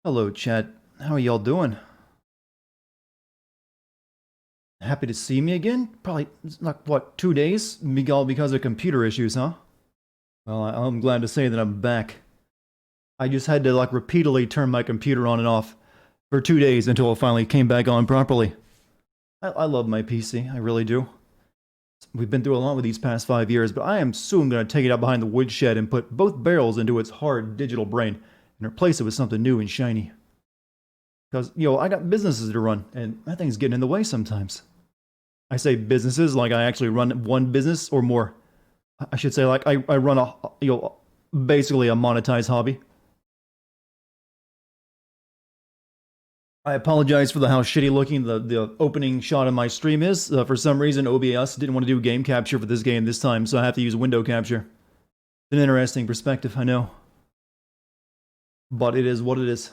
Hello, chat. How are y'all doing? Happy to see me again? Probably, like, what, 2 days? All because of computer issues, huh? Well, I'm glad to say that I'm back. I just had to, like, repeatedly turn my computer on and off for 2 days until it finally came back on properly. I love my PC, I really do. We've been through a lot with these past 5 years, but I am soon going to take it out behind the woodshed and put both barrels into its hard digital brain and replace it with something new and shiny. Because, I got businesses to run, and that thing's getting in the way sometimes. I say businesses like I actually run one business or more. I should say like I run a, basically a monetized hobby. I apologize for how shitty looking the opening shot of my stream is. For some reason, OBS didn't want to do game capture for this game this time, so I have to use window capture. It's an interesting perspective, I know. But it is what it is.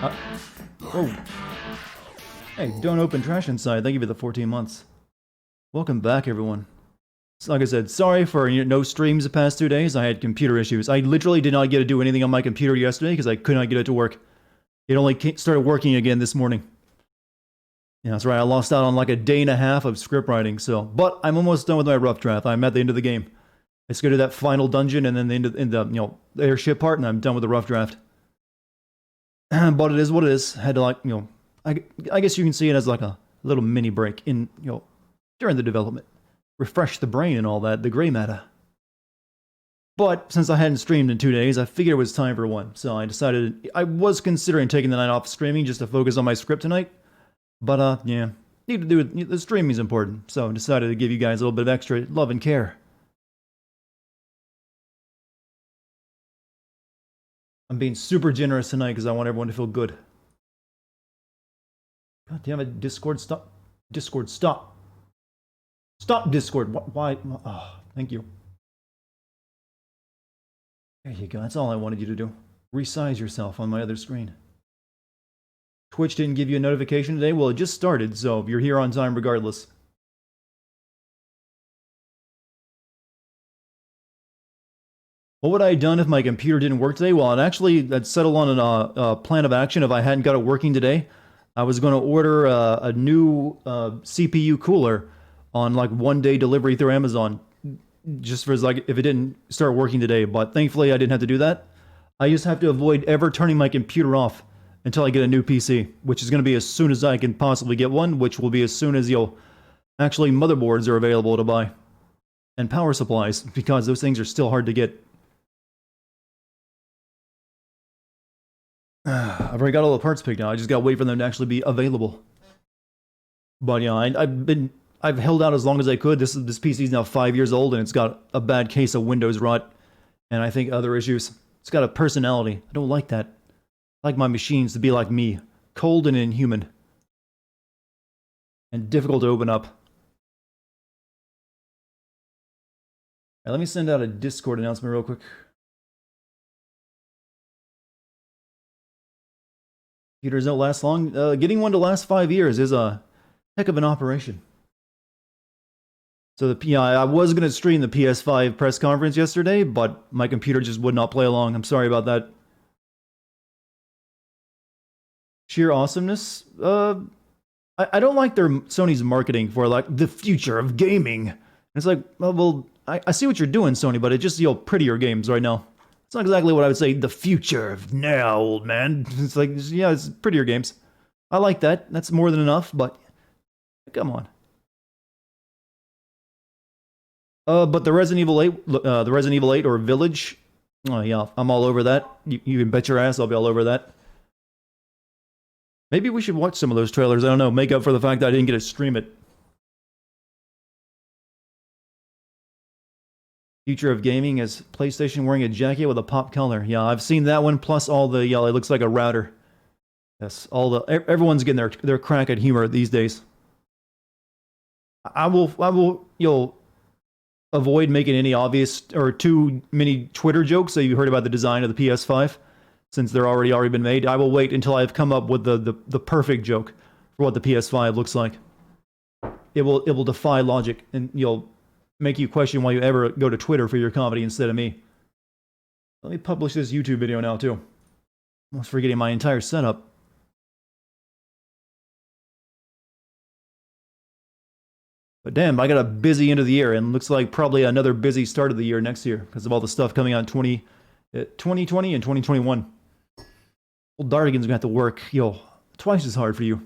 Oh. Hey, don't open trash inside. Thank you for the 14 months. Welcome back, everyone. So like I said, sorry for no streams the past 2 days. I had computer issues. I literally did not get to do anything on my computer yesterday because I could not get it to work. It only started working again this morning. Yeah, that's right. I lost out on like a day and a half of script writing. But I'm almost done with my rough draft. I'm at the end of the game. Let's go to that final dungeon and then the airship part, and I'm done with the rough draft. But it is what it is. Had to I guess you can see it as like a little mini break in during the development, refresh the brain and all that, the gray matter. But since I hadn't streamed in 2 days, I figured it was time for one. So I decided I was considering taking the night off streaming just to focus on my script tonight. But yeah, need to do it. The streaming is important, so I decided to give you guys a little bit of extra love and care. I'm being super generous tonight because I want everyone to feel good. God damn it, Discord, stop. Discord, stop. Stop, Discord. Why? Oh, thank you. There you go. That's all I wanted you to do. Resize yourself on my other screen. Twitch didn't give you a notification today? Well, it just started, so you're here on time regardless. What would I have done if my computer didn't work today? Well, I'd settle on a plan of action if I hadn't got it working today. I was going to order a new CPU cooler on like 1-day delivery through Amazon, just for like if it didn't start working today. But thankfully, I didn't have to do that. I just have to avoid ever turning my computer off until I get a new PC, which is going to be as soon as I can possibly get one, which will be as soon as actually motherboards are available to buy and power supplies, because those things are still hard to get. I've already got all the parts picked out. I just got to wait for them to actually be available. But yeah, I've held out as long as I could. This PC is now 5 years old and it's got a bad case of Windows rot, and I think other issues. It's got a personality. I don't like that. I like my machines to be like me, cold and inhuman, and difficult to open up. Right, let me send out a Discord announcement real quick. Computers don't last long. Getting one to last 5 years is a heck of an operation. So I was going to stream the PS5 press conference yesterday, but my computer just would not play along. I'm sorry about that. Sheer awesomeness? I don't like their Sony's marketing for like the future of gaming. It's like, well, I see what you're doing, Sony, but it's just prettier games right now. It's not exactly what I would say the future of now, old man. It's like, yeah, it's prettier games. I like that. That's more than enough, but come on. But the Resident Evil 8 or Village, oh yeah, I'm all over that. You can bet your ass I'll be all over that. Maybe we should watch some of those trailers. I don't know, make up for the fact that I didn't get to stream it. Future of gaming is PlayStation wearing a jacket with a pop color. Yeah, I've seen that one. Plus all the it looks like a router. Yes, everyone's getting their crack at humor these days. I will avoid making any obvious or too many Twitter jokes that you heard about the design of the PS5, since they're already been made. I will wait until I've come up with the perfect joke for what the PS5 looks like. It will defy logic, and make you question why you ever go to Twitter for your comedy instead of me. Let me publish this YouTube video now too. Almost forgetting my entire setup. But damn, I got a busy end of the year, and looks like probably another busy start of the year next year because of all the stuff coming out in 2020 and 2021. Old Dartigan's gonna have to work, twice as hard for you.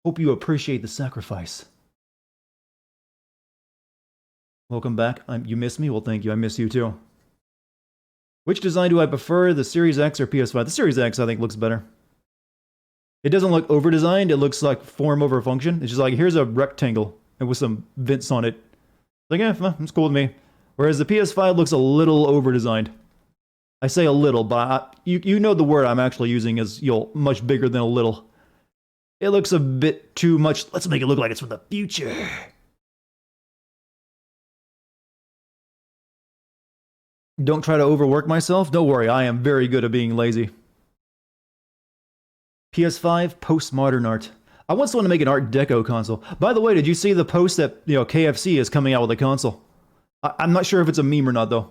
Hope you appreciate the sacrifice. Welcome back. You miss me? Well, thank you. I miss you too. Which design do I prefer, the Series X or PS5? The Series X, I think, looks better. It doesn't look over-designed. It looks like form over function. It's just like, here's a rectangle and with some vents on it. Like, it's cool with me. Whereas the PS5 looks a little over-designed. I say a little, but you know the word I'm actually using is, much bigger than a little. It looks a bit too much. Let's make it look like it's from the future. Don't try to overwork myself. Don't worry, I am very good at being lazy. PS5 postmodern art. I once wanted to make an Art Deco console. By the way, did you see the post that KFC is coming out with a console? I'm not sure if it's a meme or not though.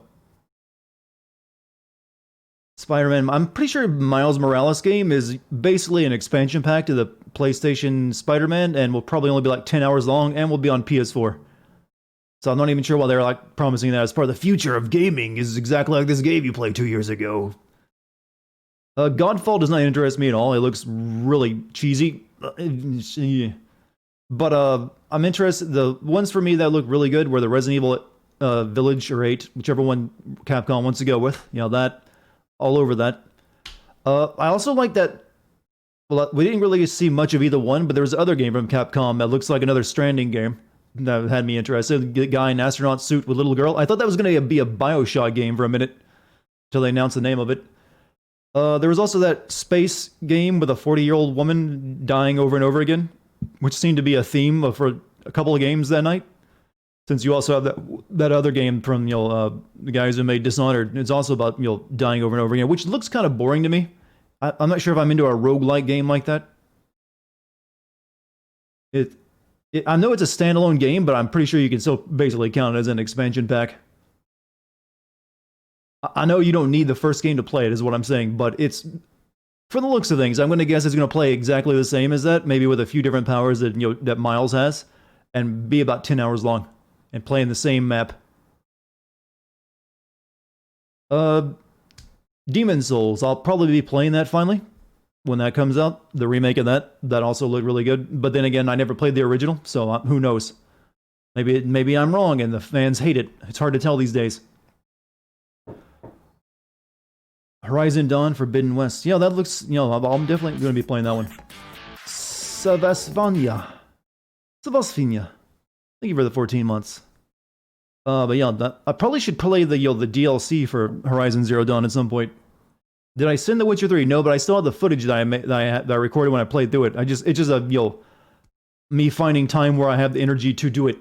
Spider-Man. I'm pretty sure Miles Morales game is basically an expansion pack to the PlayStation Spider-Man, and will probably only be like 10 hours long, and will be on PS4. So I'm not even sure why they're like promising that as part of the future of gaming is exactly like this game you played 2 years ago. Godfall does not interest me at all. It looks really cheesy. But I'm interested. The ones for me that look really good were the Resident Evil Village or 8, whichever one Capcom wants to go with. That. All over that. I also like that. Well, we didn't really see much of either one, but there was another game from Capcom that looks like another Stranding game that had me interested. The guy in astronaut suit with little girl. I thought that was going to be a Bioshock game for a minute until they announced the name of it. There was also that space game with a 40-year-old woman dying over and over again, which seemed to be a theme for a couple of games that night. Since you also have that other game from the guys who made Dishonored, it's also about dying over and over again, which looks kind of boring to me. I'm not sure if I'm into a roguelike game like that. I know it's a standalone game, but I'm pretty sure you can still basically count it as an expansion pack. I know you don't need the first game to play it, is what I'm saying, but it's, for the looks of things, I'm going to guess it's going to play exactly the same as that, maybe with a few different powers that that Miles has, and be about 10 hours long, and play in the same map. Demon Souls, I'll probably be playing that finally, when that comes out, the remake of that. That also looked really good, but then again, I never played the original, so who knows? Maybe I'm wrong and the fans hate it. It's hard to tell these days. Horizon Dawn Forbidden West. Yeah, that looks, I'm definitely going to be playing that one. Savasvania. Thank you for the 14 months. But yeah, I probably should play the DLC for Horizon Zero Dawn at some point. Did I send The Witcher 3? No, but I still have the footage that I recorded when I played through it. It's just a me finding time where I have the energy to do it.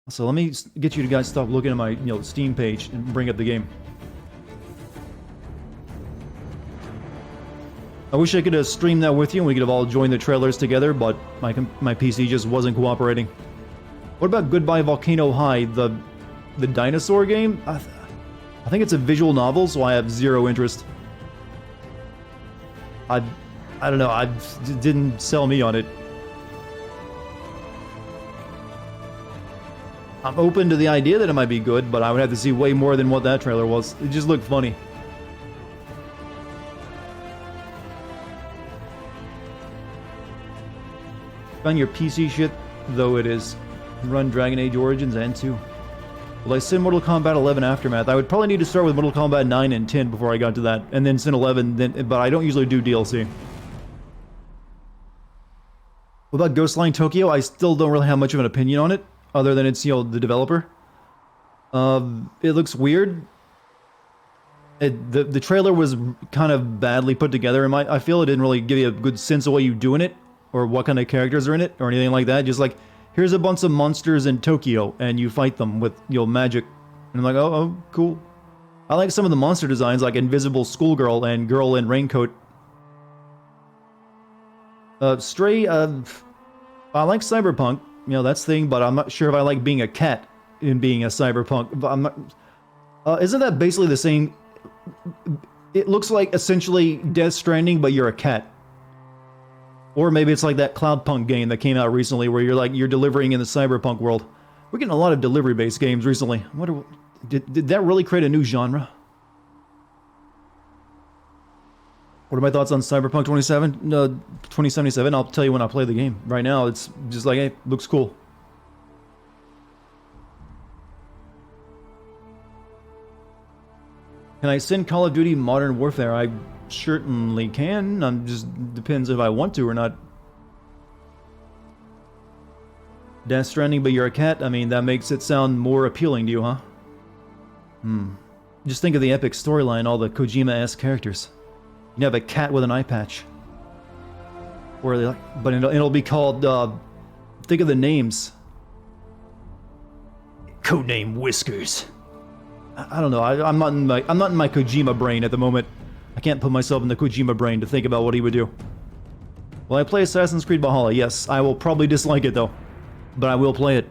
So let me get you to guys stop looking at my Steam page and bring up the game. I wish I could have streamed that with you and we could have all joined the trailers together, but my PC just wasn't cooperating. What about Goodbye Volcano High, the dinosaur game? I think it's a visual novel, so I have zero interest. I don't know, it didn't sell me on it. I'm open to the idea that it might be good, but I would have to see way more than what that trailer was. It just looked funny. On your PC shit, though it is. Run Dragon Age Origins and 2. Will I send Mortal Kombat 11 Aftermath? I would probably need to start with Mortal Kombat 9 and 10 before I got to that, and then send 11, but I don't usually do DLC. What about Ghostline Tokyo? I still don't really have much of an opinion on it, other than it's, the developer. It looks weird. The trailer was kind of badly put together, and I feel it didn't really give you a good sense of what you do in it, or what kind of characters are in it, or anything like that. Just like, here's a bunch of monsters in Tokyo, and you fight them with, magic. And I'm like, oh, cool. I like some of the monster designs, like Invisible Schoolgirl and Girl in Raincoat. Stray, I like Cyberpunk, that's the thing, but I'm not sure if I like being a cat in being a cyberpunk. But I'm not, isn't that basically the same? It looks like essentially Death Stranding, but you're a cat. Or maybe it's like that Cloudpunk game that came out recently where you're delivering in the cyberpunk world. We're getting a lot of delivery-based games recently. Did that really create a new genre? What are my thoughts on Cyberpunk 2077? I'll tell you when I play the game. Right now, it's just like, hey, looks cool. Can I send Call of Duty Modern Warfare? I certainly can. Just depends if I want to or not. Death Stranding, but you're a cat? I mean, that makes it sound more appealing to you, huh? Just think of the epic storyline, all the Kojima-esque characters. You have a cat with an eye patch. Or but it'll be called, think of the names. Codename Whiskers. I don't know. I'm not in my Kojima brain at the moment. I can't put myself in the Kojima brain to think about what he would do. Will I play Assassin's Creed Valhalla? Yes. I will probably dislike it though, but I will play it.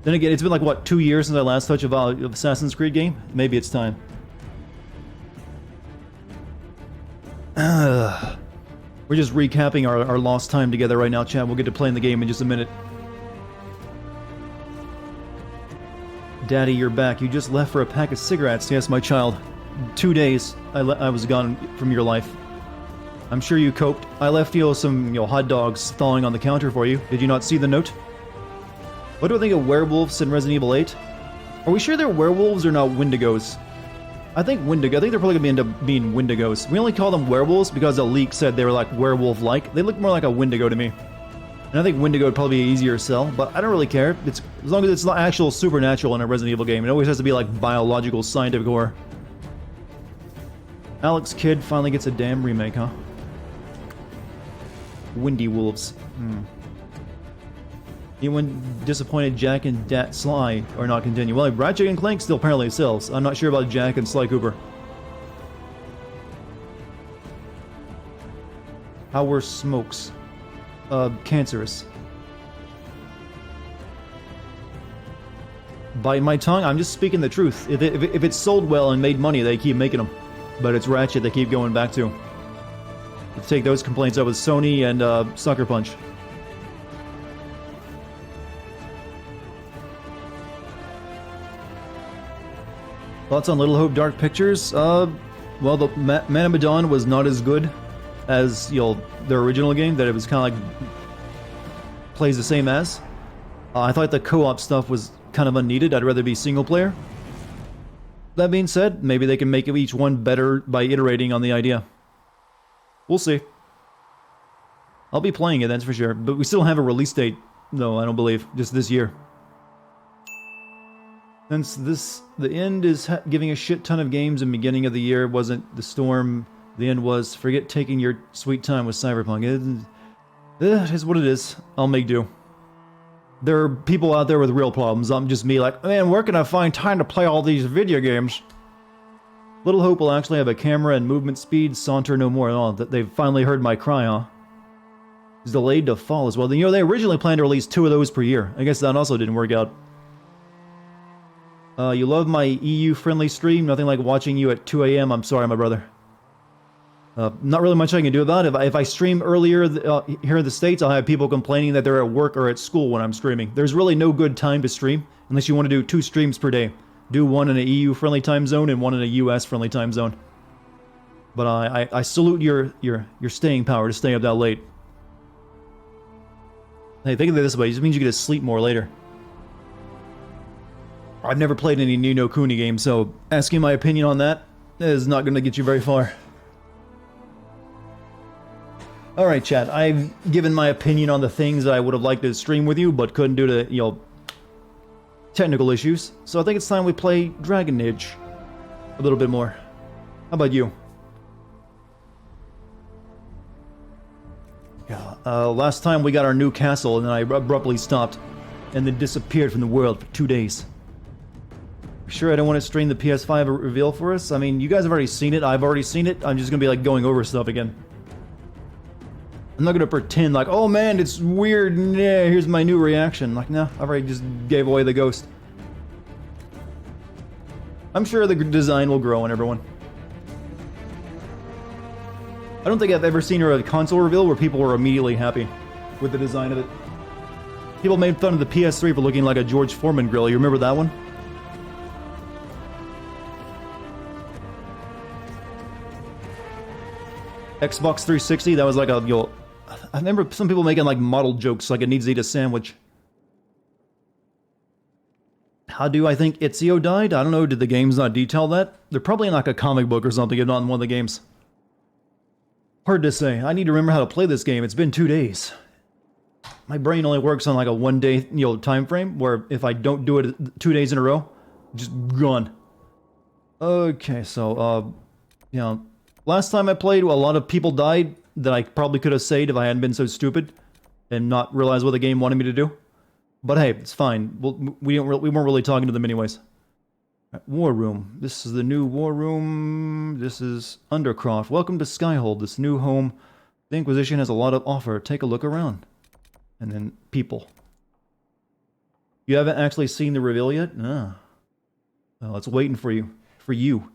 Then again, it's been like what, 2 years since I last touched an Assassin's Creed game. Maybe it's time. We're just recapping our lost time together right now, chat. We'll get to playing the game in just a minute. Daddy, you're back. You just left for a pack of cigarettes. Yes, my child. 2 days I was gone from your life. I'm sure you coped. I left you some hot dogs thawing on the counter for you. Did you not see the note? What do I think of werewolves in Resident Evil 8? Are we sure they're werewolves or not Wendigos? I think they're probably going to end up being Wendigos. We only call them werewolves because a leak said they were like werewolf-like. They look more like a Wendigo to me. And I think Wendigo would probably be an easier sell, but I don't really care. As long as it's not actual supernatural in a Resident Evil game. It always has to be like biological, scientific horror. Alex Kidd finally gets a damn remake, huh? Windy Wolves. Anyone disappointed Jack and Sly are not continue? Well, Ratchet and Clank still apparently sells. I'm not sure about Jack and Sly Cooper. How were smokes? Cancerous. Bite my tongue? I'm just speaking the truth. If it sold well and made money, they keep making them. But it's Ratchet they keep going back to. Let's take those complaints up with Sony and Sucker Punch. Thoughts on Little Hope Dark Pictures? Well, the Man of Medan was not as good as their original game, that it was kind of like plays the same as. I thought the co-op stuff was kind of unneeded. I'd rather be single player. That being said, maybe they can make each one better by iterating on the idea. We'll see. I'll be playing it, that's for sure. But we still have a release date. No, I don't believe. Just this year. Since the end is giving a shit ton of games and beginning of the year wasn't the storm. The end was forget taking your sweet time with Cyberpunk. It is what it is. I'll make do. There are people out there with real problems. I'm just me like, man, where can I find time to play all these video games? Little Hope will actually have a camera and movement speed. Saunter no more at all. They've finally heard my cry, huh? It's delayed to fall as well. They originally planned to release 2 of those per year. I guess that also didn't work out. You love my EU-friendly stream? Nothing like watching you at 2 a.m. I'm sorry, my brother. Not really much I can do about it. If I stream earlier here in the States, I'll have people complaining that they're at work or at school when I'm streaming. There's really no good time to stream, unless you want to do 2 streams per day. Do one in an EU-friendly time zone and one in a US-friendly time zone. But I salute your staying power to stay up that late. Hey, think of it this way, it just means you get to sleep more later. I've never played any Ni no Kuni games, so asking my opinion on that is not going to get you very far. Alright, chat, I've given my opinion on the things that I would have liked to stream with you, but couldn't due to, technical issues. So I think it's time we play Dragon Age a little bit more. How about you? Yeah, last time we got our new castle and then I abruptly stopped and then disappeared from the world for 2 days. Sure I don't want to stream the PS5 reveal for us? I mean, you guys have already seen it, I've already seen it, I'm just gonna be like going over stuff again. I'm not gonna pretend like, oh man, it's weird, yeah, here's my new reaction. Like, no, I've already just gave away the ghost. I'm sure the design will grow on everyone. I don't think I've ever seen a console reveal where people were immediately happy with the design of it. People made fun of the PS3 for looking like a George Foreman grill. You remember that one? Xbox 360, that was like a, I remember some people making like model jokes like it needs to eat a sandwich. How do I think Ezio died? I don't know, did the games not detail that? They're probably in like a comic book or something, if not in one of the games. Hard to say. I need to remember how to play this game. It's been 2 days. My brain only works on like a 1 day, time frame, where if I don't do it 2 days in a row, just gone. Okay, so, last time I played, a lot of people died that I probably could have saved if I hadn't been so stupid and not realized what the game wanted me to do. But hey, it's fine. We weren't really talking to them anyways. Right, war room. This is the new war room. This is Undercroft. Welcome to Skyhold, this new home. The Inquisition has a lot to offer. Take a look around. And then people. You haven't actually seen the reveal yet? Ah. Well, it's waiting for you. For you.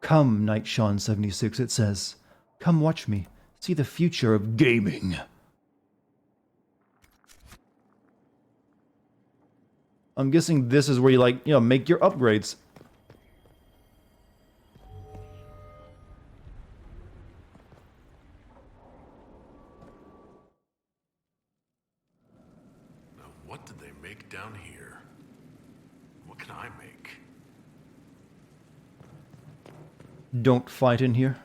Come, Night Sean 76, it says. Come watch me. See the future of gaming. I'm guessing this is where you make your upgrades. Now, what did they make down here? What can I make? Don't fight in here.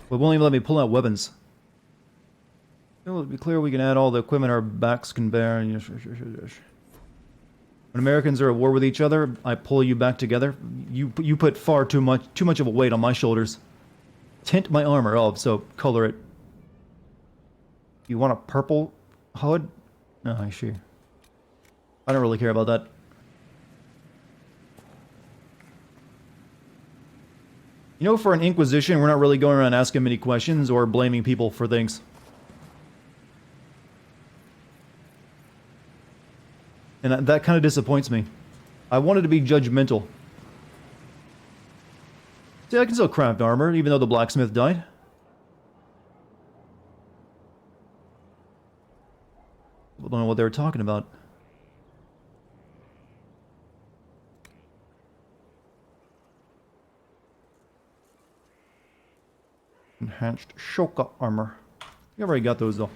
But won't even let me pull out weapons. It'll be clear we can add all the equipment our backs can bear. When Americans are at war with each other, I pull you back together. You put far too much of a weight on my shoulders. Tint my armor. Oh, so color it. You want a purple HUD? No, I see. I don't really care about that. For an Inquisition, we're not really going around asking many questions or blaming people for things. And that kind of disappoints me. I wanted to be judgmental. See, I can still craft armor, even though the blacksmith died. I don't know what they were talking about. Enhanced Shoka armor. You already got those though.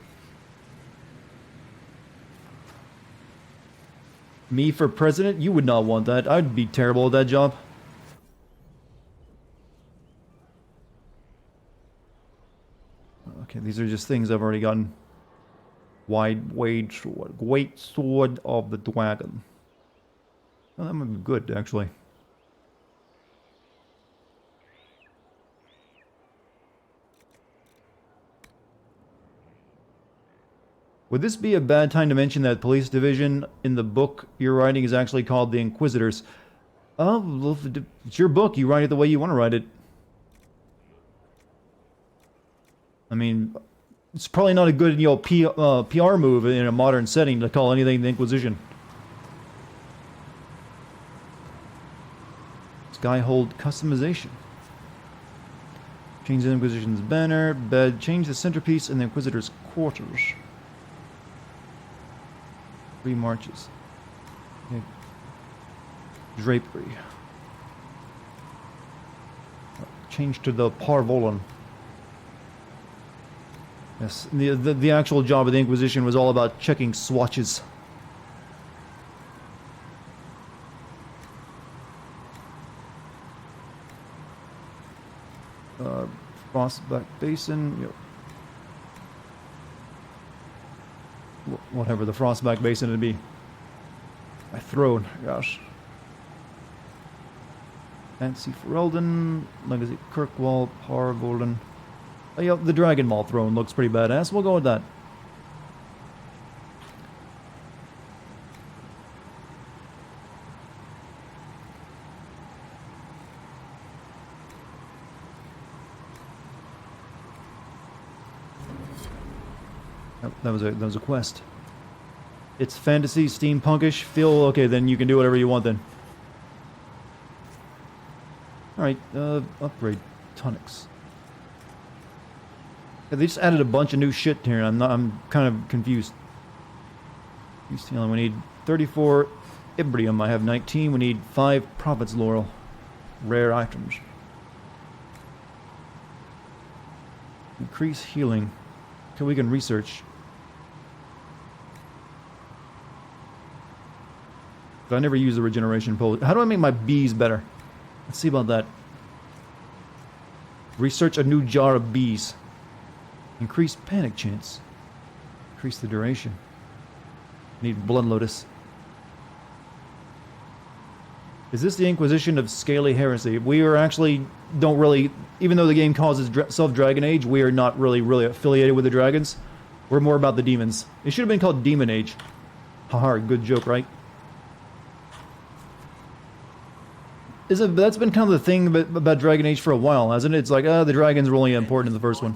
Me for president? You would not want that. I'd be terrible at that job. Okay, these are just things I've already gotten. Wide wage sword. Great sword of the dragon. Well, that might be good, actually. Would this be a bad time to mention that police division in the book you're writing is actually called the Inquisitors? Oh, well, it's your book. You write it the way you want to write it. I mean, it's probably not a good, PR move in a modern setting to call anything the Inquisition. Skyhold customization. Change the Inquisition's banner, bed, change the centerpiece in the Inquisitor's quarters. 3 marches. Okay. Drapery. Change to the Parvolan. Yes, the actual job of the Inquisition was all about checking swatches. Frostback Basin. Yep. Whatever the Frostback Basin would be. My throne, gosh. Fancy Ferelden, Legacy Kirkwall, Parvolan. Oh, yeah, the Dragon Ball throne looks pretty badass. We'll go with that. Oh, that was a quest. It's fantasy, steampunkish. Feel okay, then you can do whatever you want then. Alright, upgrade tonics. Yeah, they just added a bunch of new shit here. I'm kind of confused. We need 34 Ibrium. I have 19. We need 5 Prophet's Laurel. Rare items. Increase healing. Okay, we can research. But I never use the regeneration pole. How do I make my bees better? Let's see about that. Research a new jar of bees. Increase panic chance. Increase the duration. Need Blood Lotus. Is this the Inquisition of Scaly Heresy? We are actually don't really, even though the game calls itself Dragon Age, we are not really affiliated with the dragons. We're more about the demons. It should have been called Demon Age. Haha, good joke, right? That's been kind of the thing about Dragon Age for a while, hasn't it? It's like, the dragons were only important in the first one.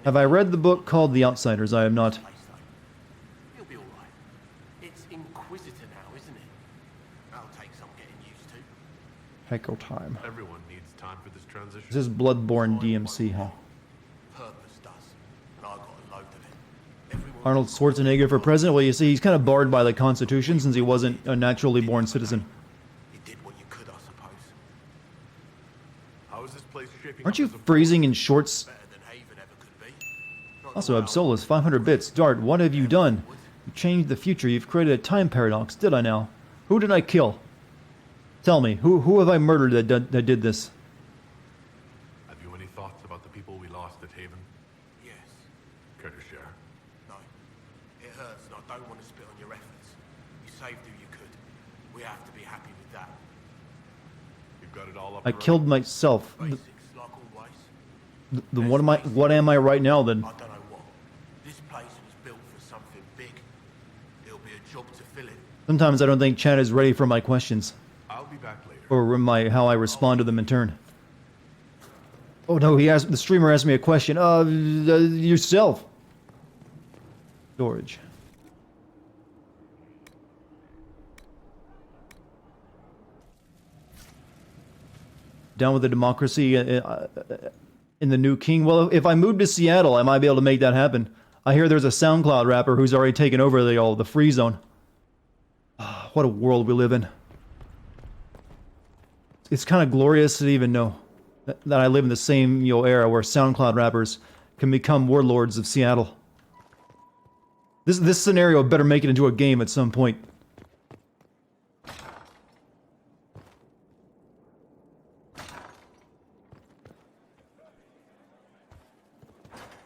Have I read the book called The Outsiders? I have not. You'll be all right. It's Inquisitor now, isn't it? That'll take some getting used to. Heckle time. Everyone needs time for this transition. This is Bloodborne DMC, huh? Purpose does, and I got a load of it. Everyone Arnold Schwarzenegger for president? Well, you see, he's kind of barred by the Constitution since he wasn't a naturally born citizen. You did what you could, I suppose. How is this place shaping Aren't up you as a- freezing in shorts? Better than Haven ever could be. Not Also, the way Absolus, 500 bits. Dart, what have you done? You changed the future. You've created a time paradox. Did I now? Who did I kill? Tell me, who have I murdered that did this? Have you any thoughts about the people we lost at Haven? Yes. Care to share? No. It hurts, and I don't want to spit on your efforts. You saved who you could. We have to be happy with that. You've got it all up. I and running? killed myself. Basics, like always. What am I right now then? I don't know what. This place was built for something big. It'll be a job to fill it. Sometimes I don't think chat is ready for my questions. I'll be back later. Or how I respond to them in turn. Oh no, the streamer asked me a question. Yourself. Storage. Down with the democracy in the new king. Well, if I move to Seattle, I might be able to make that happen. I hear there's a SoundCloud rapper who's already taken over the free zone. What a world we live in. It's kind of glorious to even know that I live in the same era where SoundCloud rappers can become warlords of Seattle. This scenario better make it into a game at some point.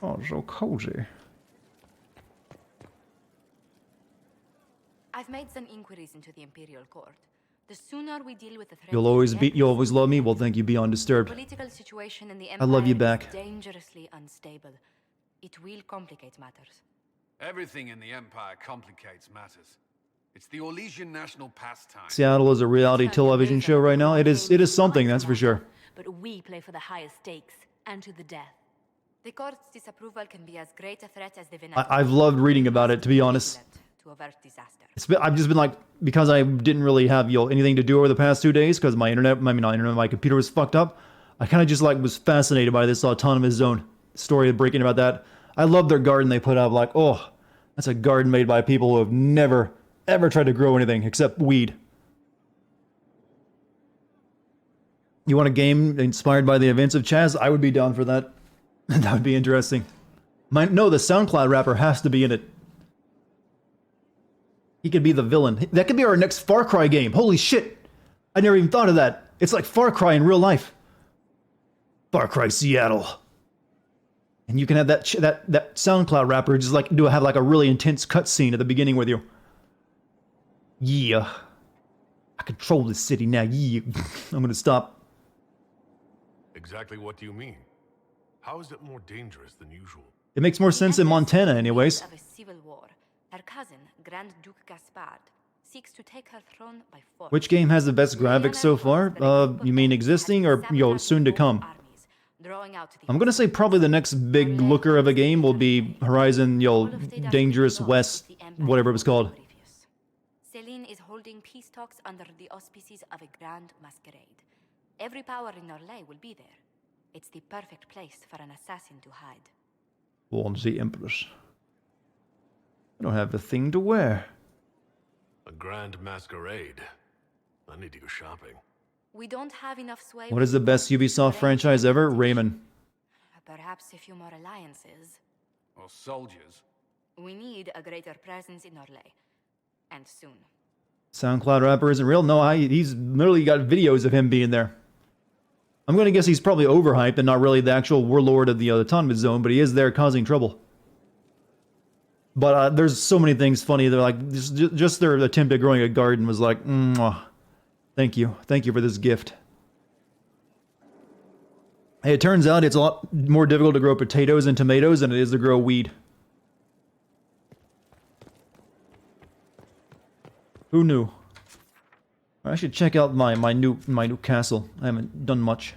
Oh, so cozy. I've made some inquiries into the Imperial Court. The sooner we deal with the threat, You'll always love me. Well, thank you. Beyond the disturbed. political situation in the I Empire love you is back. dangerously unstable. It will complicate matters. Everything in the Empire complicates matters. It's the Orlesian national pastime. Seattle is a reality television show right now. It is something, that's for sure. But we play for the highest stakes and to the death. The court's disapproval can be as great a threat as the I've loved reading about it, to be honest. To avert disaster. I've just been like, because I didn't really have anything to do over the past 2 days because my my computer was fucked up. I kind of just was fascinated by this autonomous zone story, breaking about that. I love their garden they put up. Like, oh, that's a garden made by people who have never ever tried to grow anything except weed. You want a game inspired by the events of Chaz? I would be down for that. That would be interesting. No, the SoundCloud rapper has to be in it. He could be the villain. That could be our next Far Cry game. Holy shit. I never even thought of that. It's like Far Cry in real life. Far Cry Seattle. And you can have that SoundCloud rapper just have a really intense cutscene at the beginning with you. Yeah. I control this city now. Yeah. I'm gonna stop. Exactly what do you mean? How is it more dangerous than usual? It makes more sense in Montana anyways. Of a civil war, her cousin, Grand Duke Gaspard, seeks to take her throne by force. Which game has the best graphics so far? You mean existing or soon to come? I'm gonna say probably the next big looker of a game will be Horizon, Dangerous West, whatever it was called. Celine is holding peace talks under the auspices of a grand masquerade. Every power in Orlais will be there. It's the perfect place for an assassin to hide. Warns the Empress. I don't have a thing to wear. A grand masquerade. I need to go shopping. We don't have enough sway. What is the best Ubisoft franchise ever? Rayman. Perhaps a few more alliances. Or soldiers. We need a greater presence in Orlais. And soon. SoundCloud rapper isn't real? No, he's literally got videos of him being there. I'm going to guess he's probably overhyped and not really the actual warlord of the autonomous zone, but he is there causing trouble. But there's so many things funny. They're like, just their attempt at growing a garden was like, mwah. Thank you. Thank you for this gift. Hey, it turns out it's a lot more difficult to grow potatoes and tomatoes than it is to grow weed. Who knew? I should check out my new castle. I haven't done much.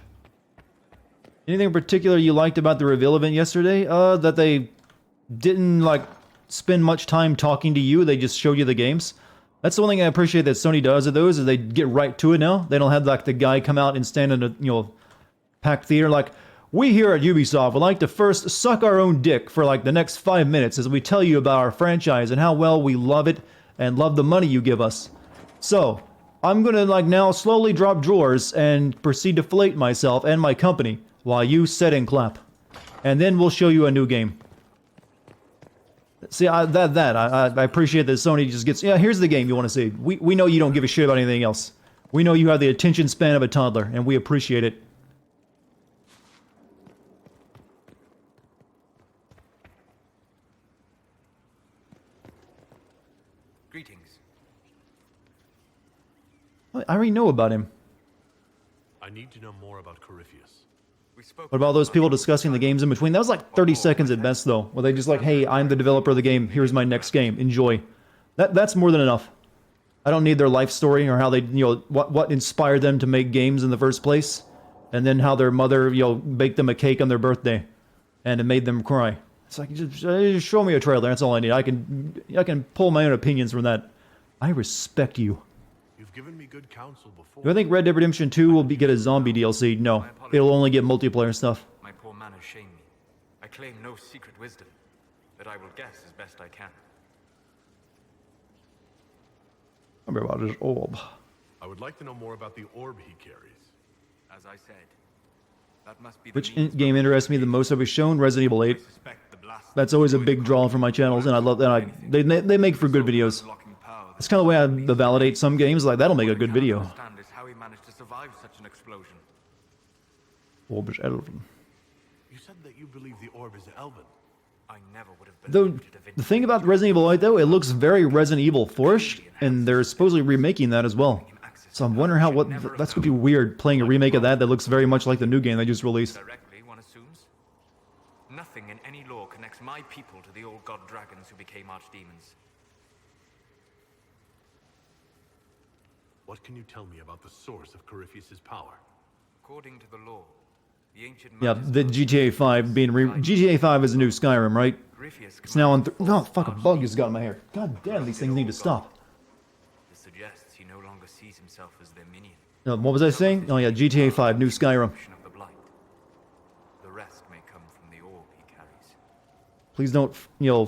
Anything in particular you liked about the reveal event yesterday? That they didn't like spend much time talking to you. They just showed you the games. That's the one thing I appreciate that Sony does of those is they get right to it now. They don't have like the guy come out and stand in a packed theater like, we here at Ubisoft would like to first suck our own dick for like the next 5 minutes as we tell you about our franchise and how well we love it and love the money you give us. So, I'm gonna like now slowly drop drawers and proceed to fillet myself and my company while you sit and clap. And then we'll show you a new game. See, I appreciate that Sony just gets, yeah, here's the game you want to see. We know you don't give a shit about anything else. We know you have the attention span of a toddler, and we appreciate it. Greetings. I already know about him. I need to know more about Corypheus. We spoke What about those people discussing the games in between? That was like 30 seconds at best, though. Where they just like, hey, I'm the developer of the game. Here's my next game. Enjoy. That's more than enough. I don't need their life story or how they, what inspired them to make games in the first place. And then how their mother, baked them a cake on their birthday. And it made them cry. It's like, just show me a trailer. That's all I need. I can pull my own opinions from that. I respect you. You've given me good counsel before. Do I think Red Dead Redemption 2 will get a zombie DLC? No. It'll only get multiplayer stuff. My poor manners shame me. I claim no secret wisdom, but I will guess as best I can. Tell me about his orb. I would like to know more about the orb he carries. As I said, that must be the Which means game by interests me the most I've shown? Resident Evil 8. I suspect the blast That's always a big draw for my channels, and I love that. They make for good videos. unlocking power That's kind of the way I validate some games. Like that'll make a good What I video. cannot understand is how he managed to survive such an explosion. Orb is elven. You said that you believe the orb is elven. I never would have Though believed it of the thing about Resident Evil 8 though, it looks very Resident Evil 4ish, and they're supposedly remaking that as well. So I'm wondering how that's gonna be weird playing a remake of that looks very much like the new game they just released. Directly, one assumes. Nothing in any law connects my people to the old god dragons who became archdemons. What can you tell me about the source of Corypheus's power? According to the law, the ancient Yeah, the majesty GTA 5 being GTA 5 is a new Skyrim, right? Corypheus It's now on. commanded Oh forces fuck! A of bug just got in my hair. God damn, these things need to stop. This suggests he no longer sees himself as their minion. What was I saying? Oh yeah, GTA 5, new Skyrim. Corruption of the blight. The rest may come from the orb he carries. Please don't,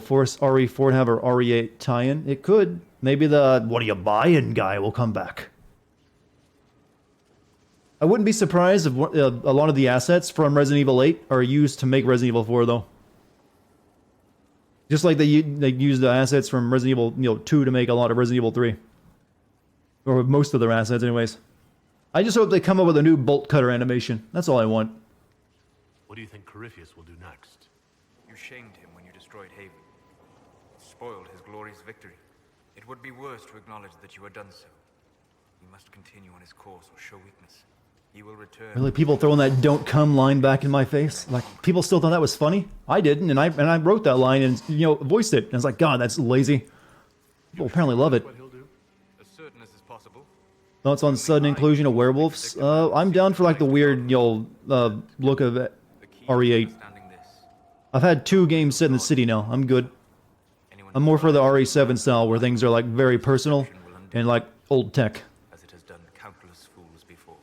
force RE4 to have her RE8 tie-in. It could. Maybe the what are you buying guy will come back. I wouldn't be surprised if a lot of the assets from Resident Evil 8 are used to make Resident Evil 4, though. Just like they use the assets from Resident Evil 2 to make a lot of Resident Evil 3. Or most of their assets, anyways. I just hope they come up with a new bolt cutter animation. That's all I want. What do you think Corypheus will do next? You shamed him when you destroyed Haven. Spoiled his glorious victory. It would be worse to acknowledge that you had done so. He must continue on his course or show weakness. He will return. Really, people throwing that "don't come" line back in my face? Like, people still thought that was funny? I didn't, and I wrote that line and, voiced it. And I was like, God, that's lazy. People apparently love it. What he'll do? As certain as is possible. Thoughts on sudden inclusion of werewolves? I'm down for, like, the weird, look of The key to RE8. understanding this. I've had 2 games set in the city now. I'm good. Anyone I'm more for the RE7 style, where things are, like, very personal and, like, old tech. as it has done countless fools before.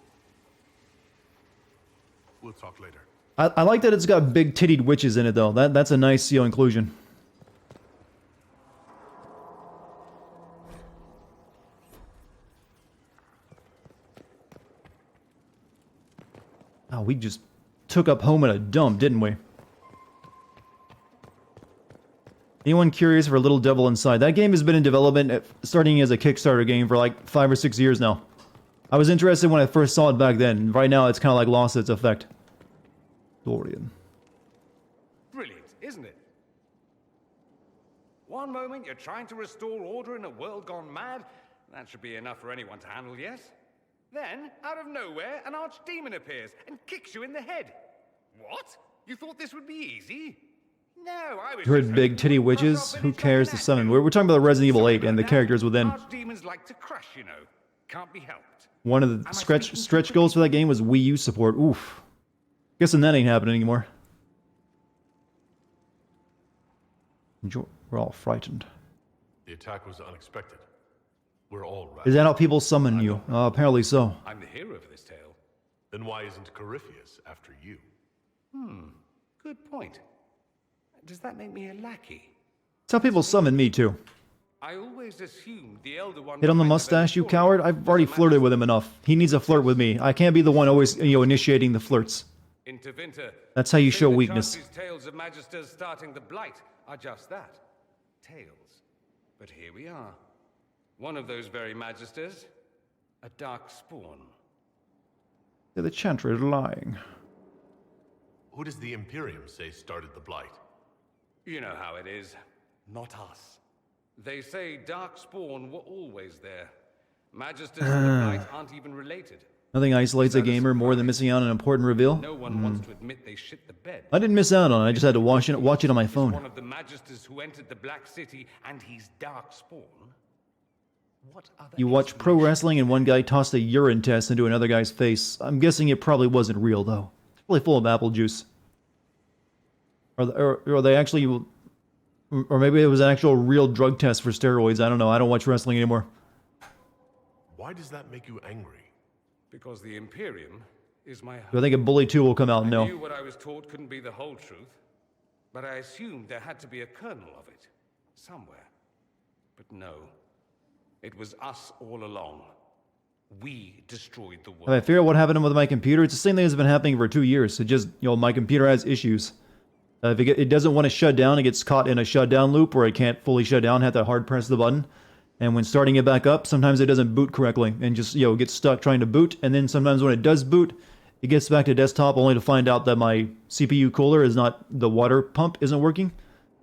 We'll talk later. I like that it's got big tittied witches in it, though. That's a nice, inclusion. Oh, we just took up home in a dump, didn't we? Anyone curious for Little Devil Inside? That game has been in development, starting as a Kickstarter game for like 5 or 6 years now. I was interested when I first saw it back then. Right now, it's kind of like lost its effect. Dorian. Brilliant, isn't it? One moment you're trying to restore order in a world gone mad. That should be enough for anyone to handle, yes? Then, out of nowhere, an archdemon appears and kicks you in the head. What? You thought this would be easy? No, I was. You heard big titty witches? Who cares to summon? We're talking about Resident Evil 8 and the characters within. Archdemons like to crush, you know. Can't be helped. One of the stretch goals for that game was Wii U support. Oof. Guessing that ain't happening anymore. We're all frightened. The attack was unexpected. We're all right. Is that how people summon you? Apparently so. I'm the hero of this tale. Then why isn't Corypheus after you? Good point. Does that make me a lackey? It's how people summon me, too. I always assumed the elder one. Hit on the mustache, you coward? I've already flirted with him enough. He needs a flirt with me. I can't be the one always, initiating the flirts. Intervinter. That's how you show The weakness. chances tales of Magisters starting the Blight are just that. Tales. But here we are. One of those very Magisters. A dark spawn. The Chanter is lying. Who does the Imperium say started the Blight? You know how it is. Not us. They say Darkspawn were always there. Magisters and the Blight aren't even related. Nothing isolates a gamer more than missing out on an important reveal. No one wants to admit they shit the bed. I didn't miss out on it. I just had to watch it on my He's phone. one of the Magisters who entered the Black City, and he's Darkspawn. What other You watch pro explanation? wrestling and one guy tossed a urine test into another guy's face. I'm guessing it probably wasn't real, though. It's probably full of apple juice. Or they actually... Or maybe it was an actual real drug test for steroids. I don't know. I don't watch wrestling anymore. Why does that make you angry? Because the Imperium is my Do I home. think a Bully 2 will come out? I No. knew what I was taught couldn't be the whole truth, but I assumed there had to be a kernel of it, somewhere. But no. It was us all along. We destroyed the world. Have I figured out what happened with my computer? It's the same thing that's been happening for 2 years. It just, my computer has issues. If it doesn't want to shut down, it gets caught in a shutdown loop where it can't fully shut down, have to hard press the button. And when starting it back up, sometimes it doesn't boot correctly and just, gets stuck trying to boot. And then sometimes when it does boot, it gets back to desktop only to find out that my CPU cooler is not, the water pump isn't working.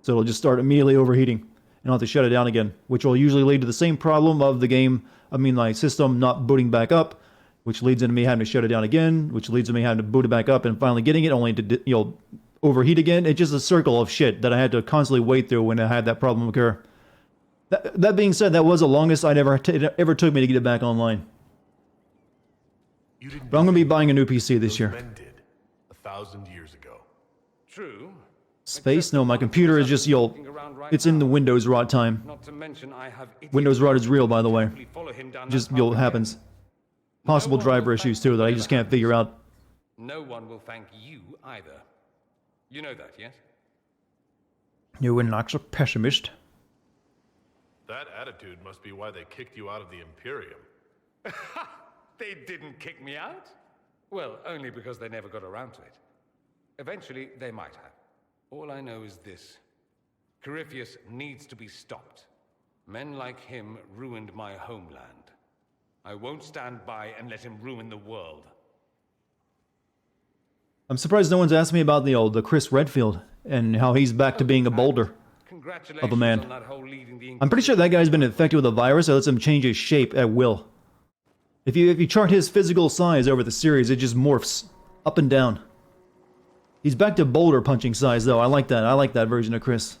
So it'll just start immediately overheating. And I'll have to shut it down again, which will usually lead to the same problem of the game, my system not booting back up, which leads into me having to shut it down again, which leads to me having to boot it back up and finally getting it only to, overheat again. It's just a circle of shit that I had to constantly wade through when I had that problem occur. That being said, that was the longest it ever took me to get it back online. You didn't But I'm going to be buying a new PC this those year. men did 1,000 years ago. True. Space? No, my computer is just, it's in the Windows rot time. Not to mention I have Windows rot is real, by the way. follow him down Just, that path again. happens. Possible driver issues, too, that I just can't figure out. No one will thank you either. You know that, yes? You're not so pessimist. That attitude must be why they kicked you out of the Imperium. They didn't kick me out? Well, only because they never got around to it. Eventually, they might have. All I know is this. Corypheus needs to be stopped. Men like him ruined my homeland. I won't stand by and let him ruin the world. I'm surprised no one's asked me about the Chris Redfield and how he's back to being a boulder. Congratulations Of a man. on that whole leading the I'm pretty sure that guy's been infected with a virus that lets him change his shape at will. If you chart his physical size over the series, it just morphs up and down. He's back to boulder punching size, though. I like that. I like that version of Chris.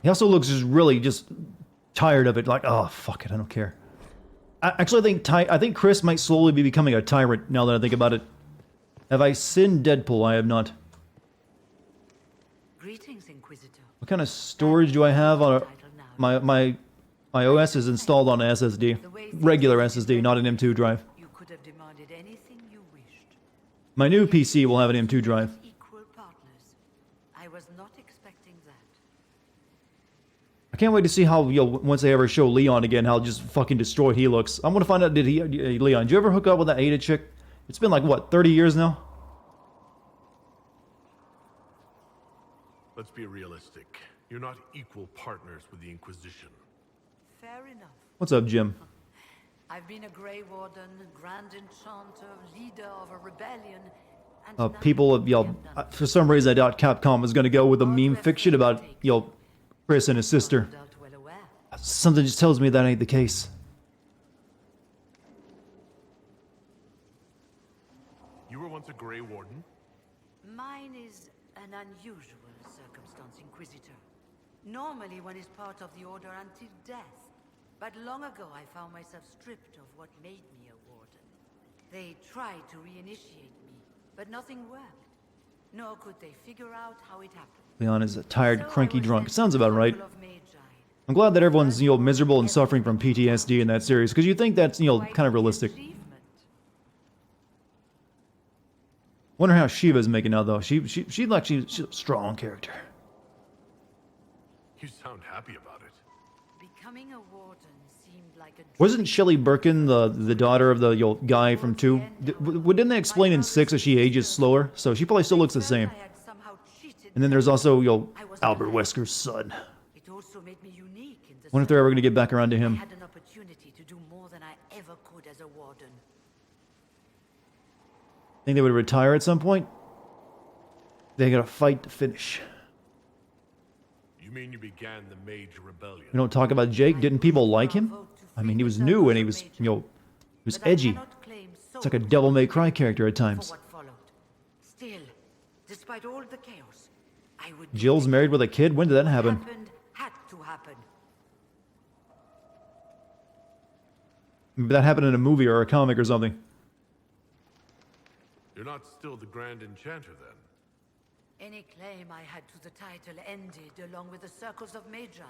He also looks just really just tired of it. Like, oh, fuck it, I don't care. Actually, I think Chris might slowly be becoming a tyrant now that I think about it. Have I sinned Deadpool? I have not. Greetings, Inquisitor. What kind of storage do I have on my My OS is installed on an SSD. Regular SSD, not an M2 drive. You could have demanded anything you wished. My new PC will have an M2 drive. Equal partners. I was not expecting that. I can't wait to see how, once they ever show Leon again, how just fucking destroyed he looks. I want to find out, Leon, did you ever hook up with that Ada chick? It's been like, what, 30 years now? Let's be realistic. You're not equal partners with the Inquisition. Fair enough. What's up, Jim? I've been a Grey Warden, Grand Enchanter, leader of a rebellion, and People, for some reason I doubt Capcom was going to go with a meme fiction about, Chris and his sister. Something just tells me that ain't the case. You were once a Grey Warden? Mine is an unusual circumstance, Inquisitor. Normally one is part of the Order until death. But long ago I found myself stripped of what made me a Warden. They tried to reinitiate me, but nothing worked. Nor could they figure out how it happened. Leon is a tired, So I cranky was drunk. sent Sounds to the about right. Circle of Magi. I'm glad that everyone's, miserable and suffering from PTSD in that series, because you think that's, kind of realistic. Achievement. Wonder how Shiva's making out, though. She's a strong character. You sound happy about it. Becoming a Warden seemed like a Wasn't Shelley Birkin the daughter of the guy from 2? Didn't they explain in 6 that she ages slower? So she probably still looks the same. I had somehow cheated And then there's also, I was Albert alive. Wesker's son. It also made me unique in the Wonder if they're ever going to get back around to I him. had an opportunity to do more than I ever could as a Warden. Think they would retire at some point? They got a fight to finish. You mean you began the Mage Rebellion? We don't talk about Jake. Didn't people like him? I mean, he was new and he was, he was But I edgy. cannot claim It's like a sole Devil May Cry character at for times. what followed. Still, despite all the chaos, I would do Jill's it. married with a kid? When did that happen? What happened had to happen. Maybe that happened in a movie or a comic or something. You're not still the Grand Enchanter, then? Any claim I had to the title ended along with the circles of Magi,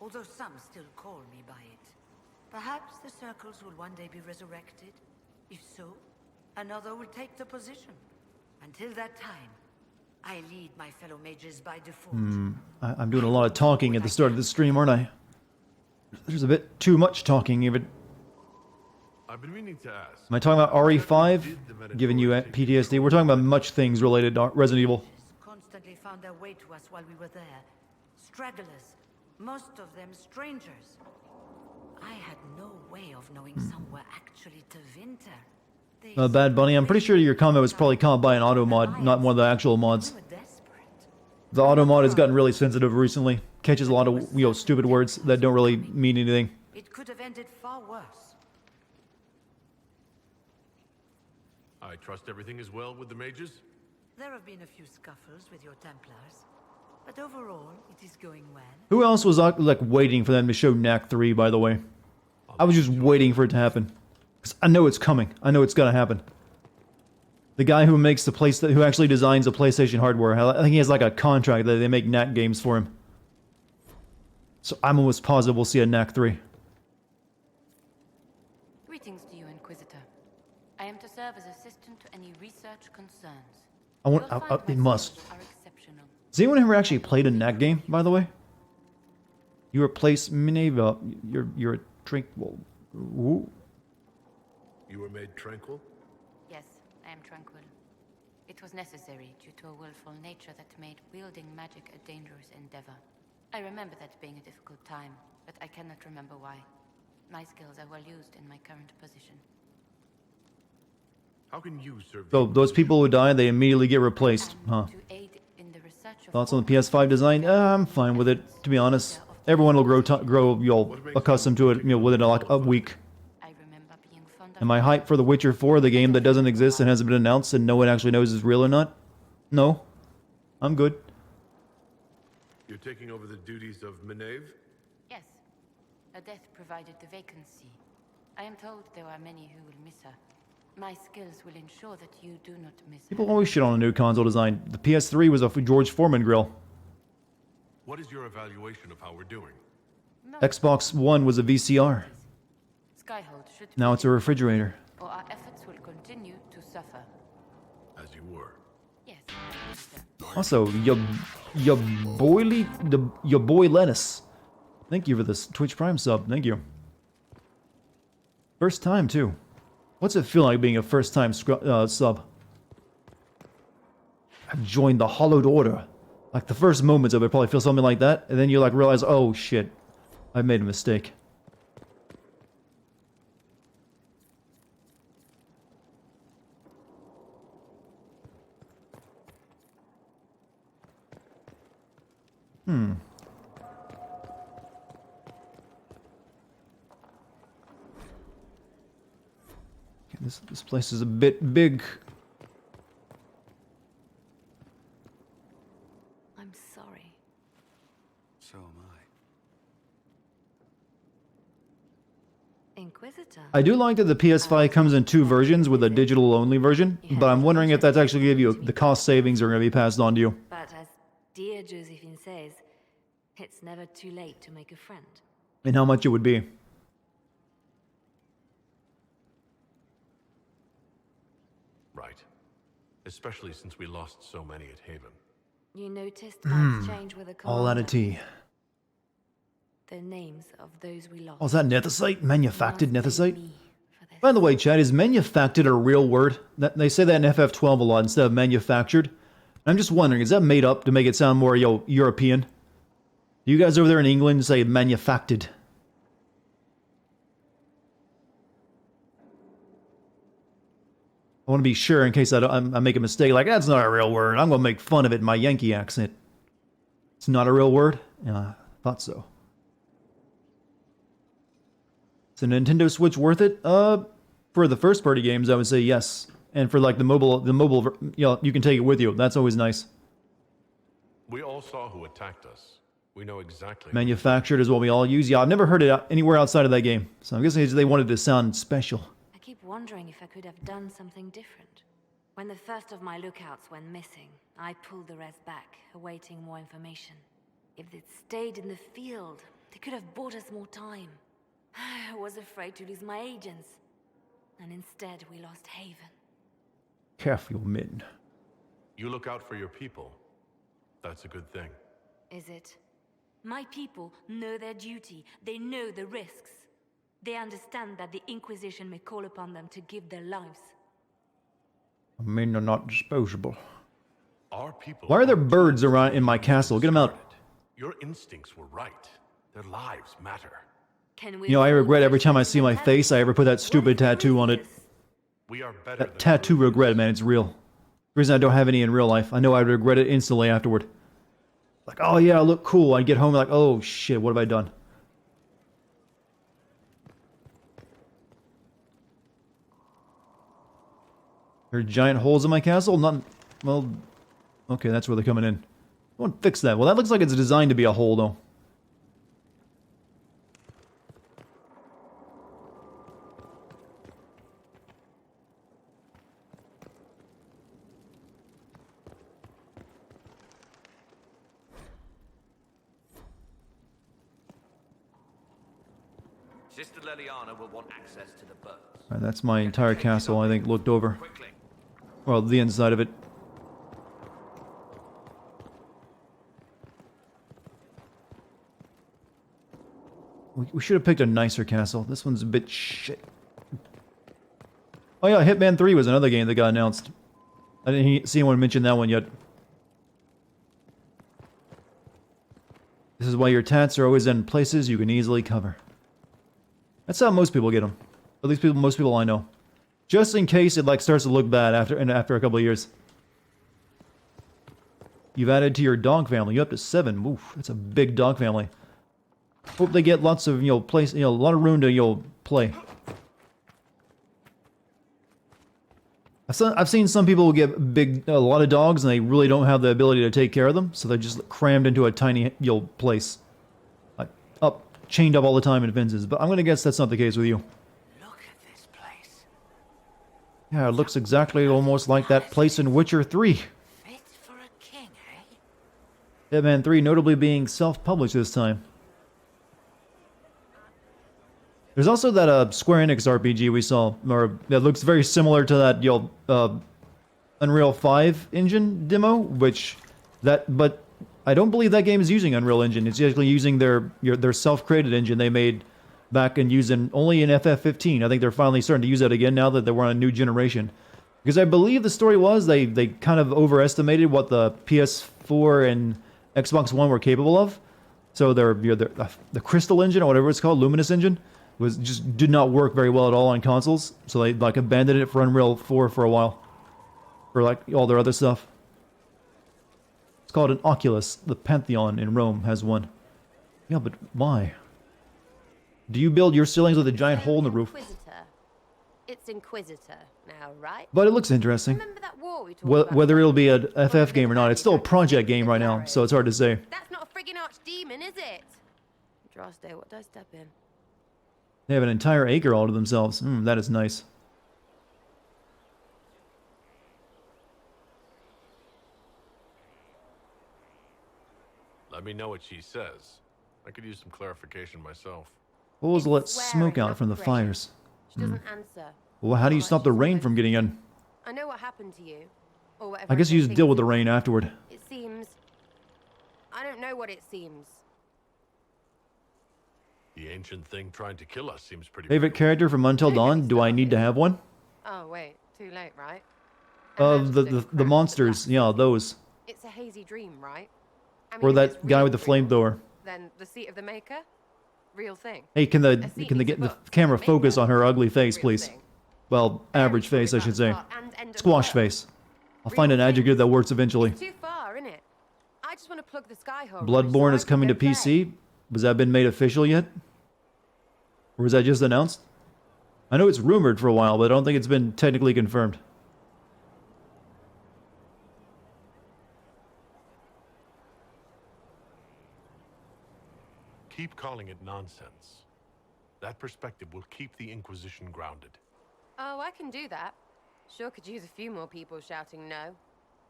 although some still call me by it. Perhaps the circles will one day be resurrected. If so, another will take the position. Until that time, I lead my fellow mages by default. I'm doing a lot of talking at the start of the stream, aren't I? There's a bit too much talking, even. I've been meaning to ask. Am I talking about RE5? Giving you PTSD? We're talking about much things related to Resident Evil. Constantly found their way to us while we were there. Stragglers, most of them strangers. I had no way of knowing some were actually Tevinter. They Bad Bunny, I'm pretty sure your comment was probably caught by an auto mod, not one of the actual mods. were desperate. The auto mod has gotten really sensitive recently. Catches a lot of, stupid words that don't really mean anything. It could have ended far worse. I trust everything is well with the mages? There have been a few scuffles with your Templars, but overall, it is going well. Who else was like waiting for them to show Knack 3, by the way? I was just waiting for it to happen. 'Cause I know it's coming. I know it's gonna happen. The guy who makes the who actually designs the PlayStation hardware, I think he has like a contract that they make Knack games for him. So I'm almost positive we'll see a Knack 3. Greetings to you, Inquisitor. I am to serve as assistant to any research concerns. I want. You'll find It my must. skills are exceptional. Has anyone ever actually played a Knack game, by the way? You replace Mineva. You're a tranquil. Ooh. You were made tranquil? Yes, I am tranquil. It was necessary due to a willful nature that made wielding magic a dangerous endeavor. I remember that being a difficult time, but I cannot remember why. My skills are well used in my current position. How can you serve So the those people who die, they immediately get And replaced, huh? to aid in the research of Thoughts on the all PS5 design? I'm fine with it, to be honest. Everyone will grow accustomed to it, within like a week. I remember being fond of Am I hyped for The Witcher 4, the game that doesn't exist and hasn't been announced and no one actually knows is real or not? No. I'm good. You're taking over the duties of Minave? Yes. Her death provided the vacancy. I am told there are many who will miss her. My skills will ensure that you do not miss her. People always shit on a new console design. The PS3 was a George Foreman grill. What is your evaluation of how we're doing? Xbox One was a VCR. Skyhold should Now be it's a refrigerator. or our efforts will continue to suffer. As you were. Yes. Also, your boy Lettuce. Thank you for this Twitch Prime sub. Thank you. First time too. What's it feel like being a first time sub? I've joined the Hollowed Order. Like the first moments of it probably feel something like that, and then you like realize, oh shit, I made a mistake. Okay, this place is a bit big. I'm sorry. So am I. Inquisitor. I do like that the PS5 comes in two versions with a digital only version, but I'm wondering if that's actually give you the cost savings are going to be passed on to you. But as dear Josephine says, it's never too late to make a friend. And how much it would be. Right. Especially since we lost so many at Haven. You noticed Mike's change with the All out of commander? tea. The names of those we lost. Oh, is that Nethicite? Manufactured Must thank Nethicite? me for this. By the way, Chad, is manufactured a real word? They say that in FF12 a lot instead of manufactured. I'm just wondering, is that made up to make it sound more European? You guys over there in England say manufactured. I want to be sure in case I make a mistake. Like, that's not a real word. I'm going to make fun of it in my Yankee accent. It's not a real word? Yeah, I thought so. Is the Nintendo Switch worth it? For the first party games, I would say yes. And for like the mobile, you know, you can take it with you. That's always nice. We all saw who attacked us. We know exactly. Manufactured is what we all use. Yeah, I've never heard it anywhere outside of that game. So I'm guessing they wanted to sound special. I keep wondering if I could have done something different. When the first of my lookouts went missing, I pulled the rest back, awaiting more information. If they'd stayed in the field, they could have bought us more time. I was afraid to lose my agents. And instead, we lost Haven. Careful, men. You look out for your people. That's a good thing. Is it? My people know their duty. They know the risks. They understand that the Inquisition may call upon them to give their lives. Men are not disposable. Our people. Why are there birds around in my castle? Get them out. Your instincts were right. Their lives matter. Can we You know, I afford regret every time I to see my have face I ever put that What stupid if there tattoo on is it. this? We are better That than tattoo regret, man, it's real. The reason I don't have any in real life, I know I'd regret it instantly afterward. Like, oh yeah, I look cool. I'd get home like, oh shit, what have I done? There are giant holes in my castle? Not, well, okay, that's where they're coming in. I want to fix that. Well, that looks like it's designed to be a hole, though. Sister Leliana will want access to the birds. Alright, that's my entire castle, I think, looked over. Quickly. Well, the inside of it. We should have picked a nicer castle. This one's a bit shit. Oh yeah, Hitman 3 was another game that got announced. I didn't see anyone mention that one yet. This is why your tats are always in places you can easily cover. That's how most people get them. At least most people I know. Just in case it like starts to look bad after a couple of years. You've added to your dog family. You're up to 7. Oof, that's a big dog family. Hope they get lots of, place, a lot of room to, play. I've seen some people get a lot of dogs and they really don't have the ability to take care of them, so they're just crammed into a tiny, place. Like, chained up all the time in fences, but I'm gonna guess that's not the case with you. Look at this place. Yeah, it looks exactly almost like that place in Witcher 3. Fit for a king, eh? Hitman 3 notably being self-published this time. There's also that Square Enix RPG we saw, or that looks very similar to that Unreal 5 engine demo, but I don't believe that game is using Unreal Engine. It's actually using their self-created engine they made back and using only in FF15. I think they're finally starting to use that again now that they were on a new generation. Because I believe the story was they kind of overestimated what the PS4 and Xbox One were capable of. So the Crystal engine or whatever it's called, Luminous engine, did not work very well at all on consoles. So they like abandoned it for Unreal 4 for a while, for like all their other stuff. It's called an Oculus. The Pantheon in Rome has one. Yeah, but why? Do you build your ceilings with a giant hole in the roof? It's Inquisitor now, right? But it looks interesting. Remember that war we talked about? Whether it'll be an FF game or not, it's still a project game right now, so it's hard to say. That's not a friggin' archdemon, is it? Droste, what did I step in? They have an entire acre all to themselves. That is nice. Let me know what she says. I could use some clarification myself. Always let smoke out from the fires. She doesn't answer. Well, how do you stop the rain from getting in? I know what happened to you. Or whatever. I guess you just deal with the rain afterward. It seems... I don't know what it seems. The ancient thing trying to kill us seems pretty... Favorite character from Until Dawn? Do I need to have one? Oh, wait. Too late, right? The monsters. Yeah, those. It's a hazy dream, right? Or that guy with the flamethrower. Then the seat of the Maker? Real thing. Hey, can they get the camera focus on her ugly face, please? Well, average face, I should say. Squash face. I'll find an adjective that works eventually. Too far, innit? I just want to plug the sky hole. Bloodborne is coming to PC. Has that been made official yet? Or was that just announced? I know it's rumored for a while, but I don't think it's been technically confirmed. Keep calling it nonsense. That perspective will keep the Inquisition grounded. Oh, I can do that. Sure could use a few more people shouting no.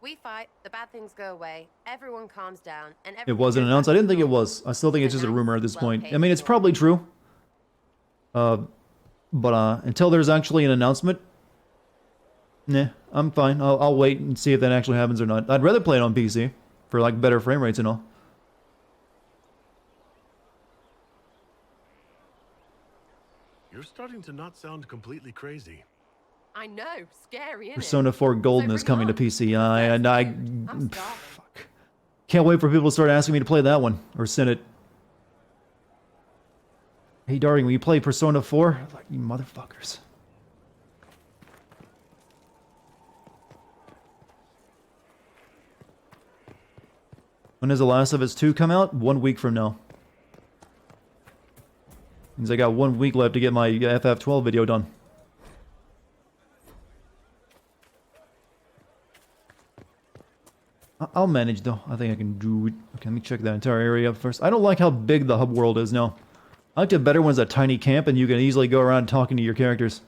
We fight, the bad things go away, everyone calms down, and it wasn't announced? I didn't think it was. I still think it's just a rumor at this point. I mean, it's probably true. But until there's actually an announcement, nah, I'm fine. I'll wait and see if that actually happens or not. I'd rather play it on PC for like better frame rates and all. You're starting to not sound completely crazy. I know, scary, isn't Persona 4 Golden is coming to PC, and I fuck. Can't wait for people to start asking me to play that one, or send it. Hey, Dartigan, will you play Persona 4? Like, you motherfuckers. When does The Last of Us 2 come out? 1 week from now. Means I got 1 week left to get my FF12 video done. I'll manage though. I think I can do it. Okay, let me check that entire area up first. I don't like how big the hub world is now. I like it better when it's a tiny camp and you can easily go around talking to your characters.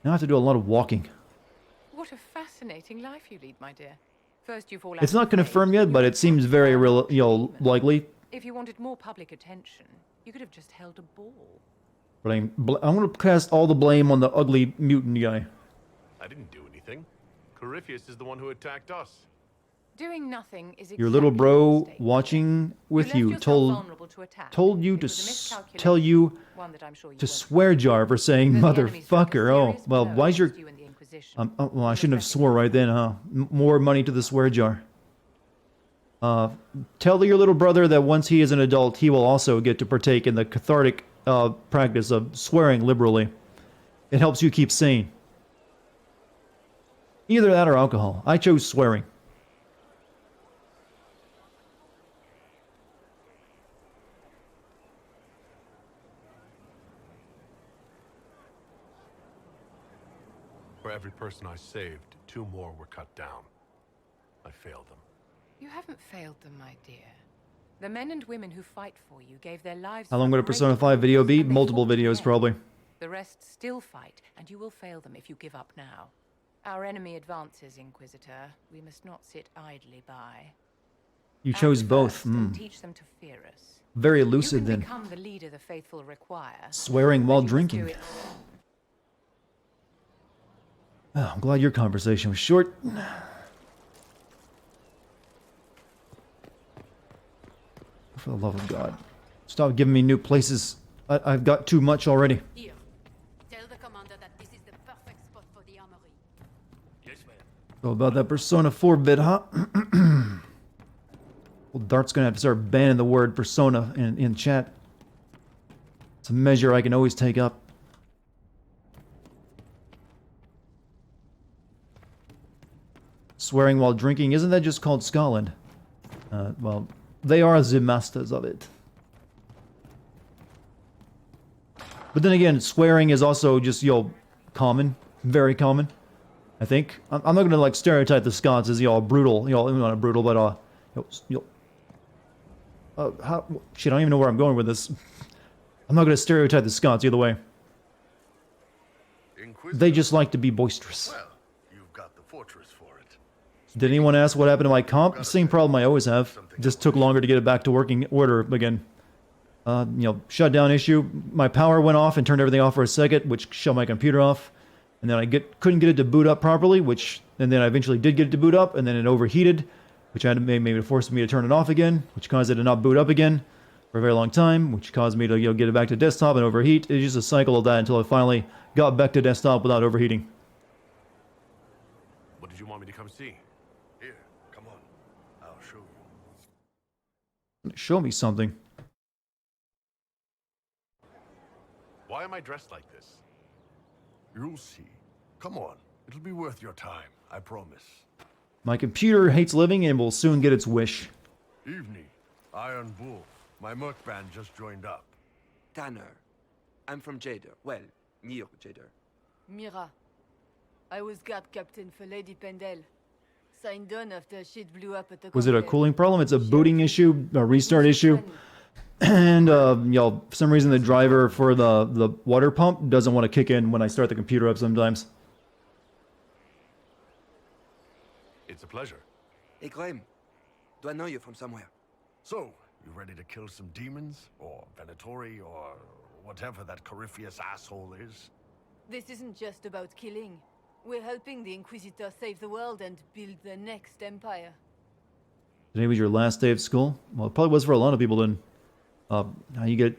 Now I have to do a lot of walking. What a fascinating life you lead, my dear. First you fall out. It's not confirmed yet, but it seems very real, likely. If you wanted more public attention, you could have just held a ball. But I'm going to cast all the blame on the ugly mutant guy. I didn't do anything. Corypheus is the one who attacked us. Doing nothing is Your little bro watching with you told you to tell you to swear jar for saying motherfucker. Oh, well, why's your... well, I shouldn't have swore right then, huh? More money to the swear jar. Tell your little brother that once he is an adult, he will also get to partake in the cathartic practice of swearing liberally. It helps you keep sane. Either that or alcohol. I chose swearing. For every person I saved, 2 more were cut down. I failed them. You haven't failed them, my dear. The men and women who fight for you gave their lives. How long would a Persona 5 video be? Multiple videos, probably. The rest still fight, and you will fail them if you give up now. Our enemy advances, Inquisitor. We must not sit idly by. You chose both. Teach them to fear us. very You lucid can then. become the leader the faithful require. Swearing but while you must do drinking. it- Oh, I'm glad your conversation was short. For the love of God. Stop giving me new places. I've got too much already. Here. Tell the commander that this is the perfect spot for the armory. Yes, ma'am. So about that Persona 4 bit, huh? Well, Dart's gonna have to start banning the word persona in chat. It's a measure I can always take up. Swearing while drinking, isn't that just called Scotland? Well, they are the masters of it. But then again, swearing is also just, common. Very common. I think. I'm not gonna, like, stereotype the Scots as, brutal. Not brutal, but, shit, I don't even know where I'm going with this. I'm not gonna stereotype the Scots either way. They just like to be boisterous. Well, you've got the fortress for it. Did anyone ask what happened to my comp? Same problem I always have. Just took longer to get it back to working order again. Shutdown issue. My power went off and turned everything off for a second, which shut my computer off. And then I couldn't get it to boot up properly, and then I eventually did get it to boot up, and then it overheated, which had to maybe forced me to turn it off again, which caused it to not boot up again for a very long time, which caused me to get it back to desktop and overheat. It's just a cycle of that until I finally got back to desktop without overheating. What did you want me to come see? Here, come on. I'll show you. Show me something. Why am I dressed like this? You'll see. Come on. It'll be worth your time, I promise. My computer hates living and will soon get its wish. Evening. Iron Bull. My merc band just joined up. Tanner. I'm from Jader. Well, near Jader. Mira. I was guard captain for Lady Pendel. Signed on after shit blew up at the Was it a conclave. cooling problem? It's a booting issue, a restart issue. And, for some reason the driver for the water pump doesn't want to kick in when I start the computer up sometimes. It's a pleasure. Hey, Graham. Do I know you from somewhere? So, you ready to kill some demons? Or Venatori? Or whatever that Corypheus asshole is? This isn't just about killing. We're helping the Inquisitor save the world and build the next empire. Today was your last day of school? Well, it probably was for a lot of people then. Now you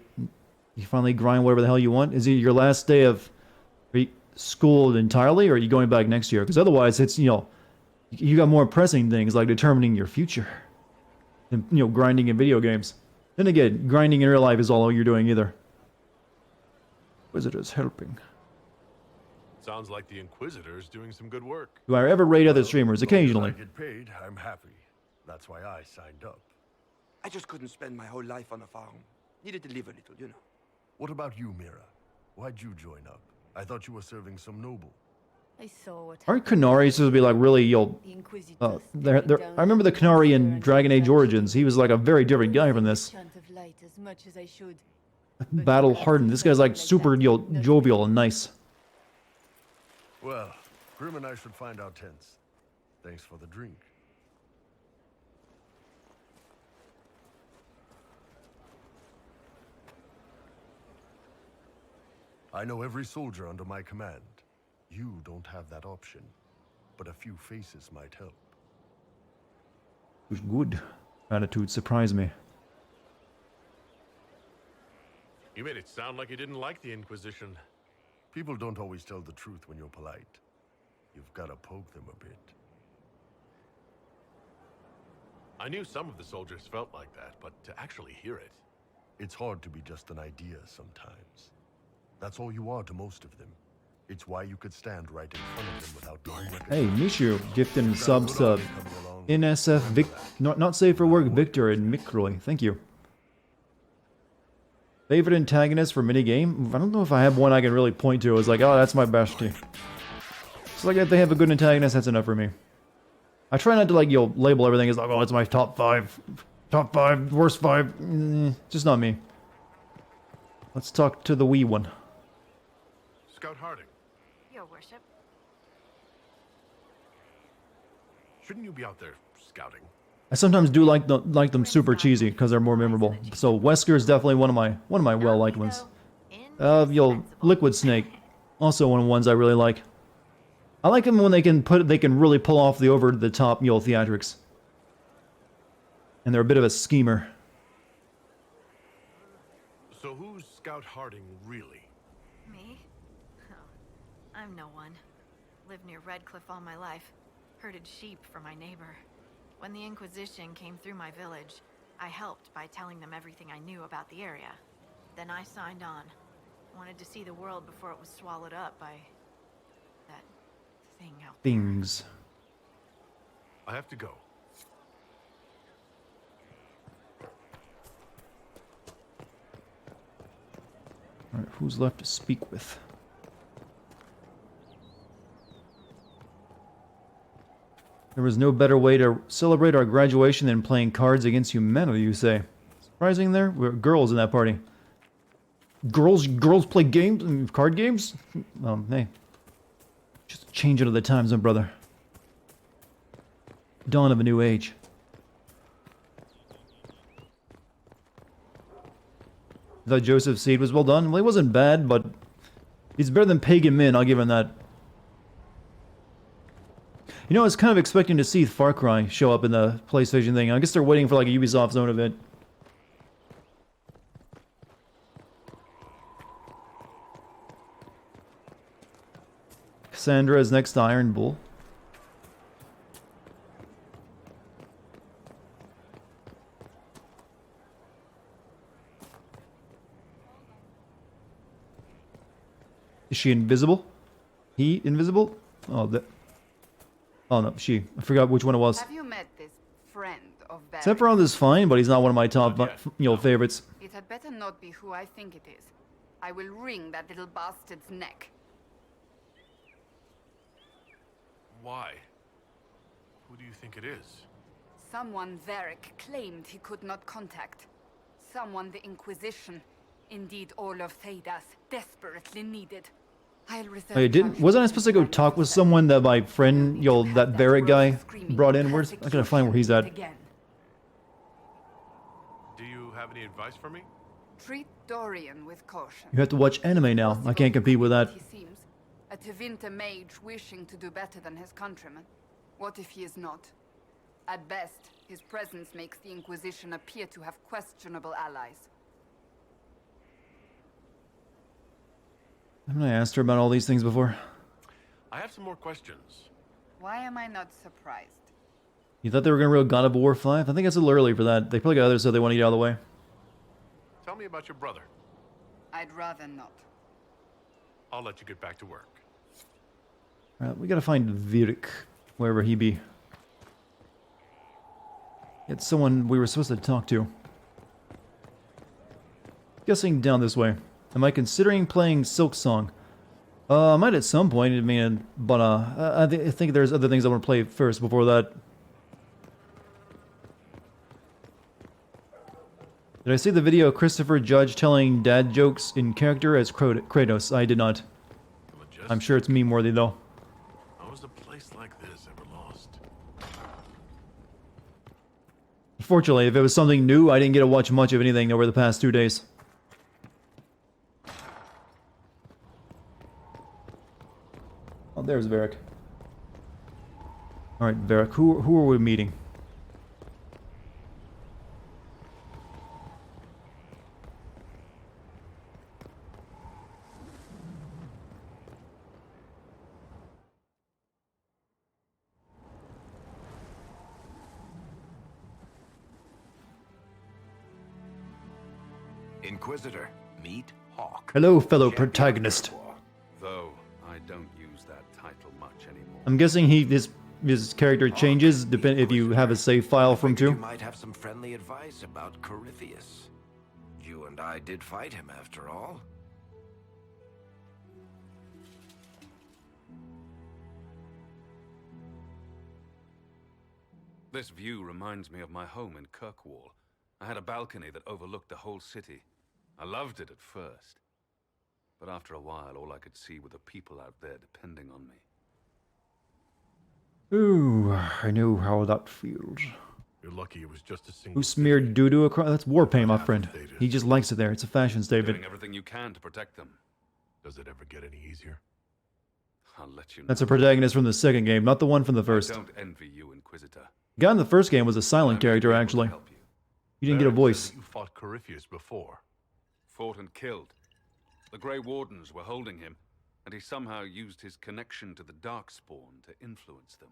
finally grind whatever the hell you want. Is it your last day of school entirely, or are you going back next year? Because otherwise, it's, you got more pressing things like determining your future than, grinding in video games. Then again, grinding in real life is all you're doing either. Visitors helping. Sounds like the Inquisitor's doing some good work. Do I ever raid other streamers? As long as Occasionally. I get paid, I'm happy. That's why I signed up. I just couldn't spend my whole life on a farm. Needed to live a little, you know. What about you, Mira? Why'd you join up? I thought you were serving some noble. I saw what Aren't Canari supposed to be like really, the Inquisitor I remember the Canari in Dragon Age Origins. He was like a very different guy from this. chant of light as much as I should. Battle hardened. This guy's like super, jovial and nice. Well, Grim and I should find our tents. Thanks for the drink. I know every soldier under my command. You don't have that option, but a few faces might help. Good. Attitude surprised me. You made it sound like you didn't like the Inquisition. People don't always tell the truth when you're polite. You've got to poke them a bit. I knew some of the soldiers felt like that, but to actually hear it... It's hard to be just an idea sometimes. That's all you are to most of them. It's why you could stand right in front of them without being recognized. Hey, Mishu, gifting subs to NSF not safe for work Victor and Mikroy. Thank you. Favorite antagonist for minigame? I don't know if I have one I can really point to. It's like, oh, that's my bestie. It's like if they have a good antagonist, that's enough for me. I try not to like, label everything as like, oh, it's my top 5. Top 5, worst 5. Just not me. Let's talk to the wee one. Scout Harding, Your worship. shouldn't you be out there scouting? I sometimes do like them super cheesy because they're more memorable. So Wesker is definitely one of my well-liked ones. Liquid Snake, also one of the ones I really like. I like them when they can really pull off the over-the-top theatrics, and they're a bit of a schemer. So who's Scout Harding really? Me? Oh, I'm no one. Lived near Redcliffe all my life. Herded sheep for my neighbor. When the Inquisition came through my village, I helped by telling them everything I knew about the area. Then I signed on. Wanted to see the world before it was swallowed up by that thing out there. Things. I have to go. Alright, who's left to speak with? There was no better way to celebrate our graduation than playing Cards Against Humanity, you say. Surprising there? We're girls in that party. Girls play games? Card games? Hey. Just change it to the times, my brother. Dawn of a new age. I thought Joseph's Seed was well done. Well, he wasn't bad, but he's better than Pagan Min, I'll give him that. You know, I was kind of expecting to see Far Cry show up in the PlayStation thing. I guess they're waiting for like a Ubisoft Zone event. Cassandra is next to Iron Bull. Is she invisible? He invisible? Oh, that. Oh no, she. I forgot which one it was. Have you met this friend of Barry? Sephiroth is fine, but he's not one of my top, favorites. It had better not be who I think it is. I will wring that little bastard's neck. Why? Who do you think it is? Someone Varric claimed he could not contact. Someone the Inquisition, indeed all of Thedas, desperately needed. Wasn't I supposed to go talk with someone that my friend, that Varric guy brought in? I gotta find where he's at. Do you have any advice for me? Treat Dorian with caution. You have to watch anime now. I can't compete with that. He seems a Tevinter mage wishing to do better than his countrymen. What if he is not? At best, his presence makes the Inquisition appear to have questionable allies. Haven't I asked her about all these things before? I have some more questions. Why am I not surprised? You thought they were gonna reel God of War 5? I think it's a little early for that. They probably got others, so they want to get out of the way. Tell me about your brother. I'd rather not. I'll let you get back to work. Alright, we gotta find Virik, wherever he be. It's someone we were supposed to talk to. Guessing down this way. Am I considering playing Silk Song? I might at some point, but I think there's other things I want to play first before that. Did I see the video of Christopher Judge telling dad jokes in character as Kratos? I did not. I'm sure it's meme-worthy though. How was a place like this ever lost? Fortunately, if it was something new, I didn't get to watch much of anything over the past 2 days. Oh, there's Varric. Alright, Varric, who are we meeting? Inquisitor, meet Hawk. Hello, fellow protagonist. Though I don't use that title much anymore. I'm guessing his character changes if you have a save file from You too. might have some friendly advice about Corypheus. You and I did fight him after all. This view reminds me of my home in Kirkwall. I had a balcony that overlooked the whole city. I loved it at first. But after a while, all I could see were the people out there depending on me. Ooh, I know how that feels. You're lucky it was just a single. Who smeared doo-doo across? That's war paint, my friend. He just likes it there. It's a fashion statement. Doing everything you can to protect them. Does it ever get any easier? I'll let you know. That's a protagonist from the second game, not the one from the first. I don't envy you, Inquisitor. The guy in the first game was a silent character, actually. You didn't get a voice. You fought Corypheus before. Fought and killed. The Grey Wardens were holding him, and he somehow used his connection to the Darkspawn to influence them.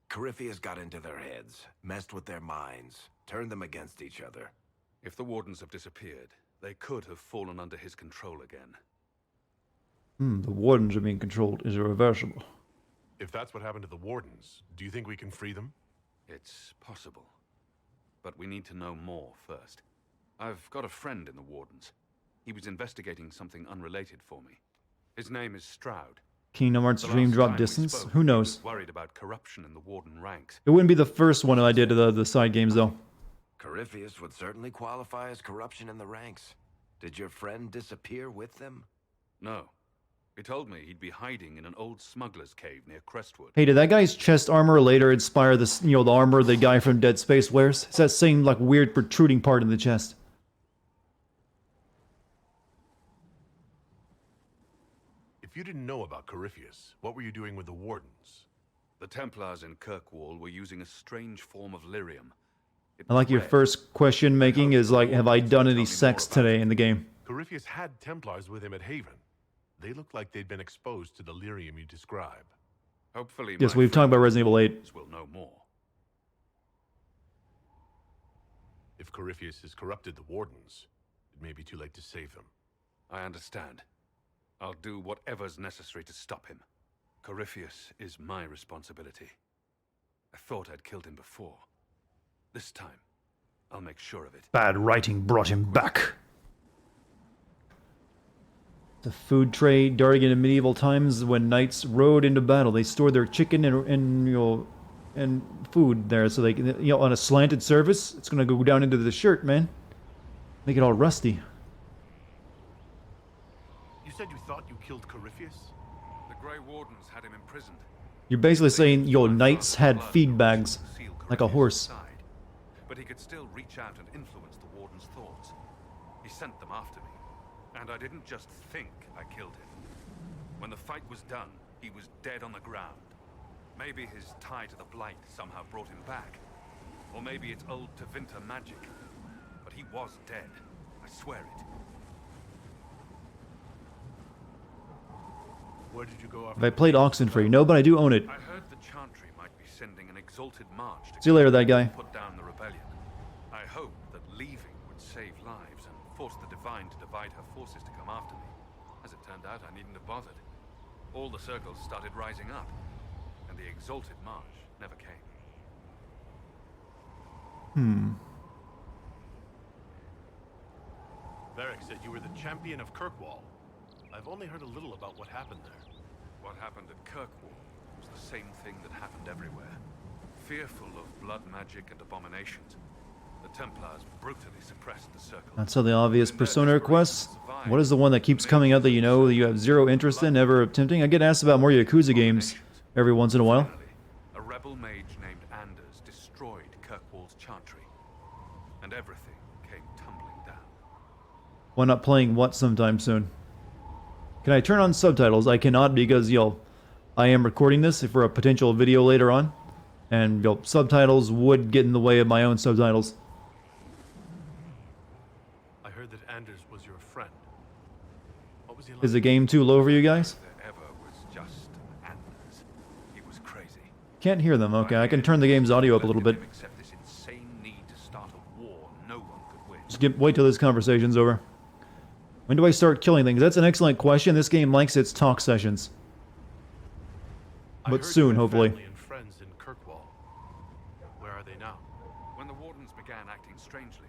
Corypheus got into their heads, messed with their minds, turned them against each other. If the Wardens have disappeared, they could have fallen under his control again. The Wardens are being controlled. Is irreversible. If that's what happened to the Wardens, do you think we can free them? It's possible. But we need to know more first. I've got a friend in the Wardens. He was investigating something unrelated for me. His name is Stroud. Kingdom Hearts The Dream last Drop time we Distance? spoke, Who he knows? was worried about corruption in the Warden ranks. It wouldn't be the first one I did to the side games, though. Corypheus would certainly qualify as corruption in the ranks. Did your friend disappear with them? No. He told me he'd be hiding in an old smuggler's cave near Crestwood. Hey, did that guy's chest armor later inspire this, the armor the guy from Dead Space wears? It's that same, like, weird protruding part in the chest. If you didn't know about Corypheus, what were you doing with the Wardens? The Templars in Kirkwall were using a strange form of lyrium. I like your first question making is like, have I done any sex today in the game? Corypheus had Templars with him at Haven. They looked like they'd been exposed to the lyrium you describe. Hopefully, Yes, we've talked about Resident Evil 8. We'll know more. If Corypheus has corrupted the Wardens, it may be too late to save them. I understand. I'll do whatever's necessary to stop him. Corypheus is my responsibility. I thought I'd killed him before. This time, I'll make sure of it. Bad writing brought him back. The food trade, Dartigan in medieval times, when knights rode into battle, they stored their chicken and food there, so they can, on a slanted surface, it's gonna go down into the shirt, man. Make it all rusty. You said you thought you killed Corypheus? The Grey Wardens had him imprisoned. You're basically saying, knights had feed bags, like a horse. But he could still reach out and influence the Warden's thoughts. He sent them after me. And I didn't just think I killed him. When the fight was done, he was dead on the ground. Maybe his tie to the Blight somehow brought him back. Or maybe it's old Tevinter magic. But he was dead. I swear it. Where did you go Have I played Oxenfree? No, but I do own it. I heard the Chantry might be sending an exalted march to See you later, that guy. put down the rebellion. I hoped that leaving would save lives and force the Divine to divide her forces to come after me. As it turned out, I needn't have bothered. All the circles started rising up, and the exalted march never came. Varric said you were the champion of Kirkwall. I've only heard a little about what happened there. What happened at Kirkwall was the same thing that happened everywhere. Fearful of blood magic and abominations, the Templars brutally suppressed the circle. Not so the obvious persona requests. What is the one that keeps coming out that you know that you have zero interest in, never attempting? I get asked about more Yakuza games every once in a while. A rebel mage named Anders destroyed Kirkwall's Chantry, and everything came tumbling down. Why not playing what sometime soon? Can I turn on subtitles? I cannot because, I am recording this for a potential video later on. And, subtitles would get in the way of my own subtitles. I heard that Anders was your friend. What was he like? Is the game too low for you guys? There ever was just Anders. He was crazy. Can't hear them. Okay, I can turn the game's audio up a little bit. Except this insane need to start a war no one could win. Just wait till this conversation's over. When do I start killing things? That's an excellent question. This game likes its talk sessions. But soon, hopefully. Family and friends in Kirkwall. Where are they now? When the Wardens began acting strangely,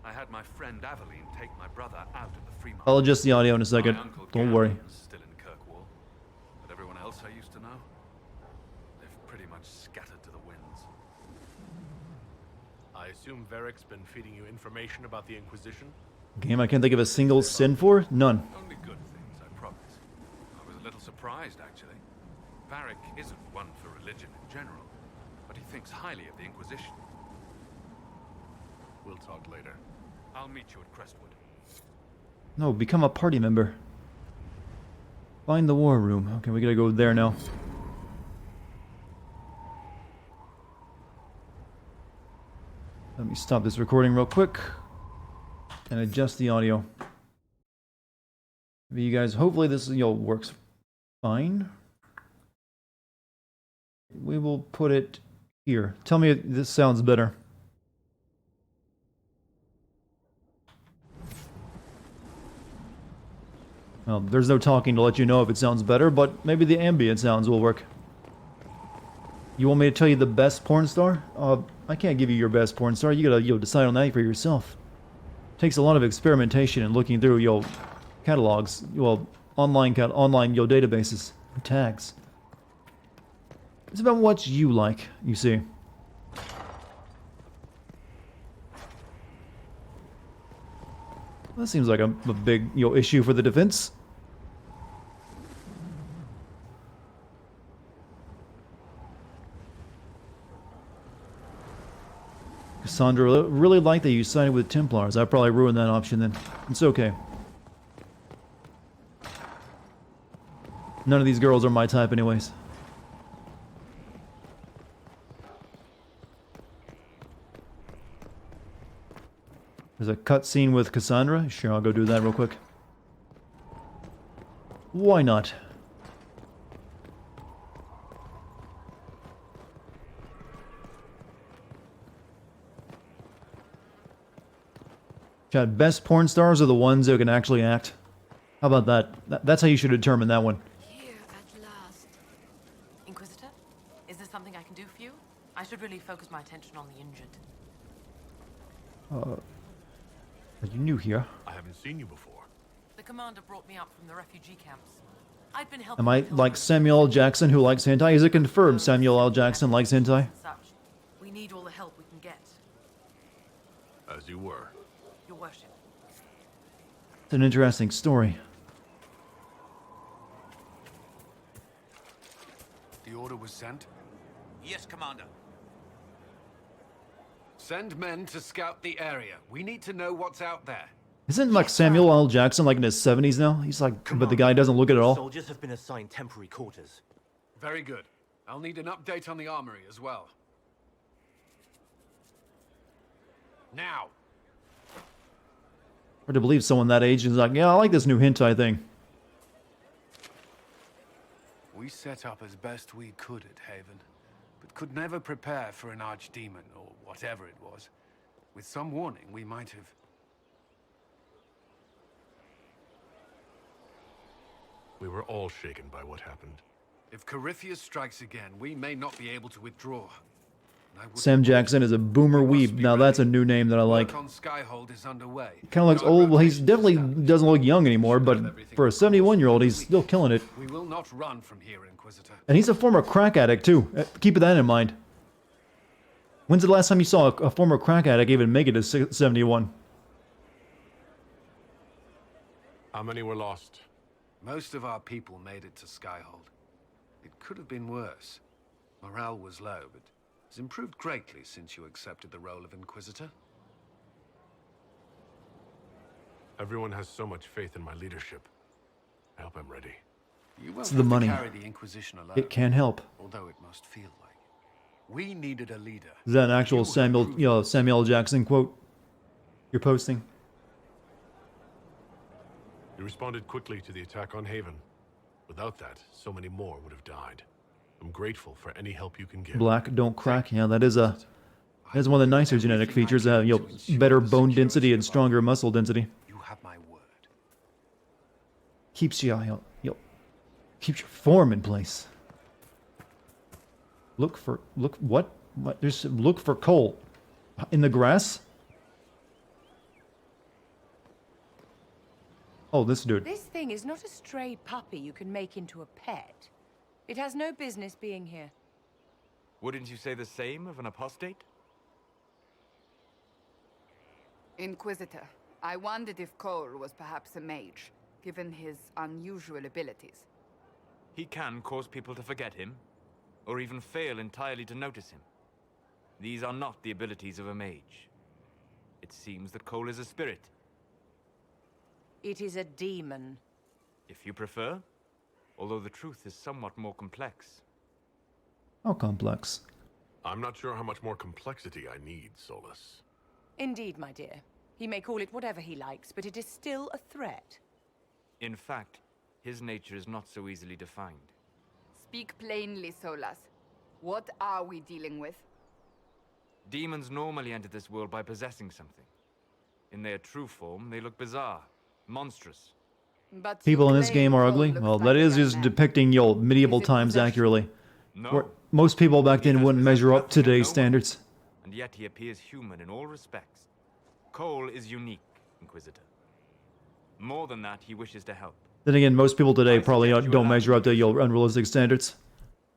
I had my friend Aveline take my brother out of the free market. I'll adjust the audio in a second. My uncle Don't worry. Gavin is still in Kirkwall, but everyone else I used to know, they've pretty much scattered to the winds. I assume Varric's been feeding you information about the Inquisition? Game I can't think of a single sin for? None. Only good things, I promise. I was a little surprised, actually. Varric isn't one for religion in general, but he thinks highly of the Inquisition. We'll talk later. I'll meet you at Crestwood. No, become a party member. Find the war room. Okay, we gotta go there now. Let me stop this recording real quick and adjust the audio. You guys, hopefully this works fine. We will put it here. Tell me if this sounds better. Well, there's no talking to let you know if it sounds better, but maybe the ambient sounds will work. You want me to tell you the best porn star? I can't give you your best porn star. You gotta decide on that for yourself. It takes a lot of experimentation and looking through catalogs, online databases, and tags. It's about what you like, you see. That seems like a big issue for the defense. Cassandra, really like that you sided with Templars. I probably ruined that option then. It's okay. None of these girls are my type anyways. There's a cutscene with Cassandra. Sure, I'll go do that real quick. Why not? Chad, best porn stars are the ones who can actually act. How about that? That's how you should determine that one. Here at last. Inquisitor, is there something I can do for you? I should really focus my attention on the injured. Are you new here? I haven't seen you before. The commander brought me up from the refugee camps. I've been helping. Am I like Samuel L. Jackson who likes hentai? Is it confirmed Samuel L. Jackson likes hentai? Such. We need all the help we can get. As you were. Your worship. It's an interesting story. The order was sent? Yes, Commander. Send men to scout the area. We need to know what's out there. Isn't like Samuel L. Jackson like in his 70s now? He's like, but the guy doesn't look it at all. Soldiers have been assigned temporary quarters. Very good. I'll need an update on the armory as well. Now. Hard to believe someone that age is like, yeah, I like this new hentai thing. We set up as best we could at Haven, but could never prepare for an archdemon, or whatever it was. With some warning, we might have... We were all shaken by what happened. If Corypheus strikes again, we may not be able to withdraw. Sam Jackson is a boomer weeb. Now that's a new name that I like. Work on Skyhold is underway. Kind of looks old. Well, he's definitely doesn't look young anymore, but for a 71-year-old, he's still killing it. We will not run from here, Inquisitor. And he's a former crack addict, too. Keep that in mind. When's the last time you saw a former crack addict even make it to 71? How many were lost? Most of our people made it to Skyhold. It could have been worse. Morale was low, but it's improved greatly since you accepted the role of Inquisitor. Everyone has so much faith in my leadership. I hope I'm ready. You won't It's the money. carry the Inquisition alone. It can help. Although it must feel like it. We needed a leader. Is that an actual Samuel L. Jackson quote you're posting? You responded quickly to the attack on Haven. Without that, so many more would have died. I'm grateful for any help you can give. Black don't crack. Yeah, that is one of the nicer genetic features. Better bone density and stronger muscle density. You have my word. Keeps keeps your form in place. Look for coal in the grass. Oh, this dude. This thing is not a stray puppy you can make into a pet. It has no business being here. Wouldn't you say the same of an apostate? Inquisitor, I wondered if Cole was perhaps a mage, given his unusual abilities. He can cause people to forget him, or even fail entirely to notice him. These are not the abilities of a mage. It seems that Cole is a spirit. It is a demon. If you prefer. Although the truth is somewhat more complex. How complex? I'm not sure how much more complexity I need, Solus. Indeed, my dear. He may call it whatever he likes, but it is still a threat. In fact, his nature is not so easily defined. Speak plainly, Solus. What are we dealing with? Demons normally enter this world by possessing something. In their true form, they look bizarre, monstrous. But People in this game are ugly? Well, that is just depicting medieval times accurately. No. Most people back then wouldn't measure up to today's standards. And yet he appears human in all respects. Cole is unique, Inquisitor. More than that, he wishes to help. Then again, most people today probably don't measure up to unrealistic standards.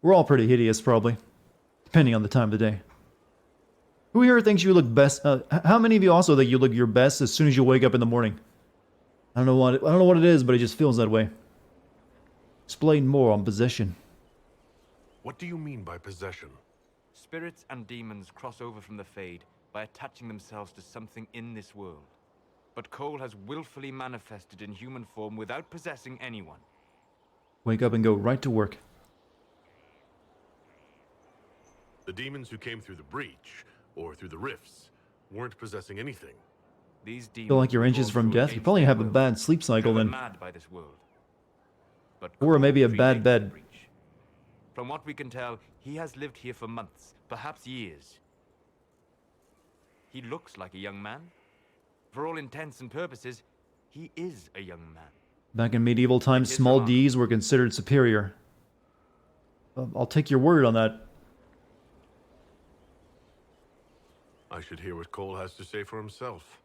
We're all pretty hideous, probably. Depending on the time of the day. Who here thinks you look best? How many of you also think you look your best as soon as you wake up in the morning? I don't know what it is, but it just feels that way. Explain more on possession. What do you mean by possession? Spirits and demons cross over from the Fade by attaching themselves to something in this world. But Cole has willfully manifested in human form without possessing anyone. Wake up and go right to work. The demons who came through the breach, or through the rifts, weren't possessing anything. These demons Feel like you're inches from death? You probably have a bad sleep cycle then. Mad by this world. But Or maybe a bad bed. From what we can tell, he has lived here for months, perhaps years. He looks like a young man. For all intents and purposes, he is a young man. Back in medieval times, small D's were considered superior. I'll take your word on that. I should hear what Cole has to say for himself.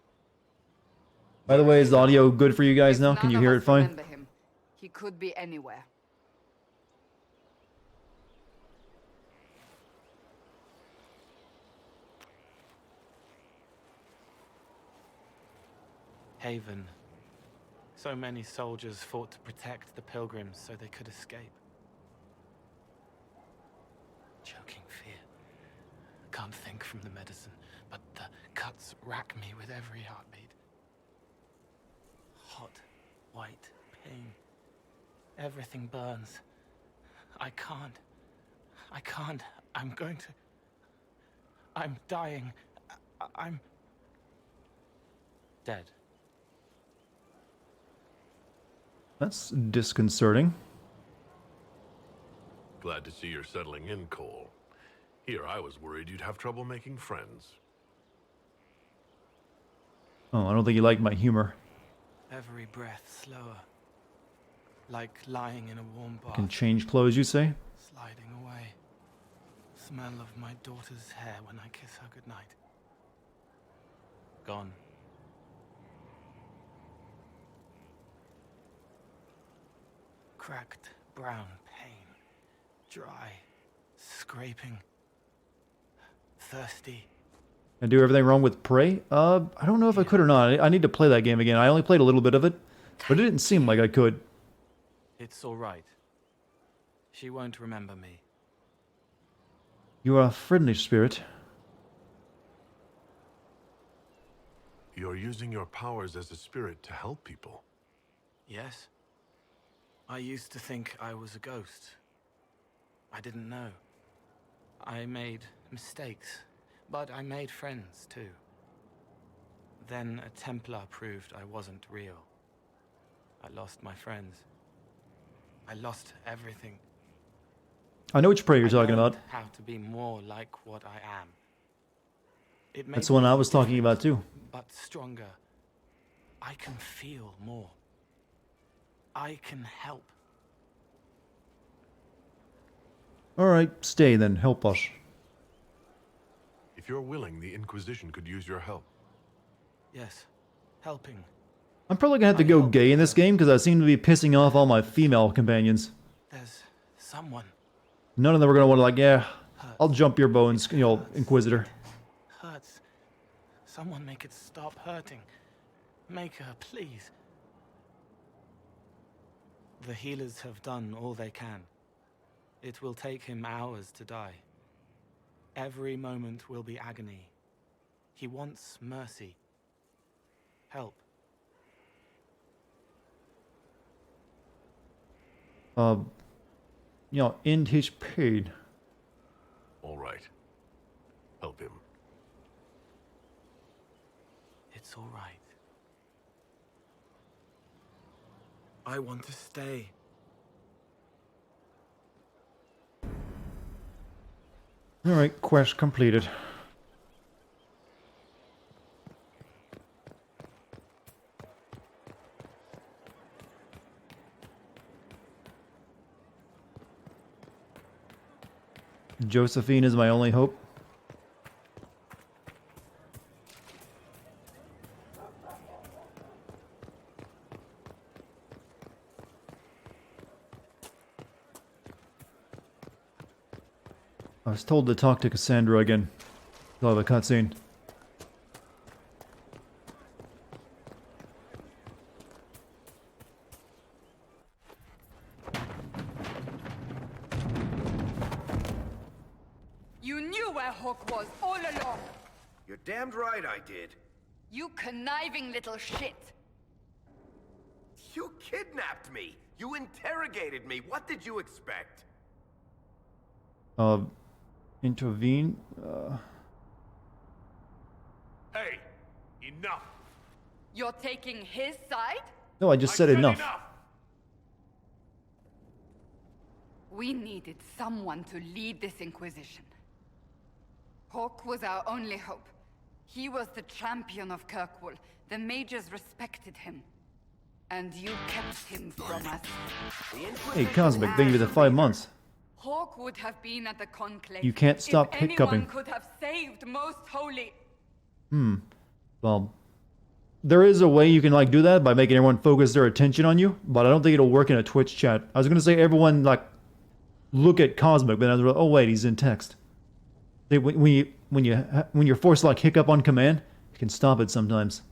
By the way, is the audio good for you guys now? Can you hear it fine? Remember him. He could be anywhere. Haven. So many soldiers fought to protect the pilgrims so they could escape. Choking fear. Can't think from the medicine, but the cuts rack me with every heartbeat. Hot, white pain. Everything burns. I can't. I'm going to... I'm dying. I'm... dead. That's disconcerting. Glad to see you're settling in, Cole. Here, I was worried you'd have trouble making friends. Oh, I don't think you liked my humor. Every breath slower. Like lying in a warm bath. Can change clothes, you say? Sliding away. Smell of my daughter's hair when I kiss her goodnight. Gone. Cracked brown pain. Dry. Scraping. Thirsty. I do everything wrong with Prey? I don't know if I could or not. I need to play that game again. I only played a little bit of it, but it didn't seem like I could. It's all right. She won't remember me. You are a friendly spirit. You're using your powers as a spirit to help people. Yes. I used to think I was a ghost. I didn't know. I made mistakes, but I made friends too. Then a Templar proved I wasn't real. I lost my friends. I lost everything. I know which Prey you're talking about. How to be more like what I am. It made That's the one me I was talking about too. But stronger. I can feel more. I can help. Alright, stay then. Help us. If you're willing, the Inquisition could use your help. Yes, helping. I'm probably gonna have to go gay in this game because I seem to be pissing off all my female companions. There's someone. None of them are gonna want to like, yeah, I'll jump your bones, you know, Inquisitor. Hurts. Someone make it stop hurting. Make her, please. The healers have done all they can. It will take him hours to die. Every moment will be agony. He wants mercy. help. End his pain. All right. Help him. It's all right. I want to stay. Alright, quest completed. Josephine is my only hope. I was told to talk to Cassandra again. They'll have a cutscene. You knew where Hawk was all along. You're damned right I did. You conniving little shit. You kidnapped me. You interrogated me. What did you expect? Intervene? Hey, enough. You're taking his side? No, I just said enough. We needed someone to lead this Inquisition. Hawk was our only hope. He was the champion of Kirkwall. The mages respected him. And you kept him from us. Hey, Cosmic, thank you for the 5 months. Hawk would have been at the Conclave. You can't stop if hiccuping. anyone could have saved Most Holy. Well, there is a way you can, like, do that by making everyone focus their attention on you, but I don't think it'll work in a Twitch chat. I was gonna say everyone, like, look at Cosmic, but then I was like, oh wait, he's in text. When you're forced to, like, hiccup on command, you can stop it sometimes.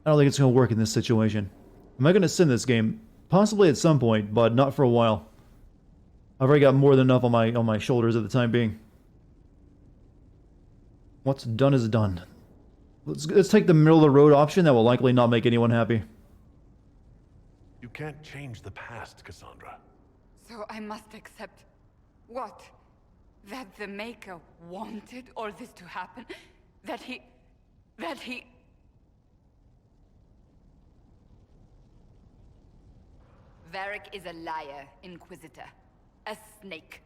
I don't think it's gonna work in this situation. Am I gonna send this game? Possibly at some point, but not for a while. I've already got more than enough on my shoulders at the time being. What's done is done. Let's take the middle of the road option that will likely not make anyone happy. You can't change the past, Cassandra. So I must accept what? That the Maker wanted all this to happen? That he... Varric is a liar, Inquisitor. A snake.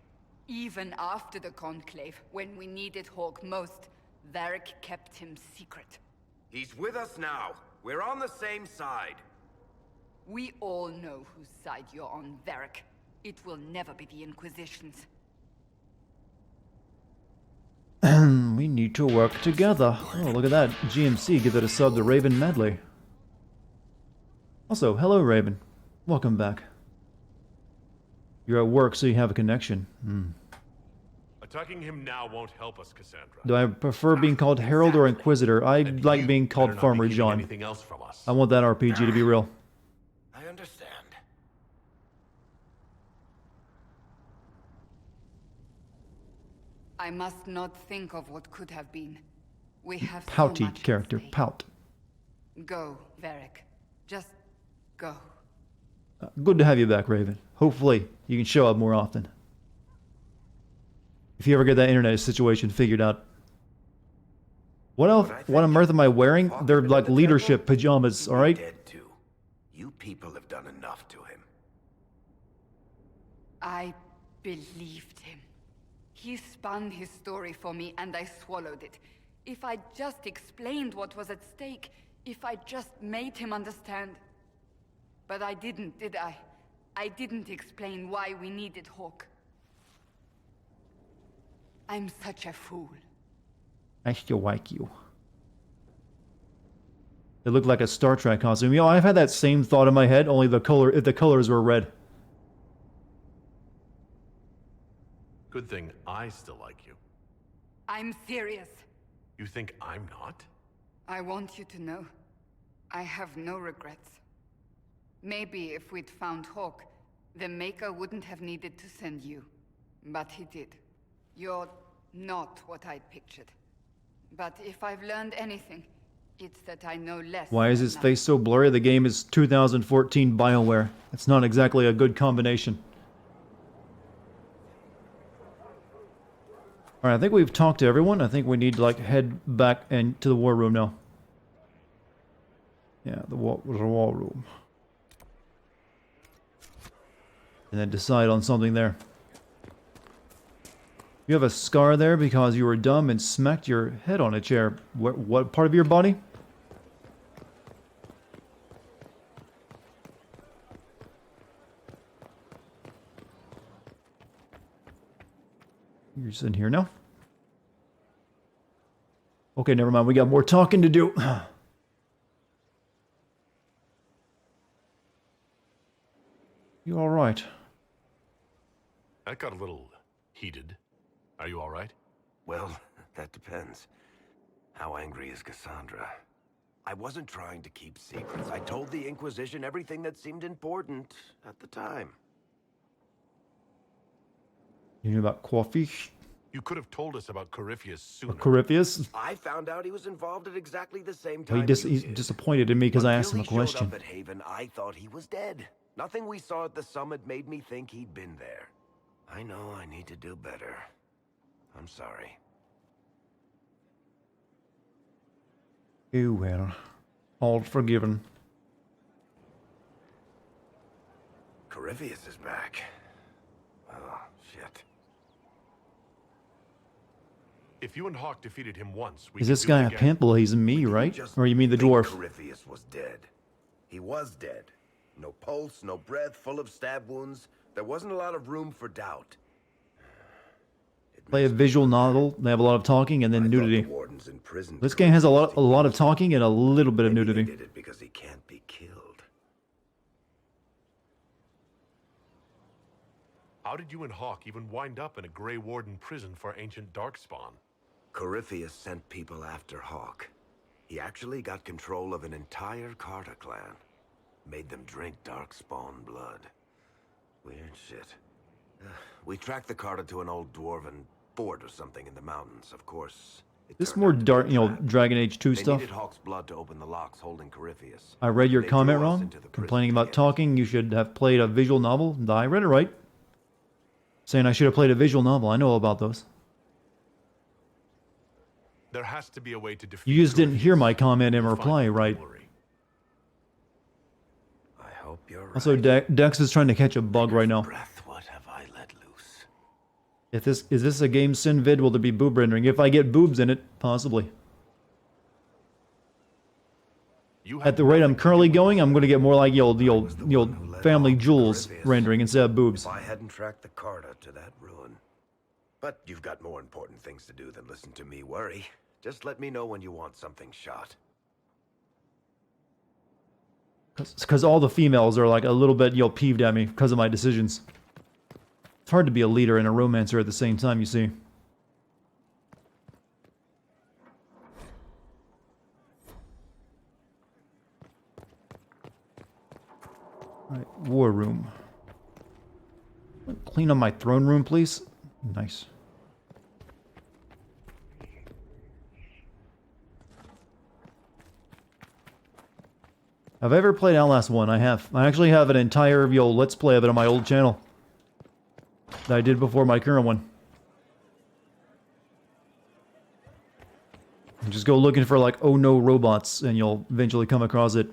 Even after the Conclave, when we needed Hawk most, Varric kept him secret. He's with us now. We're on the same side. We all know whose side you're on, Varric. It will never be the Inquisition's. We need to work together. Oh, look at that. GMC, give it a sub to Raven Medley. Also, hello Raven. Welcome back. You're at work, so you have a connection. Attacking him now won't help us, Cassandra. Do I prefer being called Herald or Inquisitor? I like being called Farmer John. Anything else from us. I want that RPG to be real. I understand. I must not think of what could have been. We have so Pouty much at character, stake. pout. Go, Varric. Just go. Good to have you back, Raven. Hopefully, you can show up more often. If you ever get that internet situation figured out. What else? What on earth am I wearing? They're like leadership pajamas, alright? Dead too. You people have done enough to him. I believed him. He spun his story for me and I swallowed it. If I just explained what was at stake, if I just made him understand. But I didn't, did I? I didn't explain why we needed Hawk. I'm such a fool. I still like you. It looked like a Star Trek costume. You know, I've had that same thought in my head, only the colors were red. Good thing I still like you. I'm serious. You think I'm not? I want you to know, I have no regrets. Maybe if we'd found Hawk, the Maker wouldn't have needed to send you. But he did. You're not what I'd pictured. But if I've learned anything, It's that I know less. Why is his face so blurry? The game is 2014 BioWare. It's not exactly a good combination. Alright, I think we've talked to everyone. I think we need to, like, head back and to the war room now. Yeah, the war room. And then decide on something there. You have a scar there because you were dumb and smacked your head on a chair. What part of your body? You're just in here now? Okay, never mind. We got more talking to do. You alright? That got a little heated. Are you alright? Well, that depends. How angry is Cassandra? I wasn't trying to keep secrets. I told the Inquisition everything that seemed important at the time. You knew about coffee? You could have told us about Corypheus sooner. Corypheus? I found out he was involved at exactly the same time. He's disappointed in me because I asked him a question. Until he showed up at Haven, I thought he was dead. Nothing we saw at the summit made me think he'd been there. I know I need to do better. I'm sorry. You will. All forgiven. Corypheus is back. Oh, shit. If you and Hawk defeated him once, we Is can this do guy it a again. pimp? Well, he's me, right? Or you mean the dwarf? Corypheus was dead. He was dead. No pulse, no breath, full of stab wounds. There wasn't a lot of room for doubt. Play a visual novel. They have a lot of talking and then nudity. This game has a lot of talking and a little bit of nudity. He did it because he can't be killed. How did you and Hawk even wind up in a Grey Warden prison for ancient Darkspawn? Corypheus sent people after Hawk. He actually got control of an entire Carter clan. Made them drink Darkspawn blood. Weird shit. We tracked the Carter to an old dwarven fort or something in the mountains, of course. This more dark, Dragon Age 2 They stuff. needed Hawk's blood to open the locks holding Corypheus. I read your They comment drew us wrong. into the Complaining about talking. You should have played a visual novel. I read it right. Saying I should have played a visual novel. I know all about those. There has to be a way to defeat. You just didn't hear my comment and reply right. I hope you're right. Also, Dex is trying to catch a bug right now. What have I let loose? If this is this a game sin vid? Will there be boob rendering? If I get boobs in it, possibly. At the rate I'm currently going, I'm going to get more like the old family jewels rendering instead of boobs. If I hadn't tracked the Carter to that ruin. But you've got more important things to do than listen to me worry. Just let me know when you want something shot. Because all the females are like a little bit peeved at me because of my decisions. It's hard to be a leader and a romancer at the same time, you see. Alright, war room. Clean up my throne room, please. Nice. Have I ever played Outlast 1? I have. I actually have an entire Let's Play of it on my old channel. That I did before my current one. And just go looking for like, oh no robots, and you'll eventually come across it.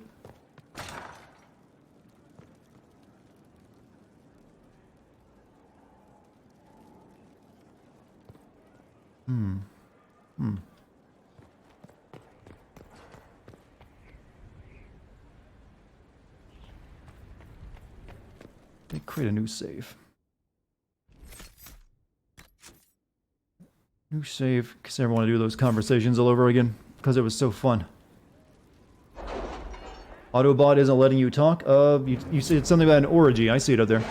They create a new save. New save, because I never want to do those conversations all over again, because it was so fun. Autobot isn't letting you talk? You said something about an orgy. I see it up there.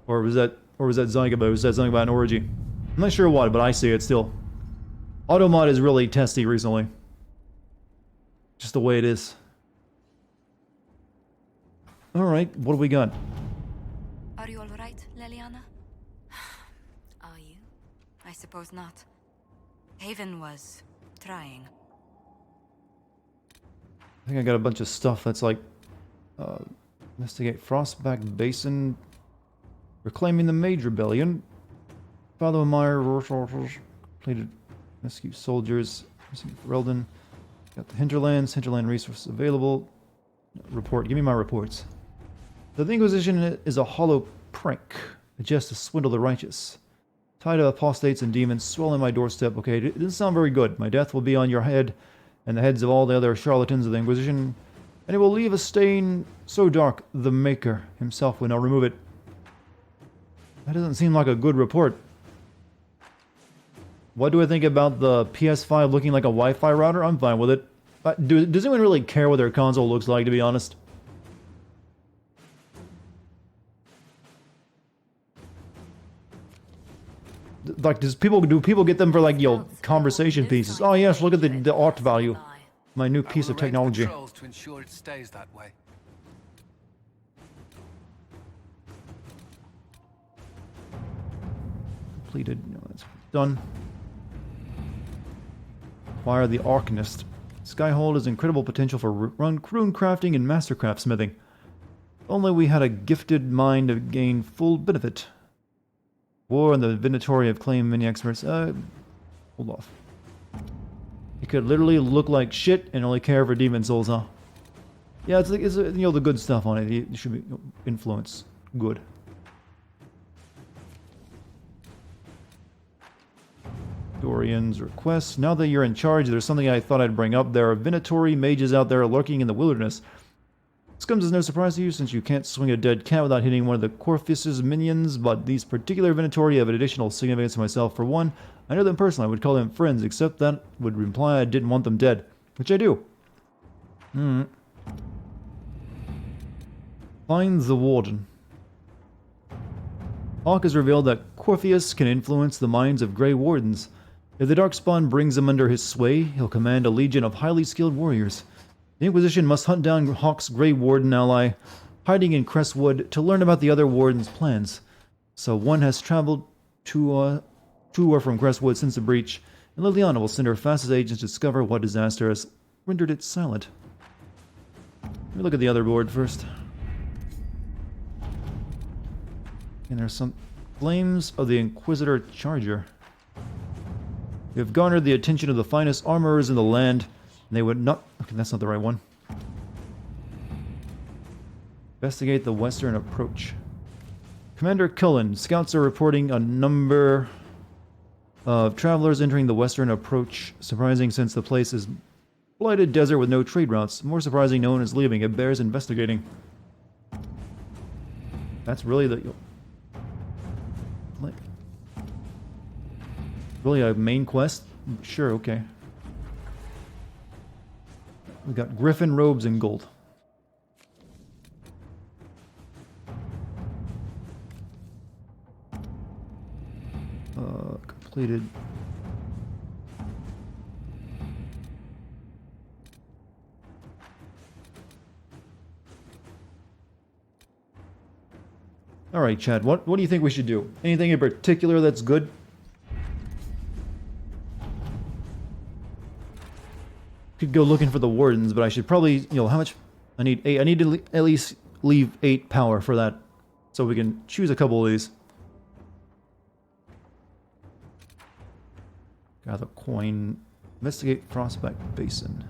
Or was that Zygaba who said something about an orgy? I'm not sure what, but I see it still. Automod is really testy recently. Just the way it is. Alright, what do we got? Are you all right, Leliana? Are you? I suppose not. Haven was trying. think I got a bunch of stuff that's like... investigate Frostback Basin. Reclaiming the Mage Rebellion. Father Meyer, completed rescue soldiers. Reldon. Got the hinterland resources available. Report. Give me my reports. The Inquisition is a hollow prank. Just to swindle the righteous. Tied of apostates and demons swelling my doorstep. Okay, it doesn't sound very good. My death will be on your head and the heads of all the other charlatans of the Inquisition, and it will leave a stain so dark the Maker himself will not remove it. That doesn't seem like a good report. What do I think about the PS5 looking like a Wi-Fi router? I'm fine with it. Does anyone really care what their console looks like, to be honest? Like, do people get them for, like, conversation pieces? Oh yes, look at the art value. My new piece of technology. To ensure it stays that way. Completed. No, that's done. Acquire the Arcanist. Skyhold has incredible potential for rune crafting and master craftsmithing. If only we had a gifted mind to gain full benefit. War and the inventory have claimed many experts. Hold off. It could literally look like shit and only care for demon souls, huh? Yeah, it's the good stuff on it. It should be influence. Good. Dorian's request. Now that you're in charge, there's something I thought I'd bring up. There are Venatori mages out there lurking in the wilderness. This comes as no surprise to you, since you can't swing a dead cat without hitting one of the Corfus's minions, but these particular Venatori have an additional significance to myself. For one, I know them personally. I would call them friends, except that would imply I didn't want them dead. Which I do. Find the Warden. Hawk has revealed that Corfus can influence the minds of Grey Wardens. If the Darkspawn brings him under his sway, he'll command a legion of highly skilled warriors. The Inquisition must hunt down Hawk's Grey Warden ally, hiding in Crestwood, to learn about the other Warden's plans. So one has traveled to or from Crestwood since the breach, and Liliana will send her fastest agents to discover what disaster has rendered it silent. Let me look at the other board first. And there's some flames of the Inquisitor Charger. You have garnered the attention of the finest armorers in the land, and they would not... Okay, that's not the right one. Investigate the western approach. Commander Cullen, scouts are reporting a number of travelers entering the western approach. Surprising, since the place is blighted desert with no trade routes. More surprising, no one is leaving. It bears investigating. That's really the... Really a main quest? Sure, okay. We got Griffin robes and gold. Completed. Alright, Chad, what do you think we should do? Anything in particular that's good? Could go looking for the wardens, but I should probably, how much? I need 8. I need to at least leave 8 power for that, so we can choose a couple of these. Got the coin. Investigate Frostback Basin.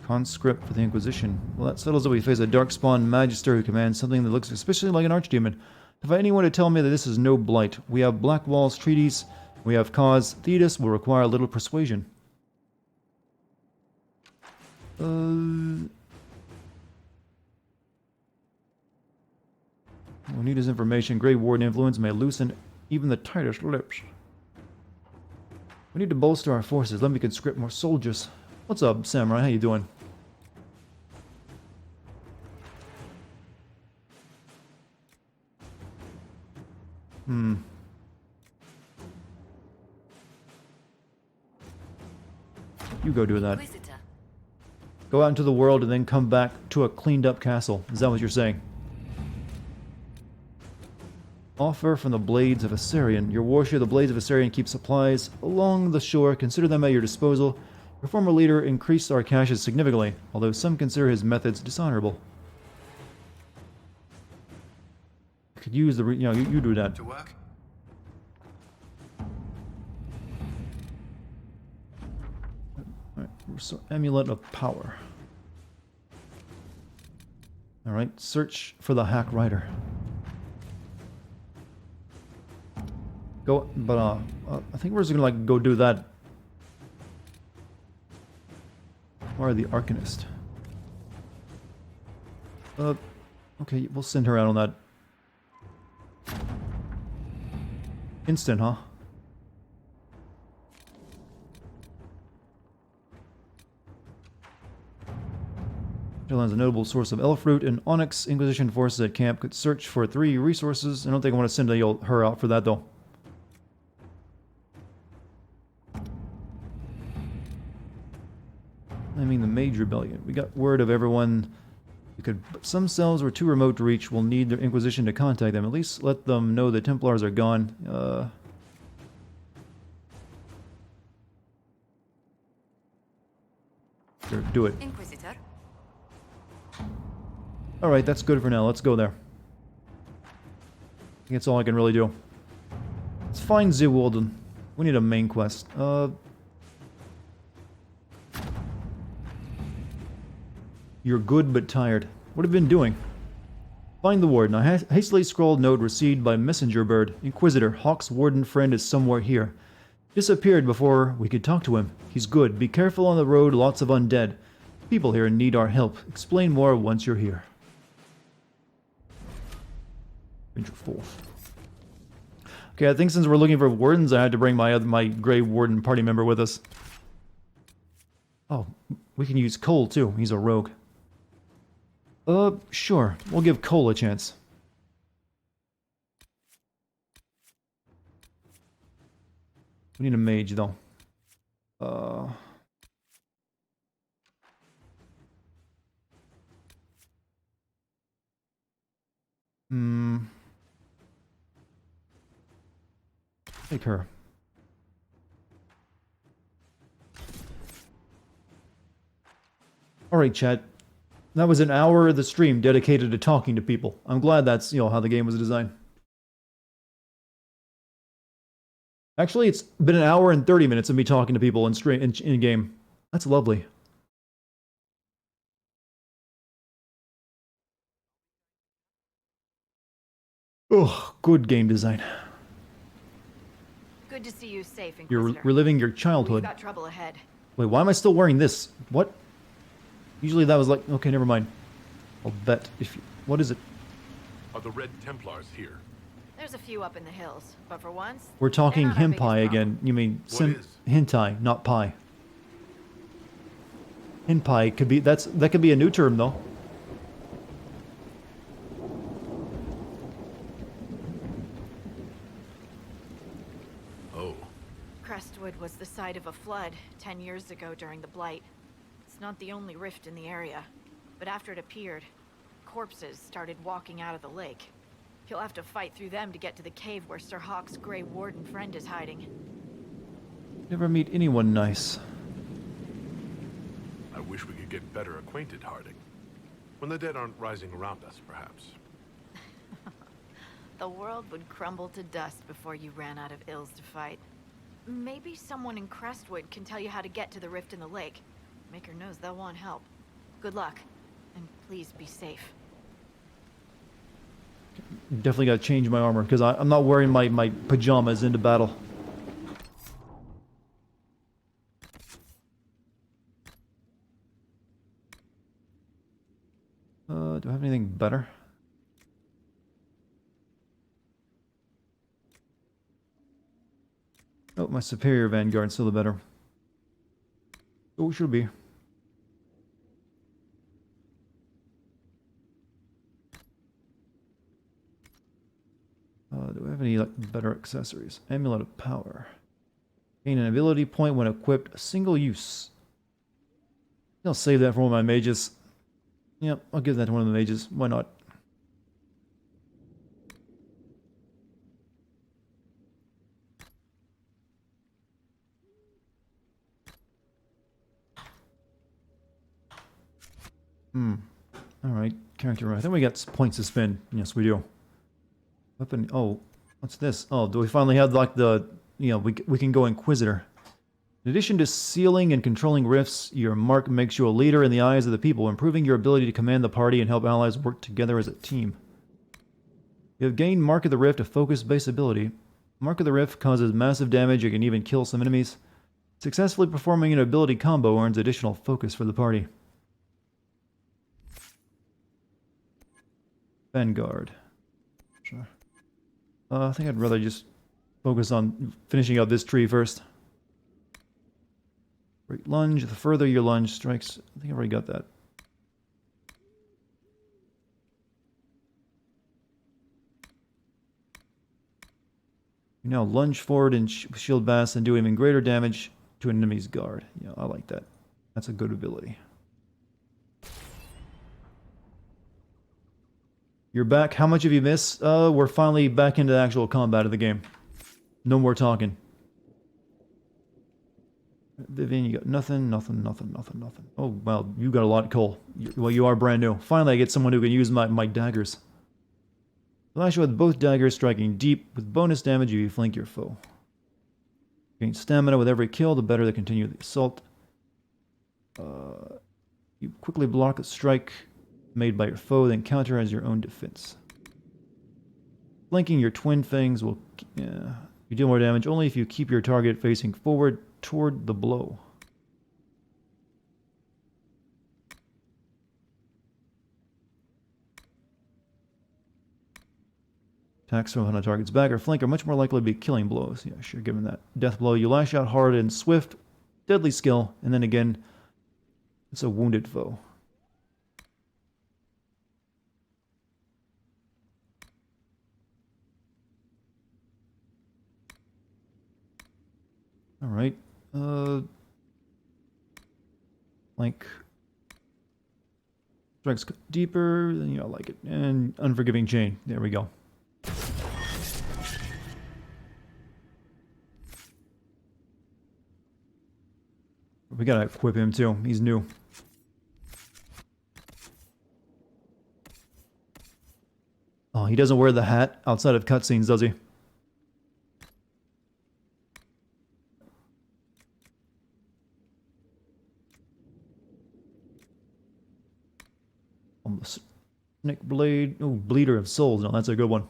Conscript for the Inquisition. Well, that settles that we face a Darkspawn Magister who commands something that looks especially like an Archdemon. If I had anyone to tell me that this is no blight, we have Blackwall's treaties, we have cause. Thetis will require a little persuasion. We need his information. Grey Warden influence may loosen even the tightest lips. We need to bolster our forces. Let me conscript more soldiers. What's up, Samurai? How you doing? You go do that. Go out into the world and then come back to a cleaned up castle. Is that what you're saying? Offer from the Blades of Assyrian. Your warship, the Blades of Assyrian, keeps supplies along the shore. Consider them at your disposal. Your former leader increased our caches significantly, although some consider his methods dishonorable. I could use the... you do that. To work? Alright, so Amulet of Power. Alright, search for the Hack Rider. Go, but I think we're just gonna go do that. Or the Arcanist. Okay, we'll send her out on that. Instant, huh? Is a notable source of elf fruit and onyx. Inquisition forces at camp could search for 3 resources. I don't think I want to send her out for that though. I mean the Mage Rebellion. We got word of everyone. But some cells were too remote to reach. We'll need the Inquisition to contact them. At least let them know the Templars are gone. Sure, do it. Inquisitor. Alright, that's good for now. Let's go there. I think that's all I can really do. Let's find Zeewolden. We need a main quest. You're good but tired. What have you been doing? Find the warden. A hastily scrawled note received by messenger bird. Inquisitor, Hawk's warden friend is somewhere here. Disappeared before we could talk to him. He's good. Be careful on the road, lots of undead. People here need our help. Explain more once you're here. Ranger 4. Okay, I think since we're looking for wardens, I had to bring my Grey Warden party member with us. Oh, we can use Cole too. He's a rogue. Sure. We'll give Cole a chance. We need a mage though. Take her. Alright, chat. That was an hour of the stream dedicated to talking to people. I'm glad that's, how the game was designed. Actually, it's been an hour and 30 minutes of me talking to people in game. That's lovely. Oh, good game design. Good to see you safe, Inquisitor. You're reliving your childhood. We've got trouble ahead. Wait, why am I still wearing this? What? Usually that was like... Okay, never mind. I'll bet if you... What is it? Are the Red Templars here? There's a few up in the hills, but for once... We're talking they're not our biggest hentai problem. again. You mean... What is? Hentai, not pie. Hentai could be... That could be a new term, though. Oh. Crestwood was the site of a flood 10 years ago during the Blight. It's not the only rift in the area, but after it appeared, corpses started walking out of the lake. You'll have to fight through them to get to the cave where Sir Hawk's Grey Warden friend is hiding. Never meet anyone nice. I wish we could get better acquainted, Harding. When the dead aren't rising around us, perhaps. The world would crumble to dust before you ran out of ills to fight. Maybe someone in Crestwood can tell you how to get to the rift in the lake. Maker knows they'll want help. Good luck, and please be safe. Definitely got to change my armor, because I'm not wearing my pajamas into battle. Do I have anything better? Oh, my superior vanguard, still the better. Oh, should be. Do we have any better accessories? Amulet of Power. Gain an ability point when equipped. Single use. I'll save that for one of my mages. Yep, I'll give that to one of the mages. Why not? Alright, character. I think we got points to spend. Yes, we do. Weapon. Oh, what's this? Oh, do we finally have like the... You know, we can go Inquisitor. In addition to sealing and controlling rifts, your mark makes you a leader in the eyes of the people, improving your ability to command the party and help allies work together as a team. You have gained Mark of the Rift, a focus-based ability. Mark of the Rift causes massive damage and can even kill some enemies. Successfully performing an ability combo earns additional focus for the party. Vanguard. Sure. I think I'd rather just focus on finishing up this tree first. Great lunge. The further your lunge strikes... I think I've already got that. You now lunge forward and shield bass and do even greater damage to an enemy's guard. Yeah, I like that. That's a good ability. You're back. How much have you missed? We're finally back into the actual combat of the game. No more talking. Vivian, you got nothing. Oh, well, you got a lot, Cole. Well, you are brand new. Finally, I get someone who can use my daggers. Lash with both daggers, striking deep. With bonus damage, you flank your foe. Gain stamina with every kill, the better they continue the assault. You quickly block a strike made by your foe, then counter as your own defense. Flanking your twin fangs will... you deal more damage only if you keep your target facing forward toward the blow. Attacks from on a target's back or flank are much more likely to be killing blows. Yeah, sure, given that. Death blow, you lash out hard and swift, deadly skill, and then again, it's a wounded foe. Alright. Like... Strikes deeper, then I like it. And Unforgiving Chain. There we go. We gotta equip him too. He's new. Oh, he doesn't wear the hat outside of cutscenes, does he? Snake Blade. Oh, Bleeder of Souls. No, that's a good one.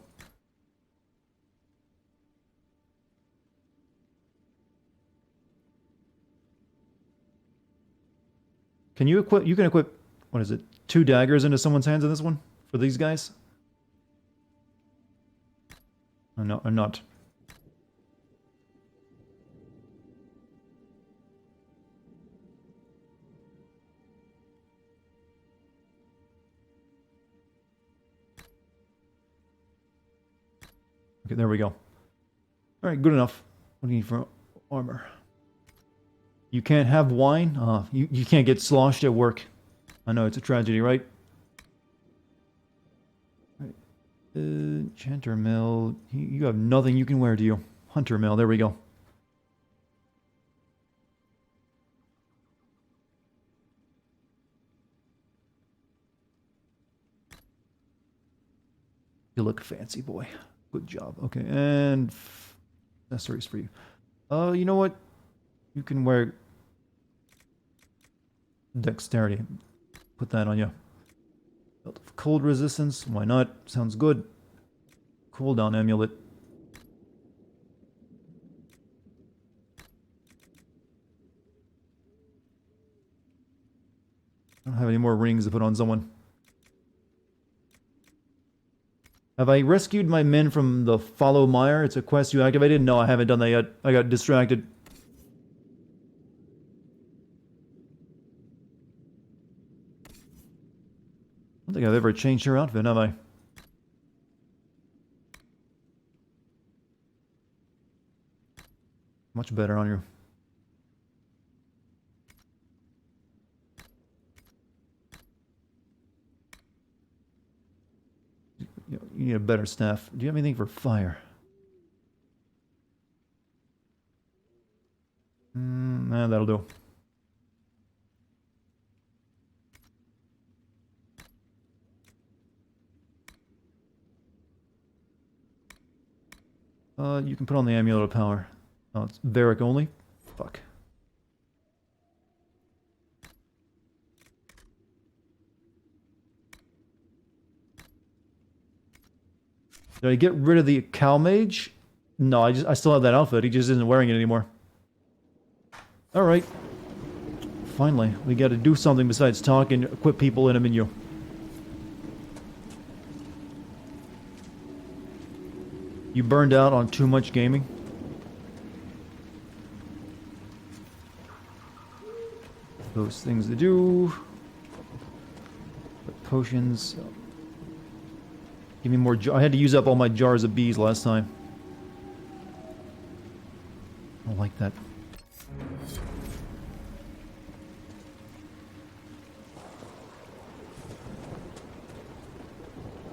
Can you equip... You can equip... What is it? 2 daggers into someone's hands in this one? For these guys? Or no, or not. Okay, there we go. Alright, good enough. What do you need for armor? You can't have wine? You can't get sloshed at work. I know, it's a tragedy, right? Enchanter Mill. You have nothing you can wear, do you? Hunter Mill, there we go. You look fancy, boy. Good job. Okay, and accessories for you. You know what? You can wear dexterity. Put that on you. Belt of cold resistance. Why not? Sounds good. Cooldown amulet. I don't have any more rings to put on someone. Have I rescued my men from the Follow Mire? It's a quest you activated? No, I haven't done that yet. I got distracted. I don't think I've ever changed her outfit, have I? Much better on you. You need a better staff. Do you have anything for fire? Nah, that'll do. You can put on the amulet of power. Oh, it's Varric only? Fuck. Did I get rid of the cow mage? No, I still have that outfit. He just isn't wearing it anymore. Alright. Finally, we gotta do something besides talk and equip people in a menu. You burned out on too much gaming? Those things to do. Potions. Give me more. I had to use up all my jars of bees last time. I don't like that.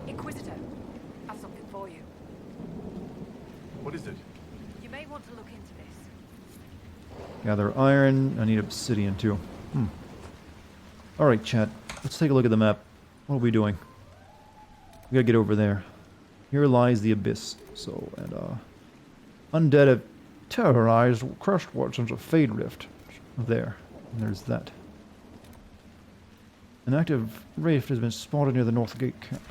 Inquisitor, I have something for you. What is it? You may want to look into this. Gather iron. I need obsidian too. Alright, chat. Let's take a look at the map. What are we doing? We gotta get over there. Here lies the abyss. So, and undead have terrorized crushed portions of Fade Rift. There. And there's that. An active rift has been spotted near the North Gate camp.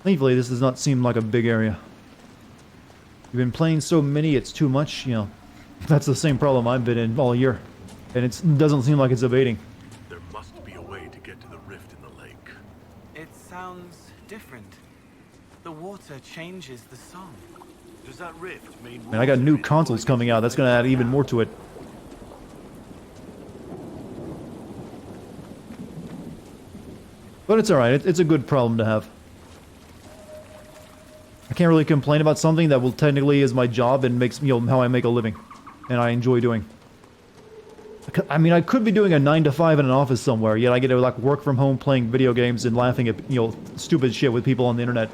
Thankfully, this does not seem like a big area. You've been playing so many, it's too much, you know. That's the same problem I've been in all year. And it doesn't seem like it's abating. There must be a way to get to the rift in the lake. It sounds different. The water changes the song. Does that rift mean... Man, I got new consoles coming out. That's gonna add even more to it. But it's alright. It's a good problem to have. I can't really complain about something that will technically is my job and makes, you know, how I make a living. And I enjoy doing. I mean, I could be doing a 9 to 5 in an office somewhere, yet I get to like work from home playing video games and laughing at, you know, stupid shit with people on the internet.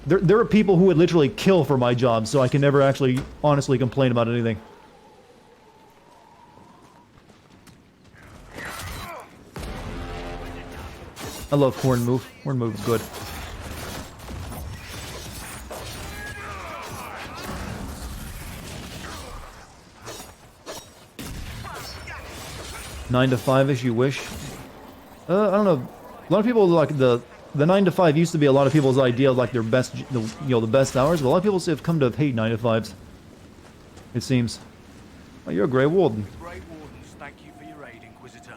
There are people who would literally kill for my job, so I can never actually honestly complain about anything. I love Horn Move. Horn Move is good. Nine to 5-ish, you wish? I don't know. A lot of people like the 9 to 5 used to be a lot of people's idea of like their best, the best hours. But a lot of people have come to hate 9 to 5s. It seems. Oh, you're a Grey Warden. Grey Wardens, thank you for your aid, Inquisitor.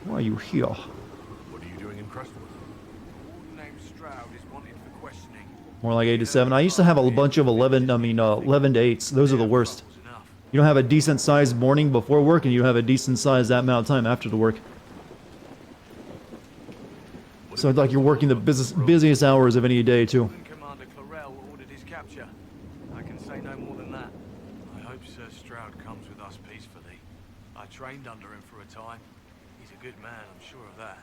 Why are you here? What are you doing in Crestwood? Warden named Stroud is wanted for questioning. More like 8 to 7. I used to have a bunch of 11 to 8s. Those are the worst. You don't have a decent sized morning before work, and you have a decent sized that amount of time after the work. So it's like you're working the busiest hours of any day, too. Commander Clarell ordered his capture. I can say no more than that. I hope Sir Stroud comes with us peacefully. I trained under him for a time. He's a good man, I'm sure of that.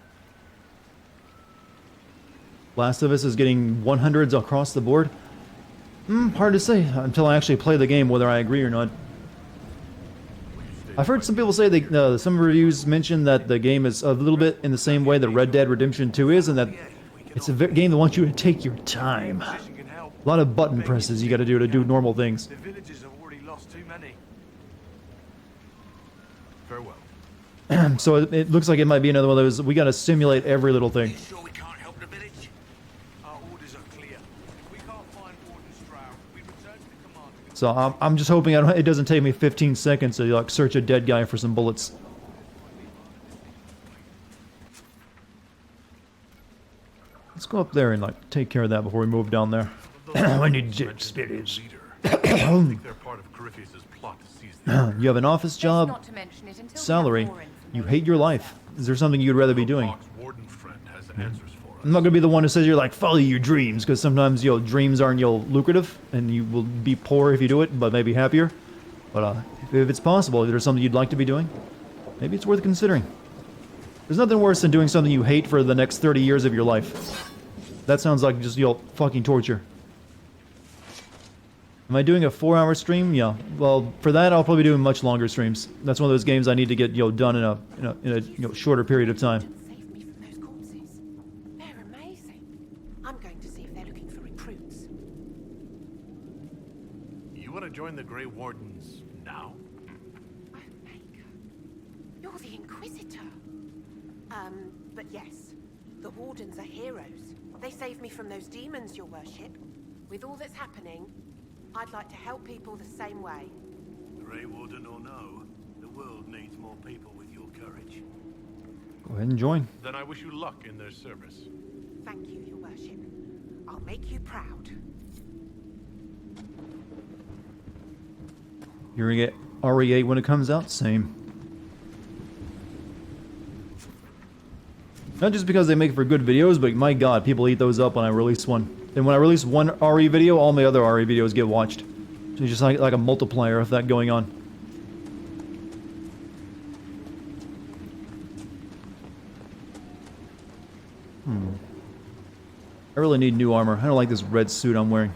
Last of Us is getting 100s across the board. Hard to say until I actually play the game whether I agree or not. I've heard some people say that some reviews mention that the game is a little bit in the same way that Red Dead Redemption 2 is, and that it's a game that wants you to take your time. A lot of button presses you got to do normal things. The villagers have already lost too many. Farewell. So it looks like it might be another one of those. We got to simulate every little thing. Our orders are clear. If we can't find Warden Stroud, we return to the commander. So I'm just hoping it doesn't take me 15 seconds to like search a dead guy for some bullets. Let's go up there and like take care of that before we move down there. I need dead spirits. I think they're part of Corypheus's plot to seize the You have an office job, salary, you hate your life. Is there something you'd rather be doing? warden friend has answers for us. I'm not gonna be the one who says you're like follow your dreams, because sometimes dreams aren't lucrative, and you will be poor if you do it, but maybe happier. But if it's possible, if there's something you'd like to be doing, maybe it's worth considering. There's nothing worse than doing something you hate for the next 30 years of your life. That sounds like just fucking torture. Am I doing a 4-hour stream? Yeah. Well, for that, I'll probably be doing much longer streams. That's one of those games I need to get, done in a shorter period of time. They're amazing. I'm going to see if they're looking for recruits. You want to join the Grey Wardens now? You're the Inquisitor. But yes, the Wardens are heroes. They saved me from those demons, your worship. With all that's happening, I'd like to help people the same way. Grey Warden or no, the world needs more people with your courage. Go ahead and join. Then I wish you luck in their service. Thank you, your worship. I'll make you proud. You're gonna get RE8 when it comes out? Same. Not just because they make for good videos, but my god, people eat those up when I release one. And when I release one RE video, all my other RE videos get watched. So it's just like a multiplier of that going on. I really need new armor. I don't like this red suit I'm wearing.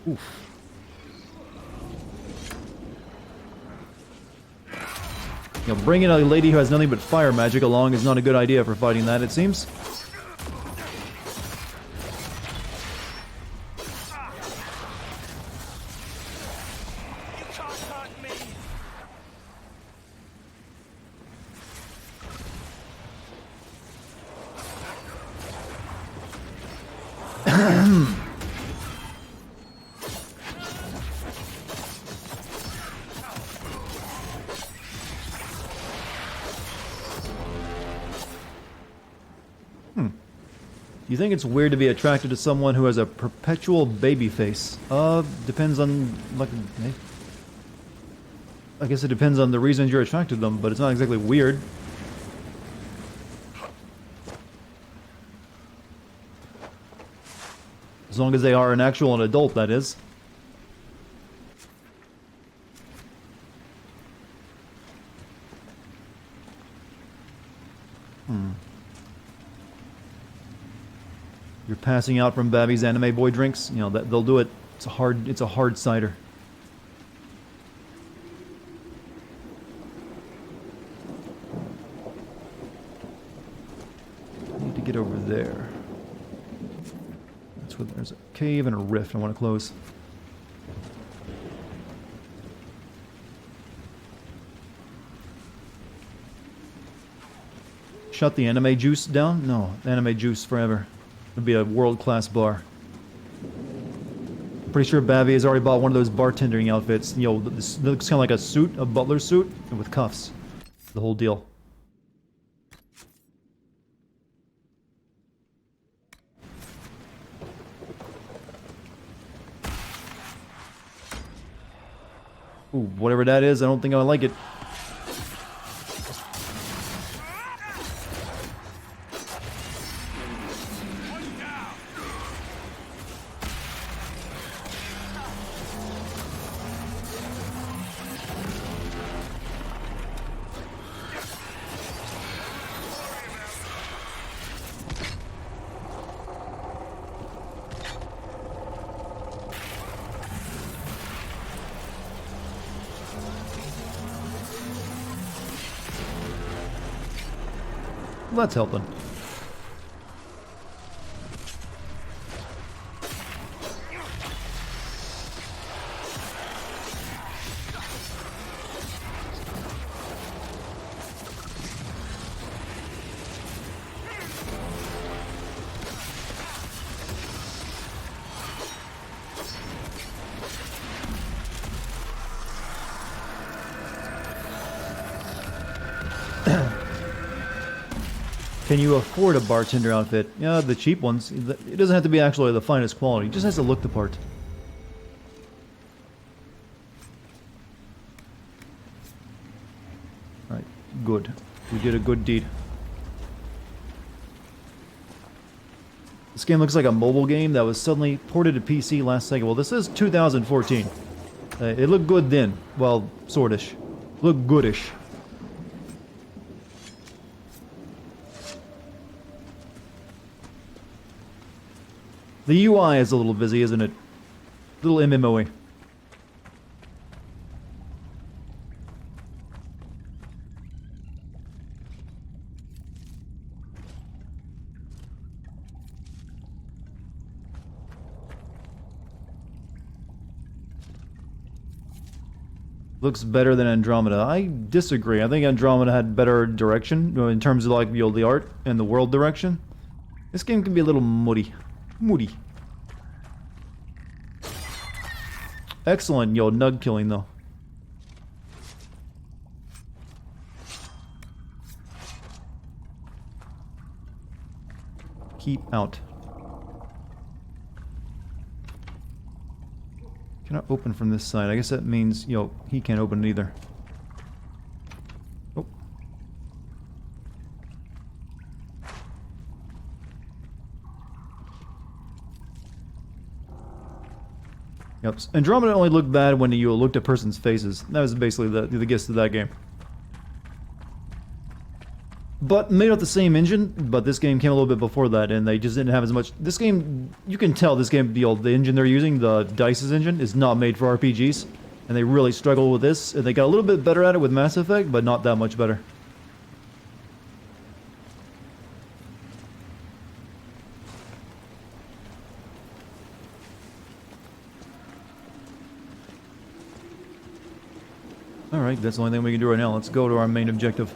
Oof. Bringing a lady who has nothing but fire magic along is not a good idea for fighting that, it seems. You think it's weird to be attracted to someone who has a perpetual baby face? Depends on, like, I guess it depends on the reasons you're attracted to them, but it's not exactly weird. As long as they are an actual adult, that is. You're passing out from Babby's anime boy drinks. You know that they'll do it. It's a hard cider. I need to get over there. That's where there's a cave and a rift I want to close. Shut the anime juice down? No, anime juice forever. It'd be a world-class bar. I'm pretty sure Babby has already bought one of those bartending outfits. You know, this looks kind of like a suit, a butler suit, and with cuffs. The whole deal. Ooh, whatever that is, I don't think I like it. That's helping. Can you afford a bartender outfit? Yeah, the cheap ones. It doesn't have to be actually the finest quality. It just has to look the part. Alright, good. We did a good deed. This game looks like a mobile game that was suddenly ported to PC last second. Well, this is 2014. It looked good then. Well, sortish. Looked goodish. The UI is a little busy, isn't it? A little MMO-y. Looks better than Andromeda. I disagree. I think Andromeda had better direction in terms of like, you know, the art and the world direction. This game can be a little muddy. Moody. Excellent, yo, nug killing though. Keep out. Cannot open from this side. I guess that means, you know, he can't open it either. Oh. Yep. Andromeda only looked bad when you looked at person's faces. That was basically the gist of that game. But made out the same engine, but this game came a little bit before that, and they just didn't have as much. This game, you can tell this game, the engine they're using, the DICE's engine, is not made for RPGs, and they really struggle with this. And they got a little bit better at it with Mass Effect, but not that much better. Alright, that's the only thing we can do right now. Let's go to our main objective.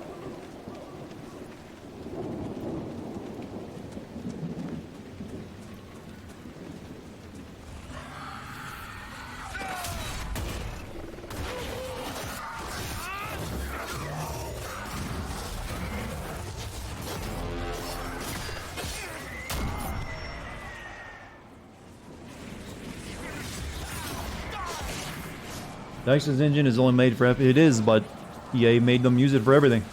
DICE's engine is only made for it is, but EA made them use it for everything,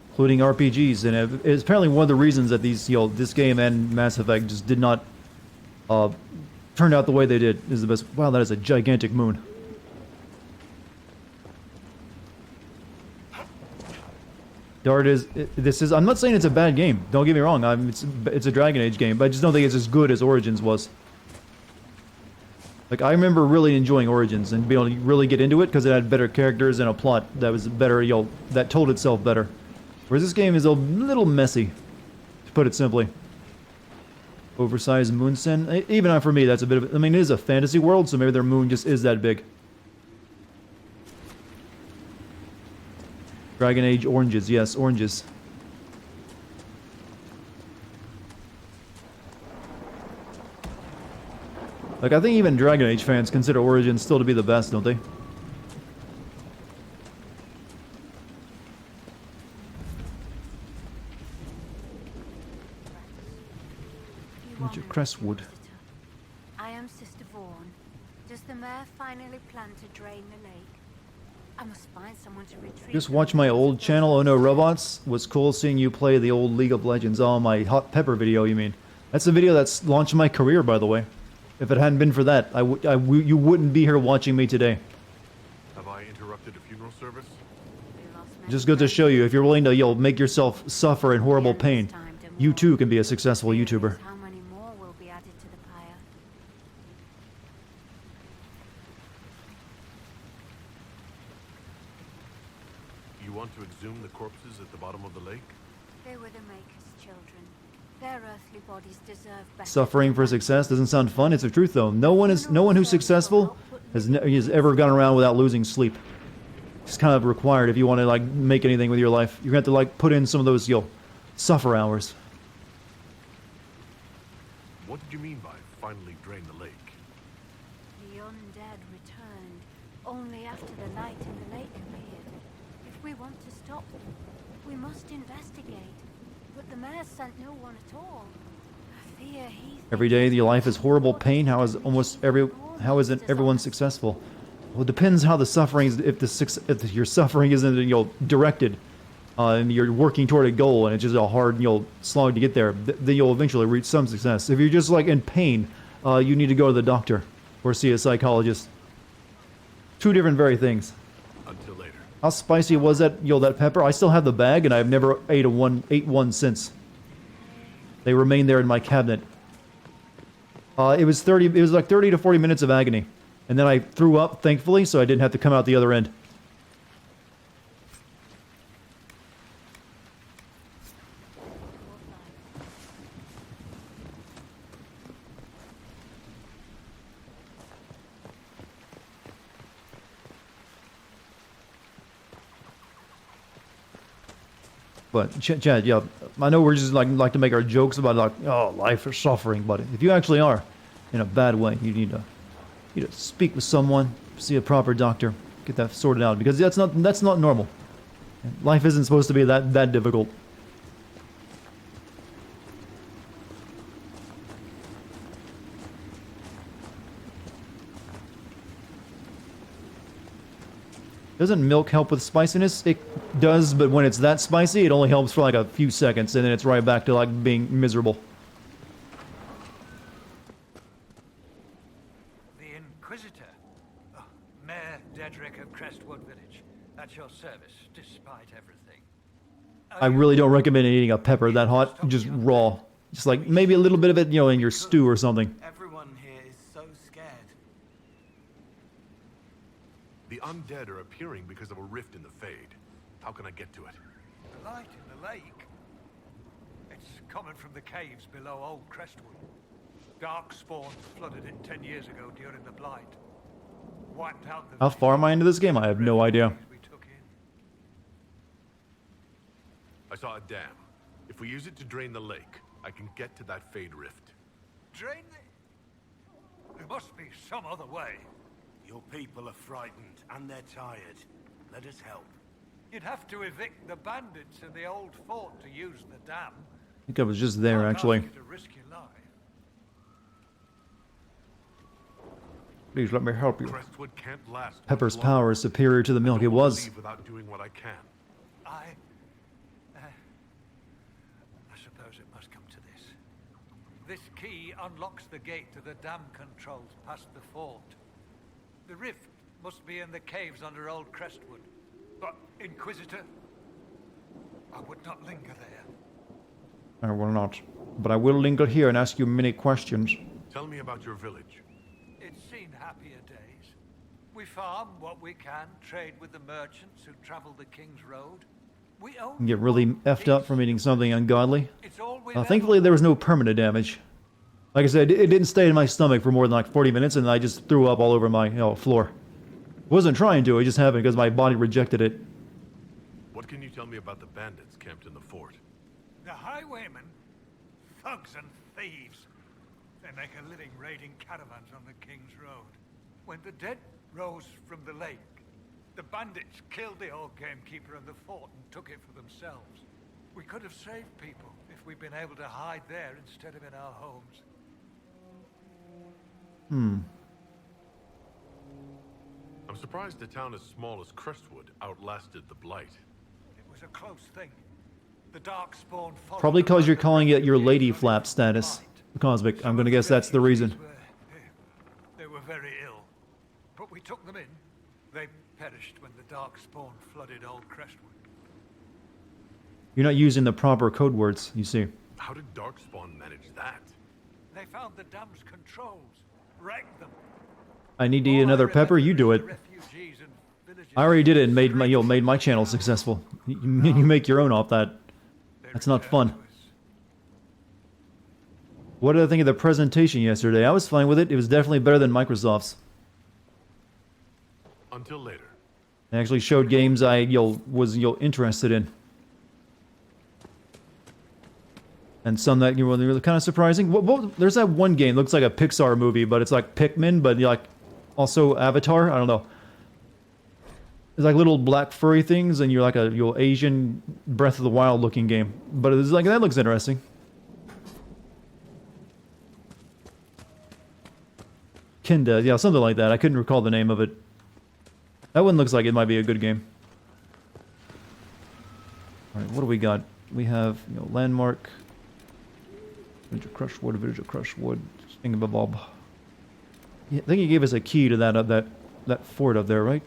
including RPGs, and it's apparently one of the reasons that these, you know, this game and Mass Effect just did not turn out the way they did. Is the best. Wow, that is a gigantic moon. Dart is. This is. I'm not saying it's a bad game. Don't get me wrong. It's a Dragon Age game, but I just don't think it's as good as Origins was. Like, I remember really enjoying Origins and being able to really get into it because it had better characters and a plot that was better, you know, that told itself better. Whereas this game is a little messy, to put it simply. Oversized moon sin. Even for me, that's a bit of, I mean, it is a fantasy world, so maybe their moon just is that big. Dragon Age oranges, yes, oranges. Like, I think even Dragon Age fans consider Origins still to be the best, don't they? What's your Crestwood? I am Sister Vaughn. Does the mayor finally plan to drain the lake? I must find someone to retrieve. Just watch my old channel, Oh No Robots. Was cool seeing you play the old League of Legends. Oh, my Hot Pepper video, you mean? That's the video that's launched my career, by the way. If it hadn't been for that, you wouldn't be here watching me today. Have I interrupted a funeral service? Just goes to show you, if you're willing to, you know, make yourself suffer in horrible pain, you too can be a successful YouTuber. How many more will be added to the pyre? You want to exhume the corpses at the bottom of the lake? They were the Maker's children. Their earthly bodies deserve better. Suffering for success doesn't sound fun. It's the truth, though. No one who's successful has ever gone around without losing sleep. It's kind of required if you want to like make anything with your life. You're gonna have to like put in some of those, you know, suffer hours. What did you mean by finally drain the lake? The undead returned only after the light in the lake appeared. If we want to stop them, we must investigate. But the mayor sent no one at all. I fear he. Every day your life is horrible pain. How isn't everyone successful? Well, it depends how the suffering is. If your suffering isn't, you know, directed, and you're working toward a goal, and it's just a hard, you know, slog to get there, then you'll eventually reach some success. If you're just like in pain, you need to go to the doctor or see a psychologist. Two different very things. Until later. How spicy was that, you know, that pepper? I still have the bag, and I've never ate one since. They remained there in my cabinet. It was like 30 to 40 minutes of agony. And then I threw up, thankfully, so I didn't have to come out the other end. But Chad, yeah, I know we're just like to make our jokes about like, oh, life is suffering, but if you actually are in a bad way, you need to speak with someone, see a proper doctor, get that sorted out, because that's not normal. Life isn't supposed to be that difficult. Doesn't milk help with spiciness? It does, but when it's that spicy, it only helps for like a few seconds, and then it's right back to like being miserable. The Inquisitor. Oh, Mayor Dedrick of Crestwood Village. At your service, despite everything. I really don't recommend eating a pepper that hot, just raw. Just like maybe a little bit of it, you know, in your stew or something. Everyone here is so scared. The undead are appearing because of a rift in the Fade. How can I get to it? The light in the lake. It's coming from the caves below Old Crestwood. Darkspawn flooded it 10 years ago during the Blight. Wiped out the... How far am I into this game? I have no idea. I saw a dam. If we use it to drain the lake, I can get to that Fade rift. Drain the... There must be some other way. Your people are frightened, and they're tired. Let us help. You'd have to evict the bandits in the old fort to use the dam. I think I was just there, actually. To risk your life. Please let me help you. Crestwood can't last. Pepper's power is superior to the milk. It was. Without doing what I can. I suppose it must come to this. This key unlocks the gate to the dam controls past the fort. The rift must be in the caves under Old Crestwood. But, Inquisitor, I would not linger there. I will not. But I will linger here and ask you many questions. Tell me about your village. It's seen happier days. We farm what we can, trade with the merchants who travel the King's Road. We own... Get really effed up from eating something ungodly. Thankfully, there was no permanent damage. Like I said, it didn't stay in my stomach for more than like 40 minutes, and I just threw up all over my floor. Wasn't trying to, it just happened because my body rejected it. What can you tell me about the bandits camped in the fort? The highwaymen, thugs and thieves. They make a living raiding caravans on the King's Road. When the dead rose from the lake, the bandits killed the old gamekeeper and the fort and took it for themselves. We could have saved people if we'd been able to hide there instead of in our homes. I'm surprised a town as small as Crestwood outlasted the Blight. It was a close thing. The Darkspawn followed... Probably because you're calling it your lady flap status. Cosmic, I'm gonna guess that's the reason. They were very ill. But we took them in. They perished when the Darkspawn flooded Old Crestwood. You're not using the proper code words, you see. How did Darkspawn manage that? They found the dam's controls, wrecked them. I need to eat another pepper, you do it. I already did it and made my channel successful. You make your own off that. That's not fun. What did I think of the presentation yesterday? I was fine with it. It was definitely better than Microsoft's. Until later. It actually showed games I was interested in. And some that were kind of surprising. There's that one game, looks like a Pixar movie, but it's like Pikmin, but like also Avatar. I don't know. It's like little black furry things, and you're like a Asian Breath of the Wild looking game. But it's like that looks interesting. Kinda, yeah, something like that. I couldn't recall the name of it. That one looks like it might be a good game. All right, what do we got? We have landmark. Village of Crushwood, Village of Crushwood, Thingambob. Yeah, I think he gave us a key to that fort up there, right?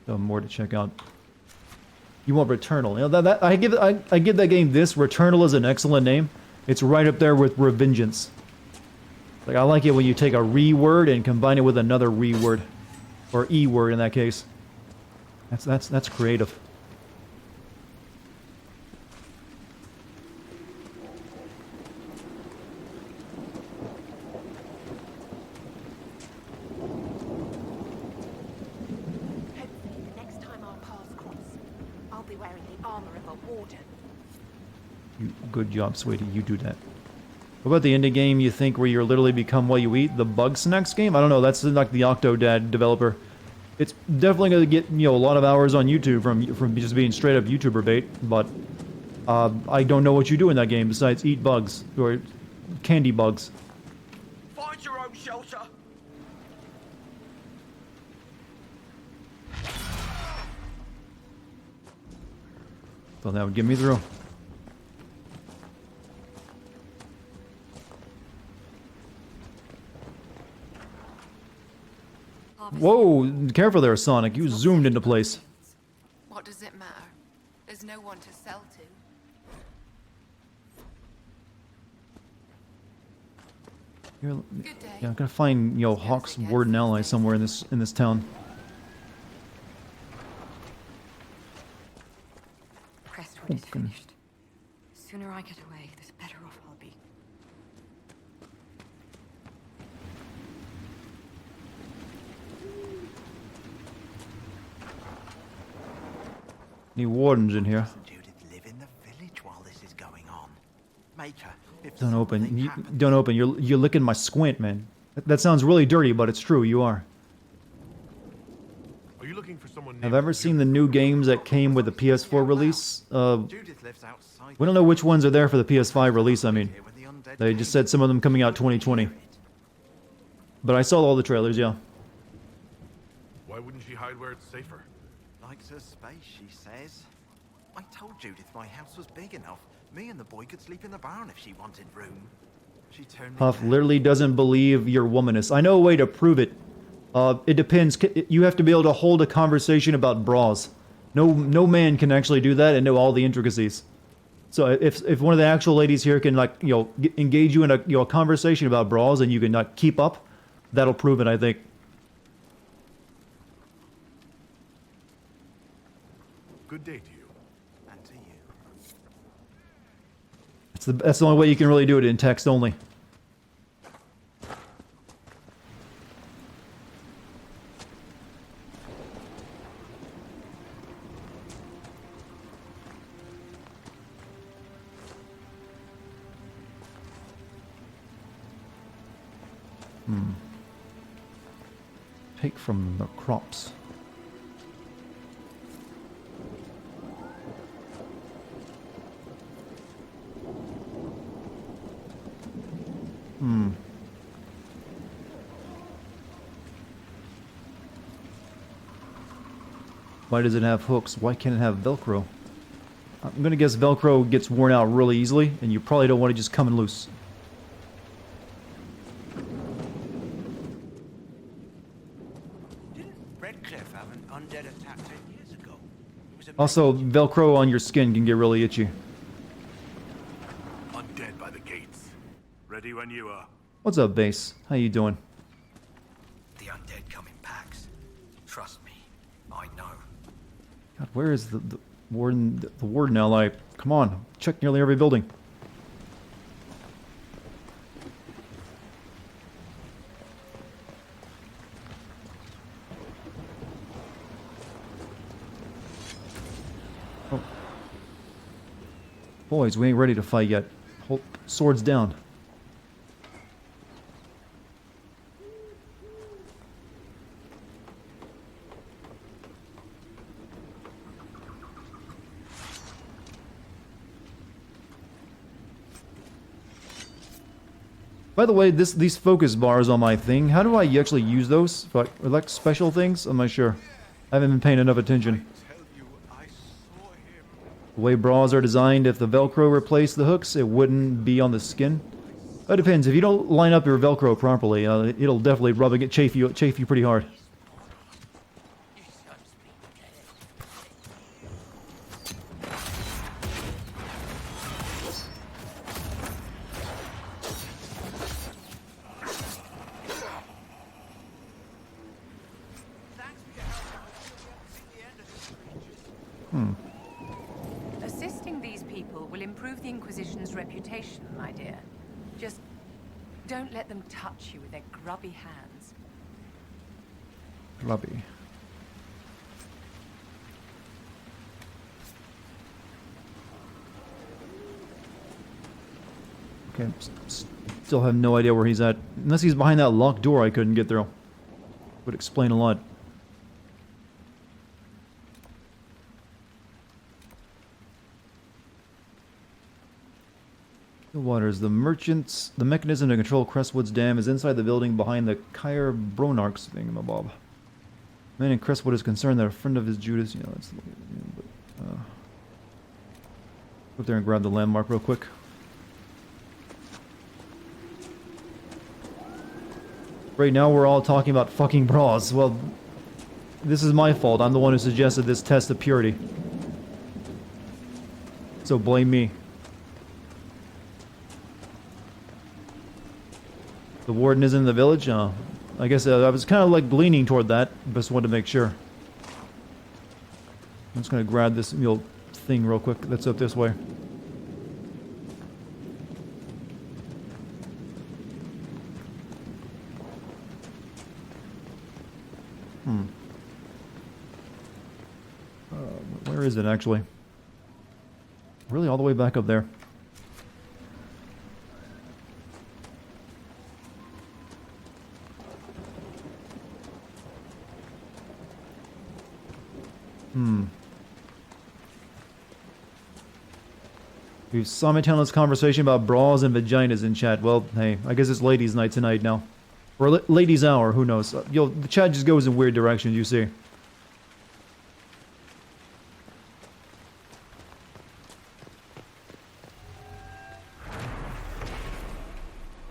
Oh, more to check out. You want Returnal. You know, I give that game this. Returnal is an excellent name. It's right up there with Revengeance. Like, I like it when you take a re-word and combine it with another re-word. Or E-word in that case. That's creative. Hopefully, the next time our paths cross, I'll be wearing the armor of a warden. Good job, sweetie. You do that. What about the indie game you think where you literally become what you eat? The Bug Snacks game? I don't know. That's like the Octodad developer. It's definitely going to get, you know, a lot of hours on YouTube from just being straight up YouTuber bait, but I don't know what you do in that game besides eat bugs or candy bugs. Find your own shelter. Thought that would get me through. Whoa, careful there, Sonic. You zoomed into place. What does it matter? There's no one to sell to. Yeah, I'm gonna find, you know, Hawk's warden ally somewhere in this town. Crestwood is finished. The sooner I get away, the better off I'll be. Any wardens in here? Live in the village while this is going on. Make her. Don't open. Don't open. You're licking my squint, man. That sounds really dirty, but it's true. You are. Are you looking for someone? Have ever seen the new games that came with the PS4 release? We don't know which ones are there for the PS5 release. I mean, they just said some of them coming out 2020. But I saw all the trailers. Yeah. Why wouldn't she hide where it's safer? Likes her space, she says. I told Judith my house was big enough. Me and the boy could sleep in the barn if she wanted room. She turned me Huff down. literally doesn't believe you're womanist. I know a way to prove it. It depends. You have to be able to hold a conversation about bras. No man can actually do that and know all the intricacies. So if one of the actual ladies here can, like, you know, engage you in a conversation about bras and you can not keep up, that'll prove it, I think. Good day to you. And to you. That's the only way you can really do it, in text only. Take from the crops. Why does it have hooks? Why can't it have Velcro? I'm gonna guess Velcro gets worn out really easily, and you probably don't want it just coming loose. Didn't Redcliffe have an undead attack 10 years ago? It was a Also, Velcro on your skin can get really itchy. undead by the gates. Ready when you are. What's up, Base? How you doing? The undead come in packs. Trust me, I know. God, where is the warden? The warden ally? Come on, check nearly every building. Oh. Boys, we ain't ready to fight yet. Hold swords down. By the way, these focus bars on my thing, how do I actually use those? Are like special things? I'm not sure. I haven't been paying enough attention. The way bras are designed, if the Velcro replaced the hooks, it wouldn't be on the skin. It depends. If you don't line up your Velcro properly, it'll definitely chafe you pretty hard. improve the Inquisition's reputation, my dear. Just don't let them touch you with their grubby hands. Grubby. Okay, still have no idea where he's at. Unless he's behind that locked door I couldn't get through. Would explain a lot. The waters. The merchants. The mechanism to control Crestwood's dam is inside the building behind the Kyre Bronarch's thingamabob. Man in Crestwood is concerned that a friend of his Judas. Let's look at go up there and grab the landmark real quick. Right now we're all talking about fucking bras. Well, this is my fault. I'm the one who suggested this test of purity. So blame me. The warden is in the village? I guess I was kind of like leaning toward that. Just wanted to make sure. I'm just going to grab this thing real quick that's up this way. Where is it actually? Really all the way back up there. We've simultaneous conversation about bras and vaginas in chat. Well, hey, I guess it's ladies' night tonight now. Or ladies' hour, who knows. The chat just goes in weird directions, you see.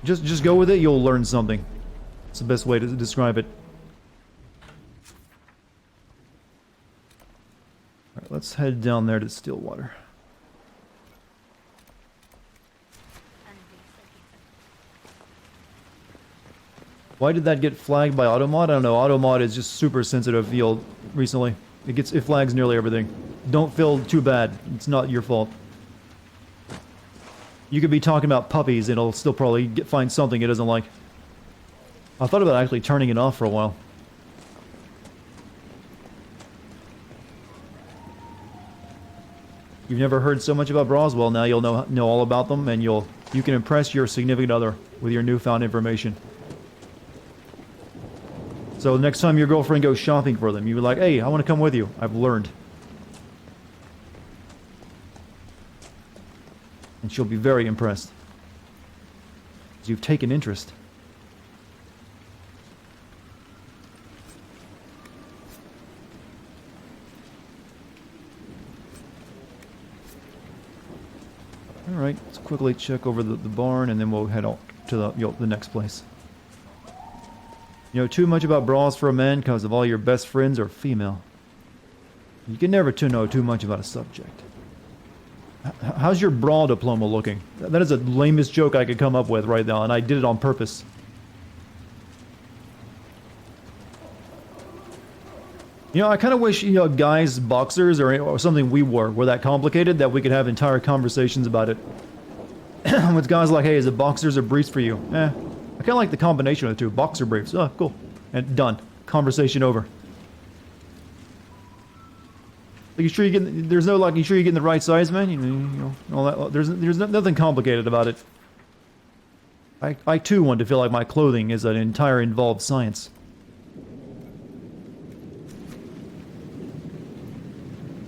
Just go with it, you'll learn something. It's the best way to describe it. Alright, let's head down there to Stillwater. Why did that get flagged by Automod? I don't know. Automod is just super sensitive recently. It flags nearly everything. Don't feel too bad. It's not your fault. You could be talking about puppies and it'll still probably find something it doesn't like. I thought about actually turning it off for a while. You've never heard so much about bras? Well, now you'll know all about them, and you can impress your significant other with your newfound information. So the next time your girlfriend goes shopping for them, you're like, hey, I want to come with you. I've learned. And she'll be very impressed. Because you've taken interest. Alright, let's quickly check over the barn and then we'll head out to the next place. You know too much about bras for a man because of all your best friends are female. You can never know too much about a subject. How's your bra diploma looking? That is the lamest joke I could come up with right now, and I did it on purpose. You know, I kind of wish, guys' boxers or something we wore were that complicated that we could have entire conversations about it. With guys like, hey, is it boxers or briefs for you? I kind of like the combination of the two. Boxer briefs. Oh, cool. And done. Conversation over. Like, you sure you get? There's no like. You sure you're getting the right size, man? You know, all that. There's nothing complicated about it. I too want to feel like my clothing is an entire involved science.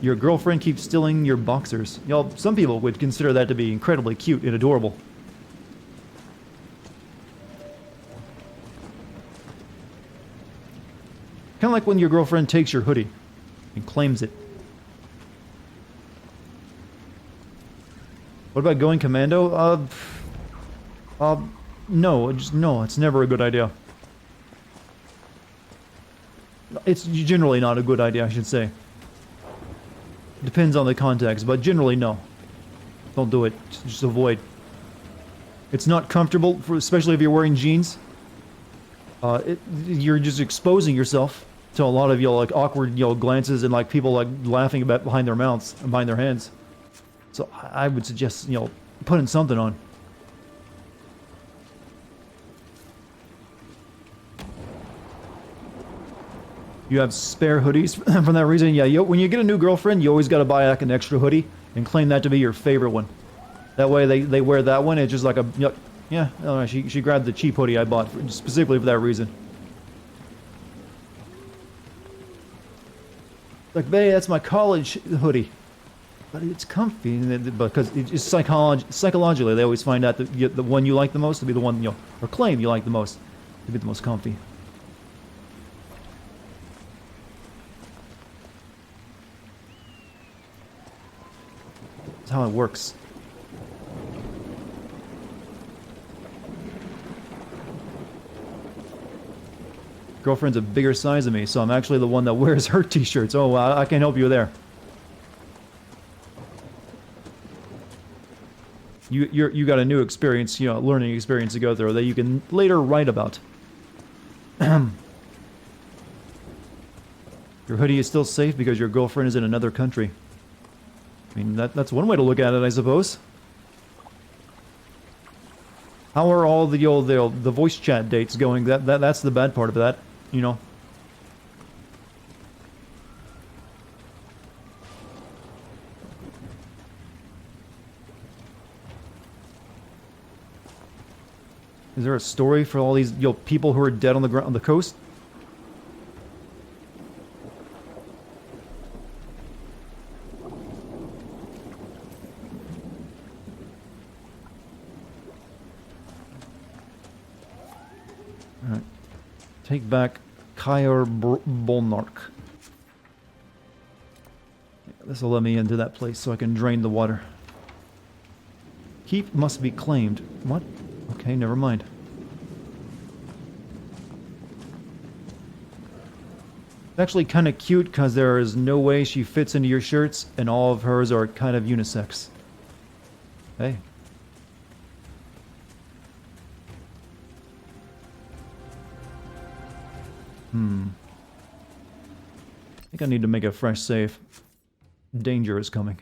Your girlfriend keeps stealing your boxers. Some people would consider that to be incredibly cute and adorable. Kind of like when your girlfriend takes your hoodie and claims it. What about going commando? No, it's never a good idea. It's generally not a good idea, I should say. Depends on the context, but generally no. Don't do it. Just avoid. It's not comfortable, especially if you're wearing jeans. You're just exposing yourself to a lot of awkward glances and people laughing behind their mouths and behind their hands. So I would suggest, you know, putting something on. You have spare hoodies from that reason? Yeah, when you get a new girlfriend, you always got to buy like an extra hoodie and claim that to be your favorite one. That way they wear that one, it's just like a... Yeah, I don't know, she grabbed the cheap hoodie I bought specifically for that reason. Like, babe, that's my college hoodie. But it's comfy, because it's psychologically, they always find out that the one you like the most to be the one, you know, or claim you like the most to be the most comfy. That's how it works. Girlfriend's a bigger size than me, so I'm actually the one that wears her t-shirts. Oh, wow, I can help you there. You got a new experience, you know, learning experience to go through that you can later write about. Your hoodie is still safe because your girlfriend is in another country. I mean, that's one way to look at it, I suppose. How are all the voice chat dates going? That's the bad part of that, you know. Is there a story for all these people who are dead on the ground on the coast? Alright. Take back Kyer Bolnark. This will let me into that place so I can drain the water. Keep must be claimed. What? Okay, never mind. It's actually kind of cute because there is no way she fits into your shirts and all of hers are kind of unisex. Hey. I think I need to make a fresh save. Danger is coming.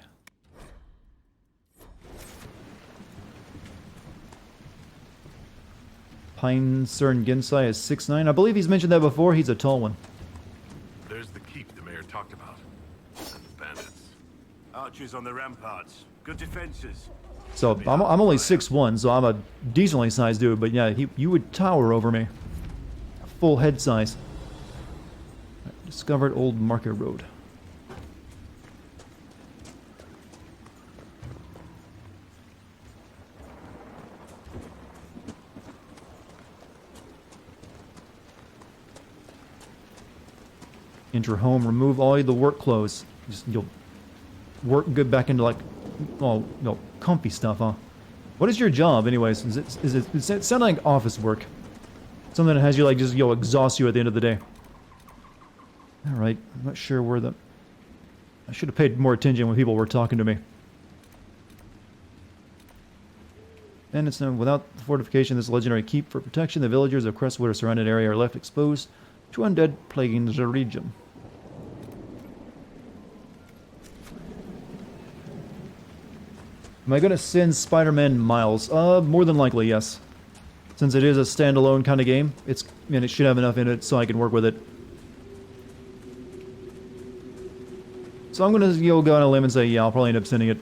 Pine Cern Ginsai is 6'9". I believe he's mentioned that before. He's a tall one. There's the keep the mayor talked about. And the bandits. Archers on the ramparts. Good defenses. So I'm only 6'1", so I'm a decently sized dude. But yeah, you would tower over me. Full head size. Discovered old market road. Enter home, remove all the work clothes. You'll work good back into like, oh, no, comfy stuff, huh? What is your job, anyways? Does it sound like office work? Something that has you like just exhaust you at the end of the day. All right, I'm not sure where the. I should have paid more attention when people were talking to me. And it's known without the fortification, this legendary keep for protection, the villagers of Crestwood or surrounded area are left exposed to undead plaguing the region. Am I going to send Spider-Man Miles? More than likely, yes. Since it is a standalone kind of game, it should have enough in it so I can work with it. So I'm going to go on a limb and say, yeah, I'll probably end up sending it.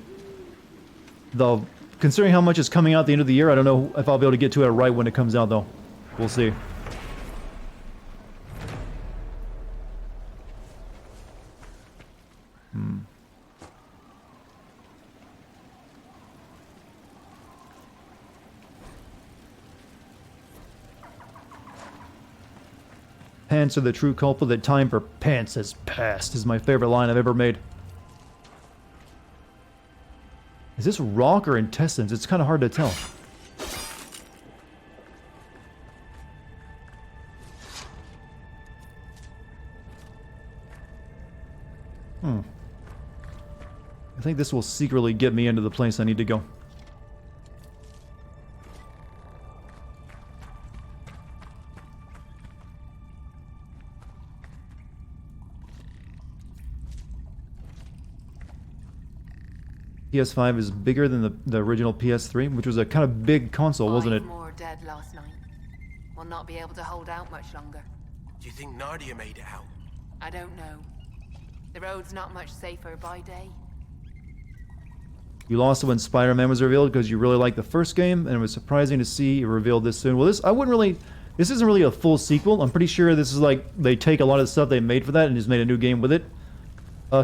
Though, considering how much is coming out at the end of the year, I don't know if I'll be able to get to it right when it comes out, though. We'll see. Pants are the true culprit. The time for pants has passed is my favorite line I've ever made. Is this rock or intestines? It's kind of hard to tell. I think this will secretly get me into the place I need to go. PS5 is bigger than the original PS3, which was a kind of big console, wasn't it? 5 more dead last night. We'll not be able to hold out much longer. Do you think Nadia made it out? I don't know. The road's not much safer by day. You lost it when Spider-Man was revealed because you really liked the first game, and it was surprising to see it revealed this soon. Well, this isn't really a full sequel. I'm pretty sure this is like, they take a lot of the stuff they made for that and just made a new game with it.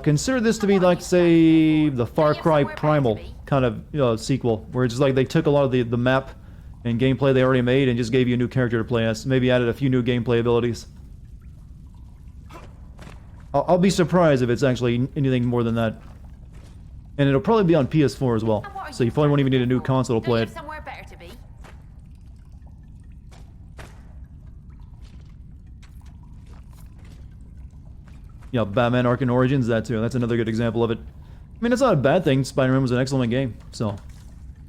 Consider this to be like, say, the Far Cry Primal kind of sequel, where it's just like they took a lot of the map and gameplay they already made and just gave you a new character to play as. Maybe added a few new gameplay abilities. I'll be surprised if it's actually anything more than that. And it'll probably be on PS4 as well, so you probably won't even need a new console to play it. Somewhere better to be. Yeah, Batman Arkham Origins, that too. That's another good example of it. I mean, it's not a bad thing. Spider-Man was an excellent game, so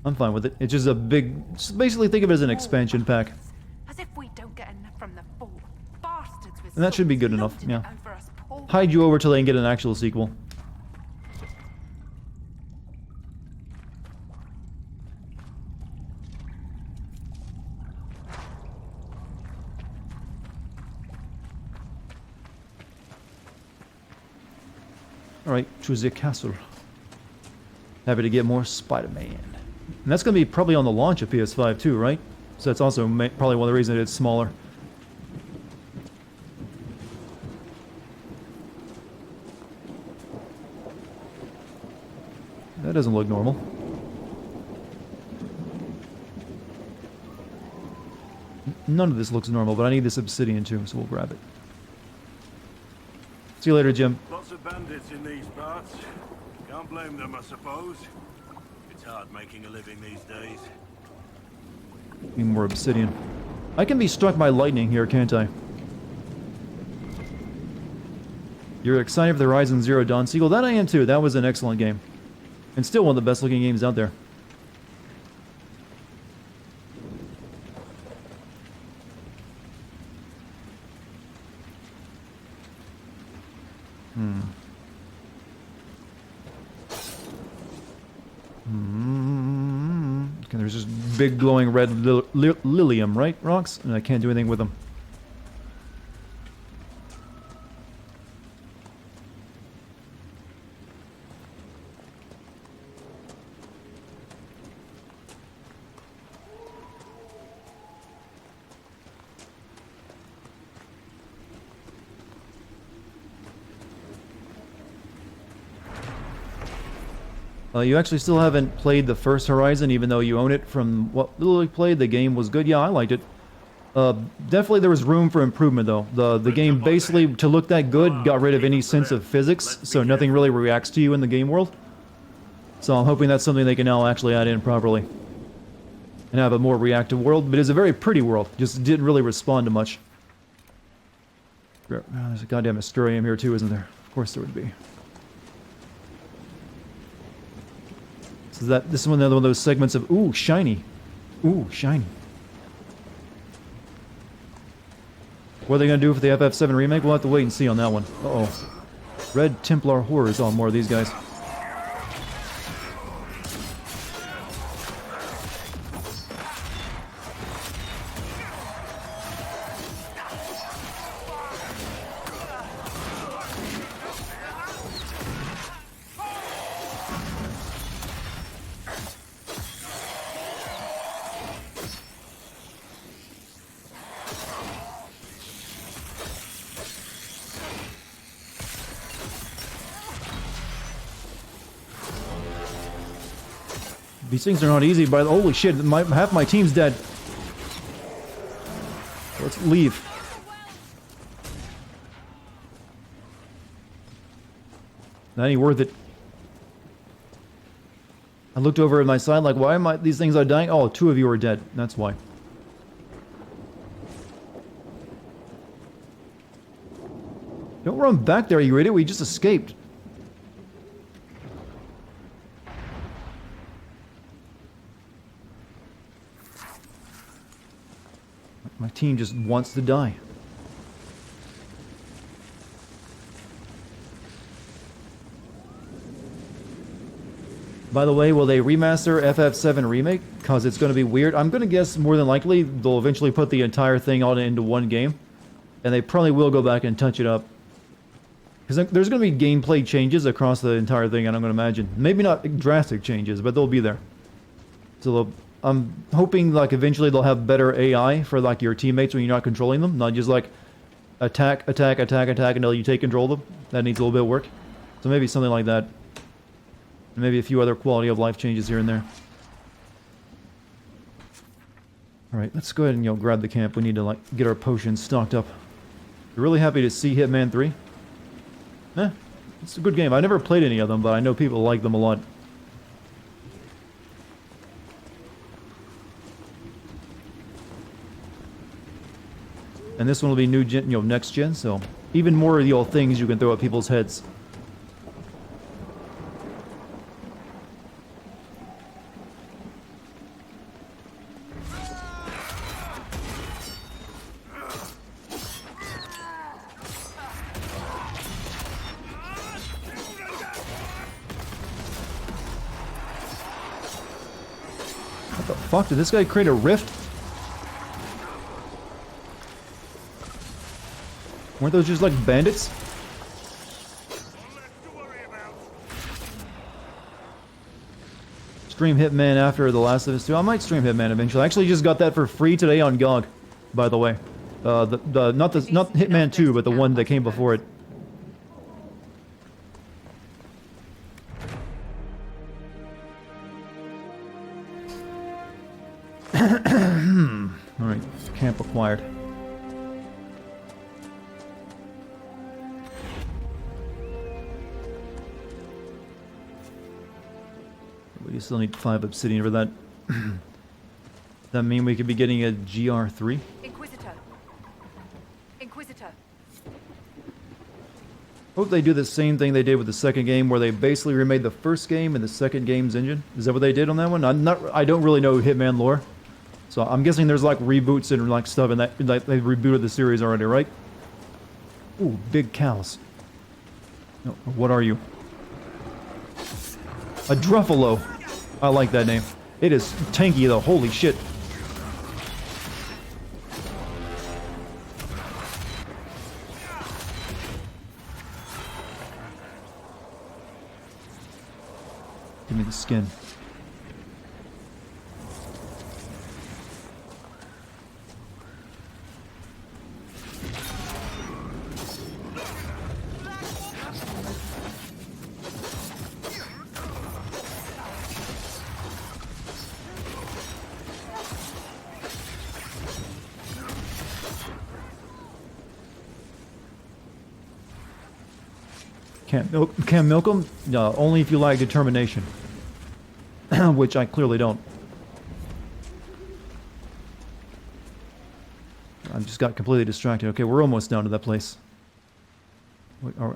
I'm fine with it. It's just a big... Just basically think of it as an expansion pack. As if we don't get enough from the four bastards with And that should be good enough, swords yeah. over us poor Hide you over till they can get an actual sequel. Alright, to the castle. Happy to get more Spider-Man. And that's going to be probably on the launch of PS5 too, right? So that's also probably one of the reasons it's smaller. That doesn't look normal. None of this looks normal, but I need this obsidian too, so we'll grab it. See you later, Jim. Lots of bandits in these parts. Can't blame them, I suppose. It's hard making a living these days. Need more obsidian. I can be struck by lightning here, can't I? You're excited for the Horizon Zero Dawn sequel? That I am too. That was an excellent game. And still one of the best looking games out there. Okay, there's this big glowing red lilium, right, rocks? And I can't do anything with them. You actually still haven't played the first Horizon, even though you own it. From what little you played, the game was good. Yeah, I liked it. Definitely there was room for improvement, though. The game basically, to look that good, got rid of any sense of physics, so nothing really reacts to you in the game world. So I'm hoping that's something they can now actually add in properly. And have a more reactive world, but it's a very pretty world. Just didn't really respond to much. There's a goddamn Asturium here too, isn't there? Of course there would be. So this is another one of those segments of, ooh, shiny. Ooh, shiny. What are they going to do for the FF7 remake? We'll have to wait and see on that one. Uh-oh. Red Templar Horrors. Oh, more of these guys. These things are not easy, but holy shit, half my team's dead. Let's leave. That ain't worth it. I looked over at my side like, why am these things are dying? Oh, 2 of you are dead. That's why. Don't run back there, you idiot. We just escaped. My team just wants to die. By the way, will they remaster FF7 Remake? Because it's going to be weird. I'm going to guess more than likely they'll eventually put the entire thing all into one game. And they probably will go back and touch it up. Because there's going to be gameplay changes across the entire thing, and I'm going to imagine. Maybe not drastic changes, but they'll be there. So I'm hoping like eventually they'll have better AI for like your teammates when you're not controlling them. Not just like attack until you take control of them. That needs a little bit of work. So maybe something like that. And maybe a few other quality of life changes here and there. Alright, let's go ahead and grab the camp. We need to like get our potions stocked up. You're really happy to see Hitman 3? It's a good game. I never played any of them, but I know people like them a lot. And this one will be new gen, next gen, so even more of the old things you can throw at people's heads. What the fuck? Did this guy create a rift? Weren't those just like bandits? Stream Hitman after The Last of Us 2. I might stream Hitman eventually. I actually just got that for free today on GOG, by the way. Not Hitman 2, but the one that came before it. Alright, camp acquired. We still need 5 obsidian for that. Does that mean we could be getting a GR3? Inquisitor. Inquisitor. Hope they do the same thing they did with the second game, where they basically remade the first game and the second game's engine. Is that what they did on that one? I don't really know Hitman lore, so I'm guessing there's like reboots and like stuff in that. Like they rebooted the series already, right? Ooh, big cows. No, what are you? A Druffalo. I like that name. It is tanky though, holy shit. Give me the skin. Can't milk them? No, only if you lack determination. Which I clearly don't. I just got completely distracted. Okay, we're almost down to that place.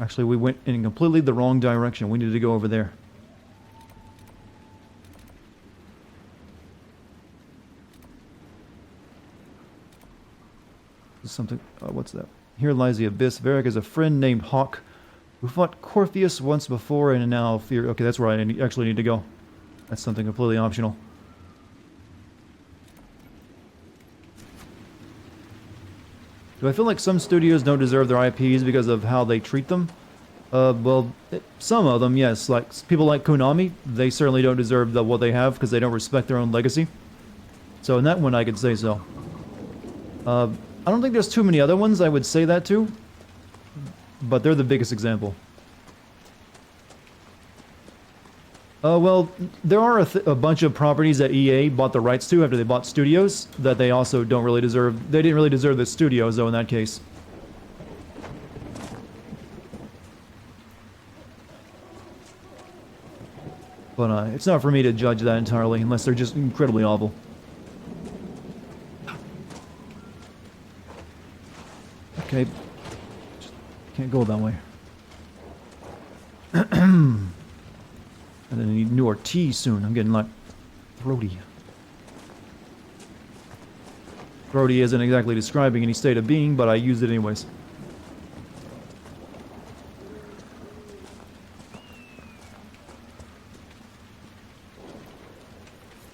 Actually, we went in completely the wrong direction. We need to go over there. Something. What's that? Here lies the abyss. Varric is a friend named Hawk, who fought Corpheus once before and now fear. Okay, that's where I actually need to go. That's something completely optional. Do I feel like some studios don't deserve their IPs because of how they treat them? Well, some of them, yes. Like people like Konami, they certainly don't deserve what they have because they don't respect their own legacy. So in that one, I could say so. I don't think there's too many other ones I would say that to. But they're the biggest example. Well, there are a bunch of properties that EA bought the rights to after they bought studios that they also don't really deserve. They didn't really deserve the studios, though, in that case. But it's not for me to judge that entirely, unless they're just incredibly awful. Okay. Can't go that way. And then I need newer tea soon. I'm getting like throaty. Throaty isn't exactly describing any state of being, but I used it anyways.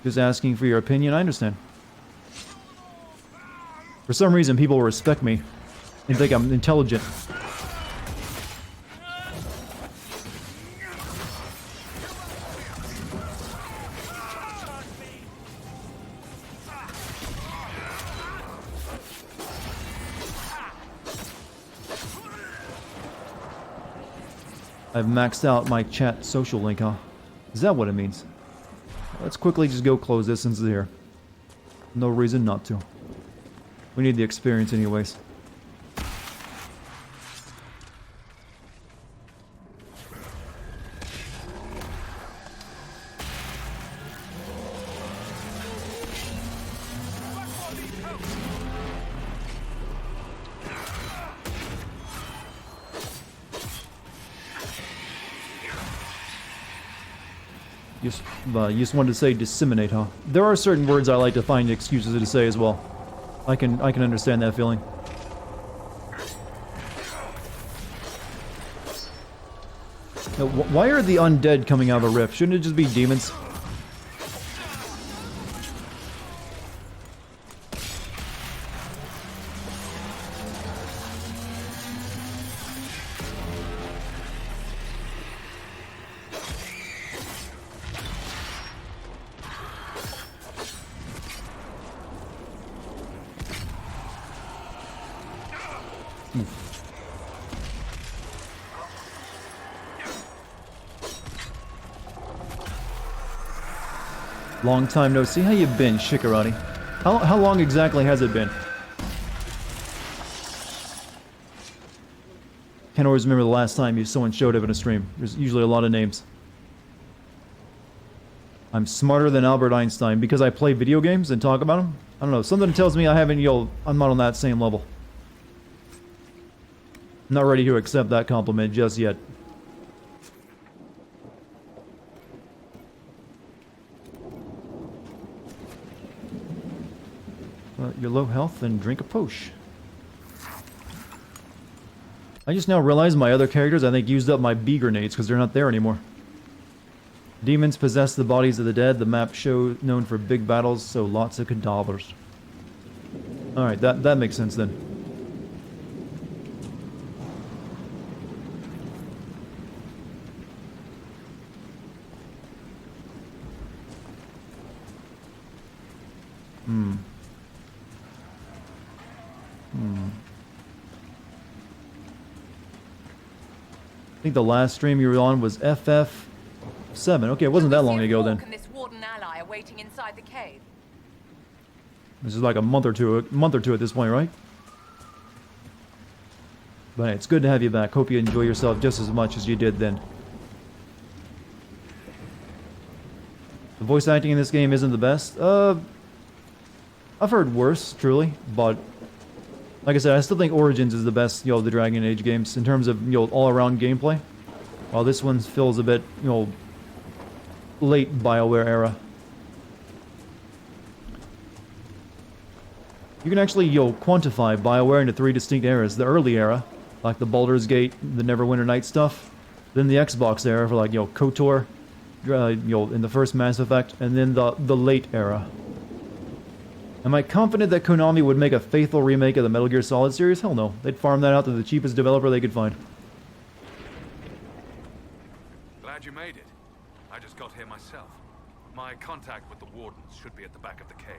Just asking for your opinion, I understand. For some reason, people respect me and think I'm intelligent. I've maxed out my chat social link, huh? Is that what it means? Let's quickly just go close this since it's here. No reason not to. We need the experience anyways. You just wanted to say disseminate, huh? There are certain words I like to find excuses to say as well. I can understand that feeling. Now, why are the undead coming out of a rift? Shouldn't it just be demons? Long time no see. How you been, Shikarati? How long exactly has it been? Can't always remember the last time someone showed up in a stream. There's usually a lot of names. I'm smarter than Albert Einstein because I play video games and talk about them? I don't know. Something tells me I haven't, I'm not on that same level. I'm not ready to accept that compliment just yet. You're low health, then drink a potion. I just now realized my other characters, I think, used up my bee grenades because they're not there anymore. Demons possess the bodies of the dead. The map show known for big battles, so lots of cadavers. Alright, that makes sense then. I think the last stream you were on was FF7. Okay, it wasn't that long ago then. And this warden ally are waiting inside the cave. This is like a month or two at this point, right? But hey, it's good to have you back. Hope you enjoy yourself just as much as you did then. The voice acting in this game isn't the best. I've heard worse, truly, but like I said, I still think Origins is the best, of the Dragon Age games in terms of, all-around gameplay. While this one feels a bit, late BioWare era. You can actually, quantify BioWare into 3 distinct eras. The early era, like the Baldur's Gate, the Neverwinter Nights stuff. Then the Xbox era for, like, KOTOR, in the first Mass Effect. And then the late era. Am I confident that Konami would make a faithful remake of the Metal Gear Solid series? Hell no. They'd farm that out to the cheapest developer they could find. Glad you made it. I just got here myself. My contact with the wardens should be at the back of the cave.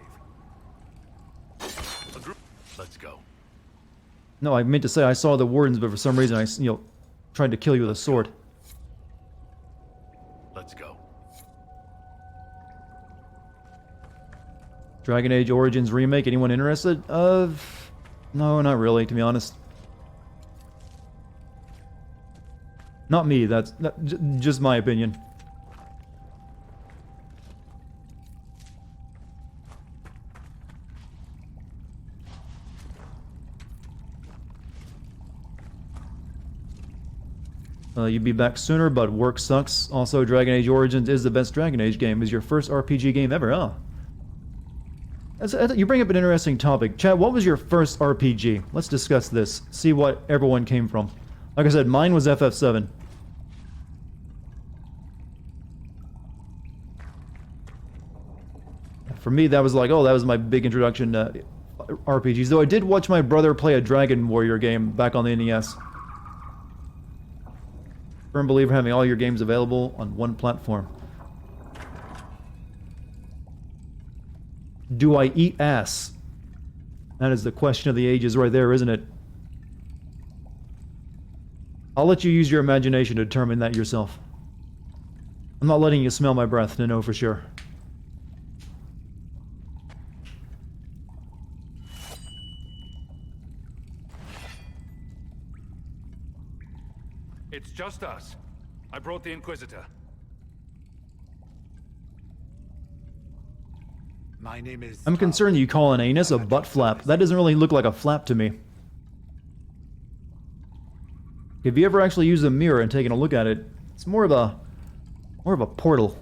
Let's go. No, I meant to say I saw the wardens, but for some reason I, tried to kill you with a sword. Let's go. Dragon Age Origins remake, anyone interested? No, not really, to be honest. Not me, that's just my opinion. You'd be back sooner, but work sucks. Also, Dragon Age Origins is the best Dragon Age game. Is your first RPG game ever, huh? You bring up an interesting topic. Chat, what was your first RPG? Let's discuss this. See what everyone came from. Like I said, mine was FF7. For me, that was like, oh, that was my big introduction to RPGs. Though I did watch my brother play a Dragon Warrior game back on the NES. Firm believer having all your games available on one platform. Do I eat ass? That is the question of the ages right there, isn't it? I'll let you use your imagination to determine that yourself. I'm not letting you smell my breath to know for sure. It's just us. I brought the Inquisitor. My name is... I'm concerned you call an anus a butt flap. That doesn't really look like a flap to me. Have you ever actually used a mirror and taken a look at it? It's more of a portal.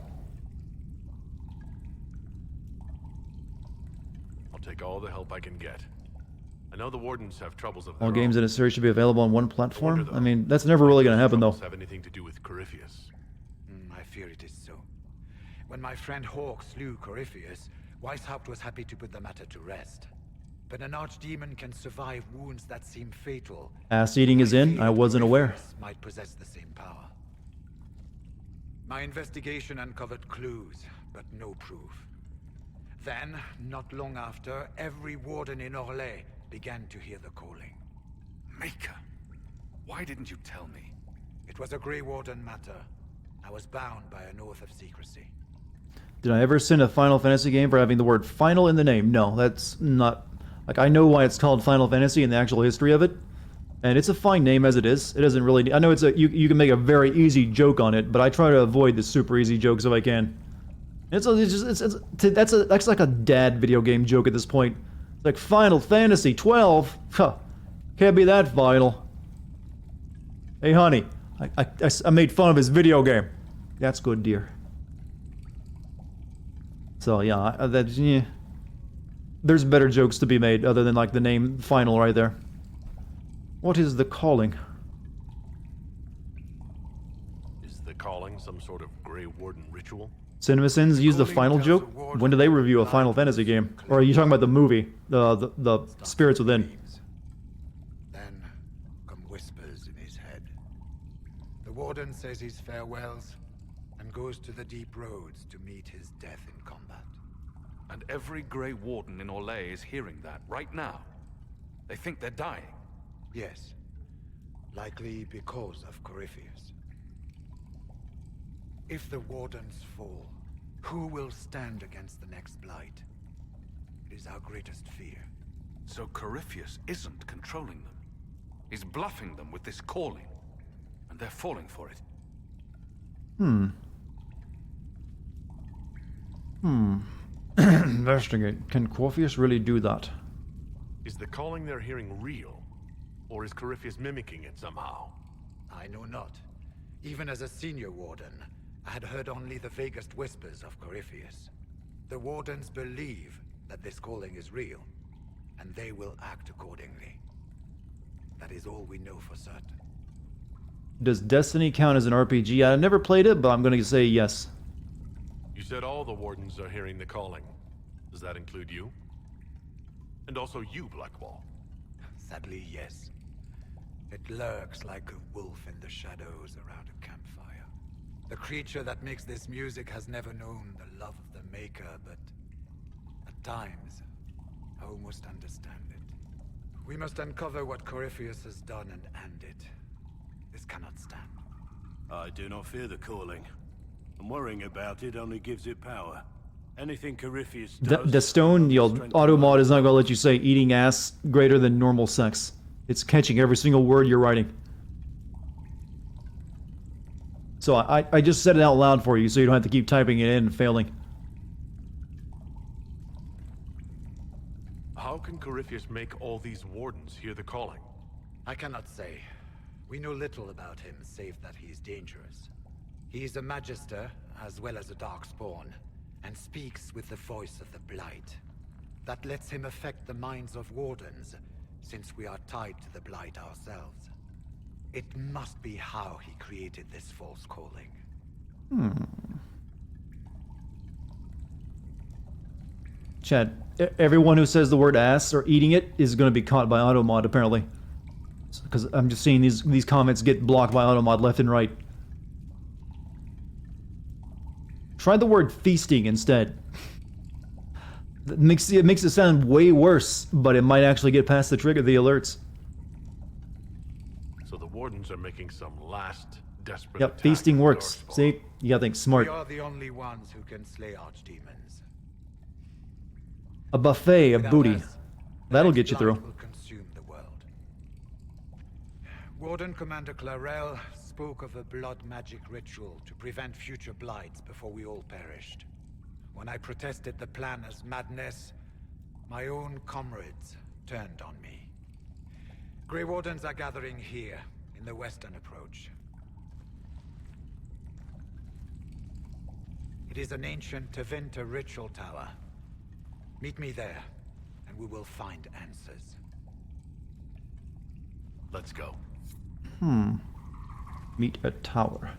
I'll take all the help I can get. I know the Wardens have troubles of All their games own. in a series should be available on one platform? wonder, though, I mean, that's never really going to happen, though. Have anything to do with Corypheus? I fear it is so. When my friend Hawk slew Corypheus, Weishaupt was happy to put the matter to rest. But an archdemon can survive wounds that seem fatal. Ass eating is in? I wasn't aware. Might possess the same power. My investigation uncovered clues, but no proof. Then, not long after, every warden in Orlais began to hear the calling. Maker, why didn't you tell me? It was a Grey Warden matter. I was bound by an oath of secrecy. Did I ever send a Final Fantasy game for having the word final in the name? No, that's not... Like, I know why it's called Final Fantasy and the actual history of it. And it's a fine name as it is. It doesn't really... I know it's a... You can make a very easy joke on it, but I try to avoid the super easy jokes if I can. That's like a dad video game joke at this point. It's like Final Fantasy 12? Huh. Can't be that final. Hey, honey. I made fun of his video game. That's good, dear. So, yeah, yeah. There's better jokes to be made other than, like, the name Final right there. What is the calling? Is the calling some sort of Grey Warden ritual? CinemaSins use the final joke? When do they review a Final Fantasy game? Or are you talking about the movie? The Spirits Within? Then come whispers in his head. The Warden says his farewells and goes to the deep roads to meet his death in combat. And every Grey Warden in Orlais is hearing that right now. They think they're dying. Yes. Likely because of Corypheus. If the Wardens fall, who will stand against the next Blight? It is our greatest fear. So Corypheus isn't controlling them. He's bluffing them with this calling. And they're falling for it. Investigate. Can Corypheus really do that? Is the calling they're hearing real? Or is Corypheus mimicking it somehow? I know not. Even as a senior Warden, I had heard only the vaguest whispers of Corypheus. The Wardens believe that this calling is real, and they will act accordingly. That is all we know for certain. Does Destiny count as an RPG? I never played it, but I'm going to say yes. You said all the Wardens are hearing the calling. Does that include you? And also you, Blackwall? Sadly, yes. It lurks like a wolf in the shadows around a campfire. The creature that makes this music has never known the love of the Maker, but at times, I almost understand it. We must uncover what Corypheus has done and end it. This cannot stand. I do not fear the calling. And worrying about it only gives it power. Anything Corypheus does... The stone, the old auto mod is not going to let you say eating ass greater than normal sex. It's catching every single word you're writing. So I just said it out loud for you so you don't have to keep typing it in and failing. How can Corypheus make all these Wardens hear the calling? I cannot say. We know little about him, save that he is dangerous. He is a Magister, as well as a Darkspawn, and speaks with the voice of the Blight. That lets him affect the minds of Wardens, since we are tied to the Blight ourselves. It must be how he created this false calling. Chad, everyone who says the word ass or eating it is going to be caught by automod, apparently. Because I'm just seeing these comments get blocked by automod left and right. Try the word feasting instead. It makes it sound way worse, but it might actually get past the trigger, the alerts. So the Wardens are making some last desperate Yep, attack feasting on works. Darkspawn. See? You gotta think smart. We are the only ones who can slay archdemons. A buffet of Without booty. us, That'll the get you next through. light will consume the world. Warden Commander Clarel spoke of a blood magic ritual to prevent future blights before we all perished. When I protested the plan as madness, my own comrades turned on me. Grey Wardens are gathering here, in the western approach. It is an ancient Tevinter ritual tower. Meet me there, and we will find answers. Let's go. Meet a tower.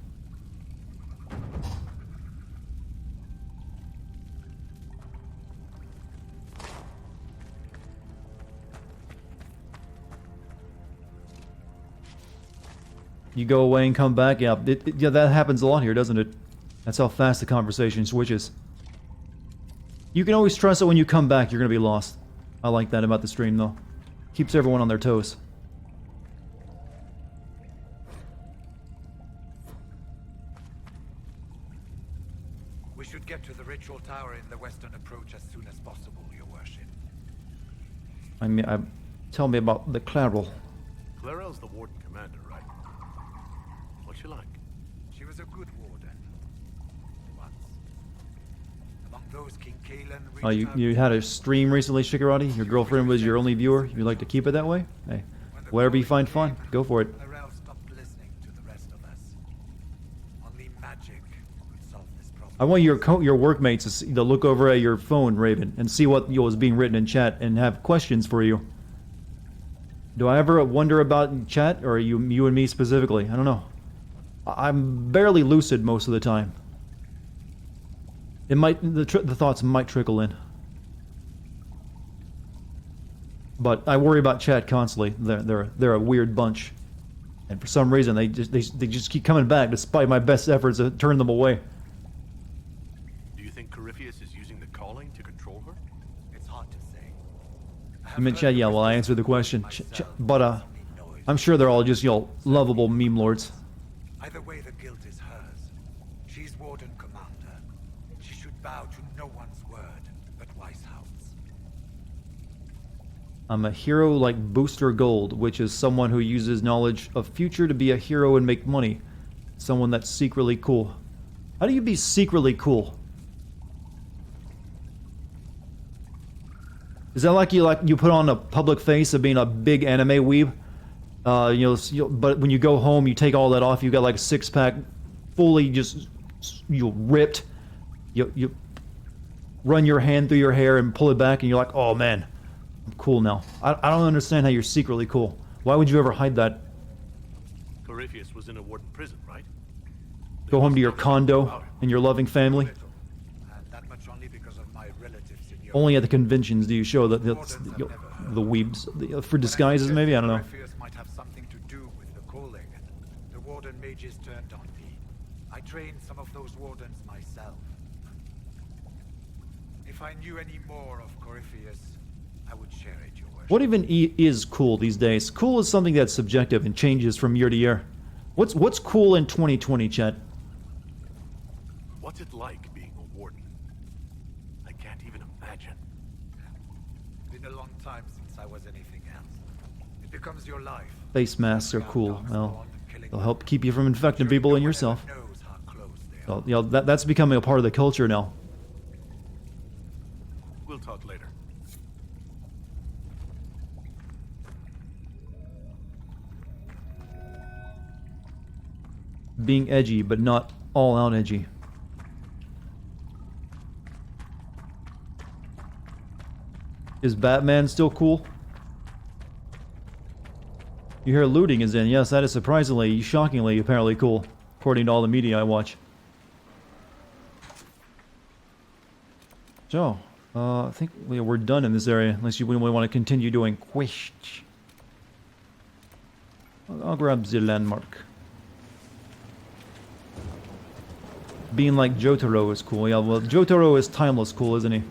You go away and come back. Yeah, yeah, that happens a lot here, doesn't it? That's how fast the conversation switches. You can always trust that when you come back, you're gonna be lost. I like that about the stream, though. Keeps everyone on their toes. We should get to the ritual tower in the western approach as soon as possible, Your Worship. I mean, tell me about the Claral. Clarel's the Warden Commander, right? What's she like? She was a good warden. Once. Among those King Kalen Oh, you had a stream recently, Shikarati? Your girlfriend was your only viewer? You like to keep it that way? Hey, whatever you find fun, go for it. Clarel stopped listening to the rest of us. Only magic could solve this problem. I want your workmates to, to look over at your phone, Raven, and see what was being written in chat and have questions for you. Do I ever wonder about chat, or you and me specifically? I don't know. I'm barely lucid most of the time. It might the thoughts might trickle in, but I worry about chat constantly. They're a weird bunch, and for some reason they just keep coming back despite my best efforts to turn them away. Do you think Corypheus is using the calling to control her? It's hard to say. You meant chat? Yeah, well, I answered the question, but I'm sure they're all just lovable meme lords. Either way, the guilt is hers. She's Warden Commander. She should bow to no one's word but Weishaupt's. I'm a hero like Booster Gold, which is someone who uses knowledge of future to be a hero and make money. Someone that's secretly cool. How do you be secretly cool? Is that like you put on a public face of being a big anime weeb? But when you go home, you take all that off. You got like a six-pack, fully just ripped. You run your hand through your hair and pull it back, and you're like, oh man, I'm cool now. I don't understand how you're secretly cool. Why would you ever hide that? Corypheus was in a Warden prison, right? Go home to your condo and your loving family. That much only because of my relatives in Only at the conventions do you show the weebs for disguises. Maybe, I don't know. Corypheus might have something to do with the calling. The Warden mages turned on me. I trained some of those Wardens myself. If I knew any more of Corypheus, I would share it, Your Worship. What even is cool these days? Cool is something that's subjective and changes from year to year. What's cool in 2020, Chet? What's it like being a Warden? I can't even imagine. Been a long time since I was anything else. It becomes your life. Face masks are cool. Well, they'll help keep you from infecting people and yourself. Well, that's becoming a part of the culture now. We'll talk later. Being edgy, but not all out edgy. Is Batman still cool? You hear looting is in. Yes, that is surprisingly, shockingly, apparently cool, according to all the media I watch. So, I think we're done in this area, unless you want to continue doing quests. I'll grab the landmark. Being like Jotaro is cool. Yeah, well, Jotaro is timeless cool, isn't he?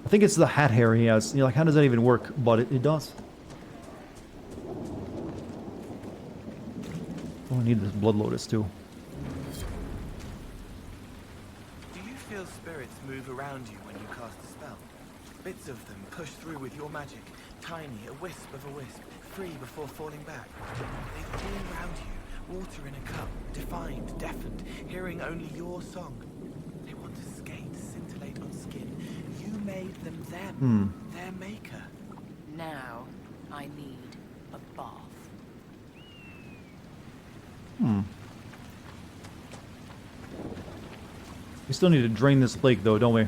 I think it's the hat hair he has. You know, like, how does that even work? But it does. Oh, I need this Blood Lotus, too. Do you feel spirits move around you when you cast a spell? Bits of them push through with your magic, tiny, a wisp of a wisp, free before falling back. They fall around you, water in a cup, defined, deafened, hearing only your song. They want to skate, scintillate on skin. You made them, their maker. Now, I need a bath. We still need to drain this lake, though, don't we?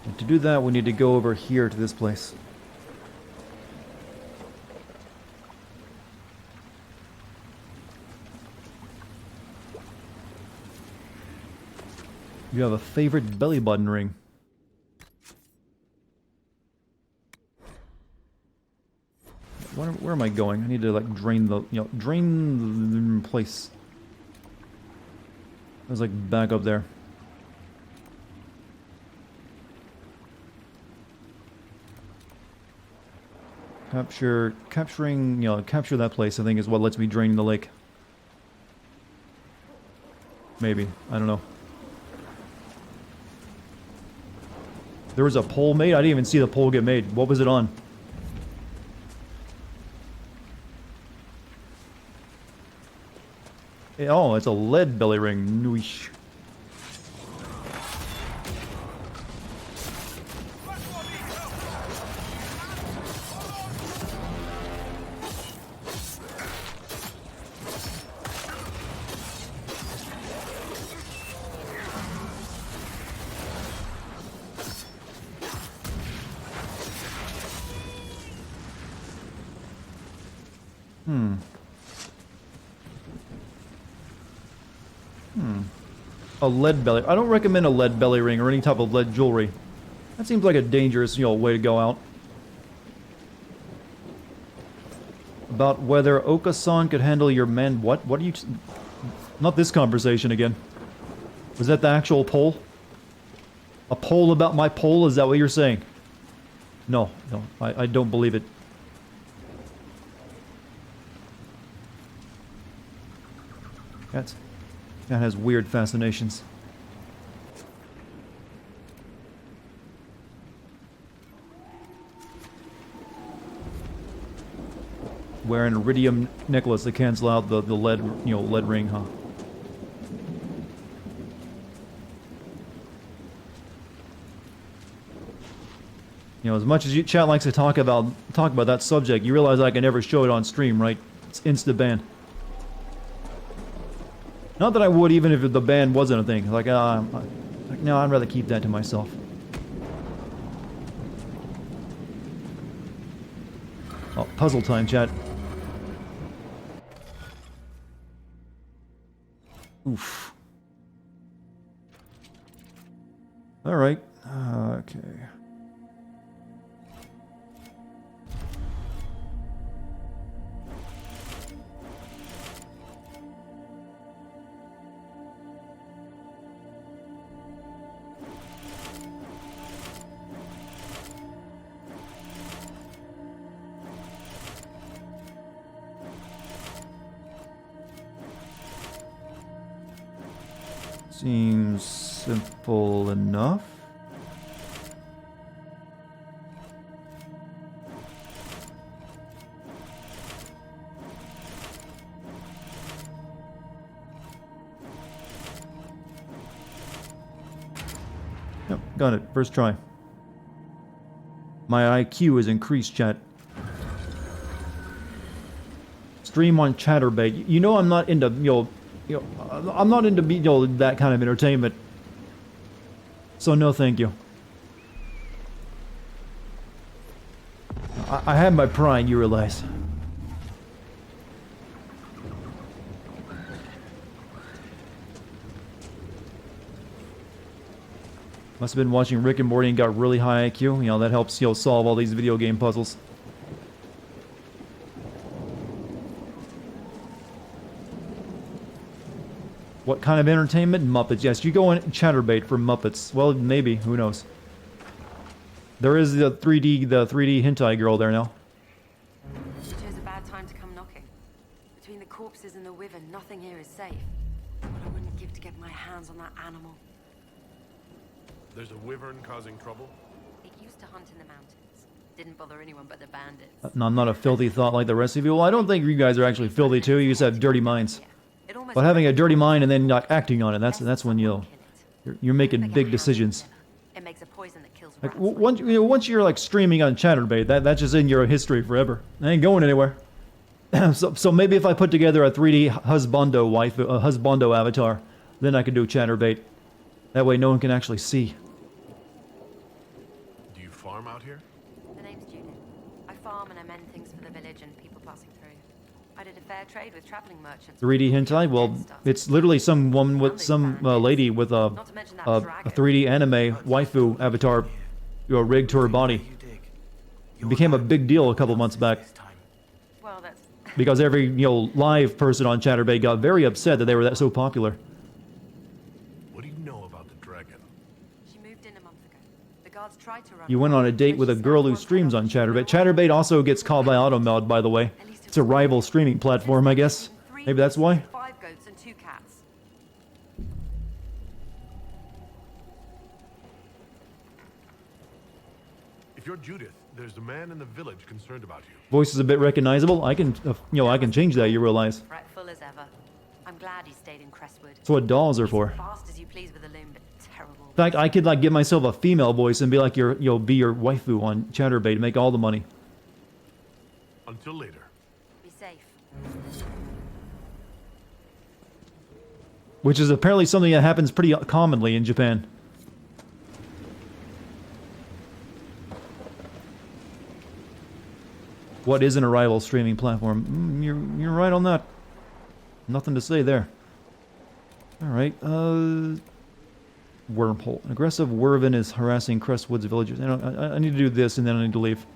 And to do that, we need to go over here to this place. You have a favorite belly button ring. Where am I going? I need to like drain the, drain the place. I was like back up there. Capturing, capture that place, I think, is what lets me drain the lake. Maybe, I don't know. There was a pole made? I didn't even see the pole get made. What was it on? Oh, it's a lead belly ring. Noosh. A lead belly. I don't recommend a lead belly ring or any type of lead jewelry. That seems like a dangerous, way to go out. About whether Oka-san could handle your man. What? What are you? Not this conversation again. Was that the actual poll? A poll about my poll? Is that what you're saying? No, I don't believe it. That has weird fascinations. Wear an iridium necklace to cancel out the lead, lead ring, huh? As much as chat likes to talk about that subject, you realize I can never show it on stream, right? It's insta-ban. Not that I would, even if the ban wasn't a thing. Like, no, I'd rather keep that to myself. Oh, puzzle time, chat. Oof. Alright. Okay. Seems simple enough. Yep, got it. First try. My IQ is increased, chat. Stream on Chatterbait. You know I'm not into, I'm not into that kind of entertainment. So no thank you. I have my pride, you realize. Must have been watching Rick and Morty and got really high IQ. You know, that helps, you know, solve all these video game puzzles. What kind of entertainment? Muppets. Yes, you go in Chatterbait for Muppets. Well, maybe. Who knows? There is the 3D hentai girl there now. You chose a bad time to come knocking. Between the corpses and the wyvern, nothing here is safe. What I wouldn't give to get my hands on that animal. There's a wyvern causing trouble? It used to hunt in the mountains. Didn't bother anyone but the bandits. No, I'm not a filthy thought like the rest of you. Well, I don't think you guys are actually filthy too. You just have dirty minds. But having a dirty mind and then not acting on it, that's when you're making big decisions. It makes a poison that kills Like once you're like streaming on Chatterbait, that's just in your history forever. It ain't going anywhere. so maybe if I put together a 3D husbando avatar, then I could do Chatterbait. That way no one can actually see. Do you farm out here? The name's Judith. I farm and I mend things for the village and people passing through. I did a fair trade with traveling merchants. 3D hentai? Well, it's literally some woman with some lady with a 3D anime waifu avatar, you know, rigged to her body. It became a big deal a couple months back. Well, that's Because every, you know, live person on Chatterbait got very upset that they were so popular. What do you know about the dragon? She moved in a month ago. The guards tried to run. You went on a date with a girl who streams on Chatterbait. Chatterbait also gets called by Automod, by the way. It's a rival streaming platform, I guess. Maybe that's why. 5 goats and 2 cats. If you're Judith, there's a man in the village concerned about you. Voice is a bit recognizable. I can, you know, I can change that. You realize. Fretful as ever. I'm glad he stayed in Crestwood. That's what dolls are for. Fast as you please with the loom, but terrible. In fact, I could like give myself a female voice and be like be your waifu on Chatterbait to make all the money. Until later. Be safe. Which is apparently something that happens pretty commonly in Japan. What isn't a rival streaming platform? You're right on that. Nothing to say there. Alright, wormhole. An aggressive wyvern is harassing Crestwood's villagers. I need to do this and then I need to leave.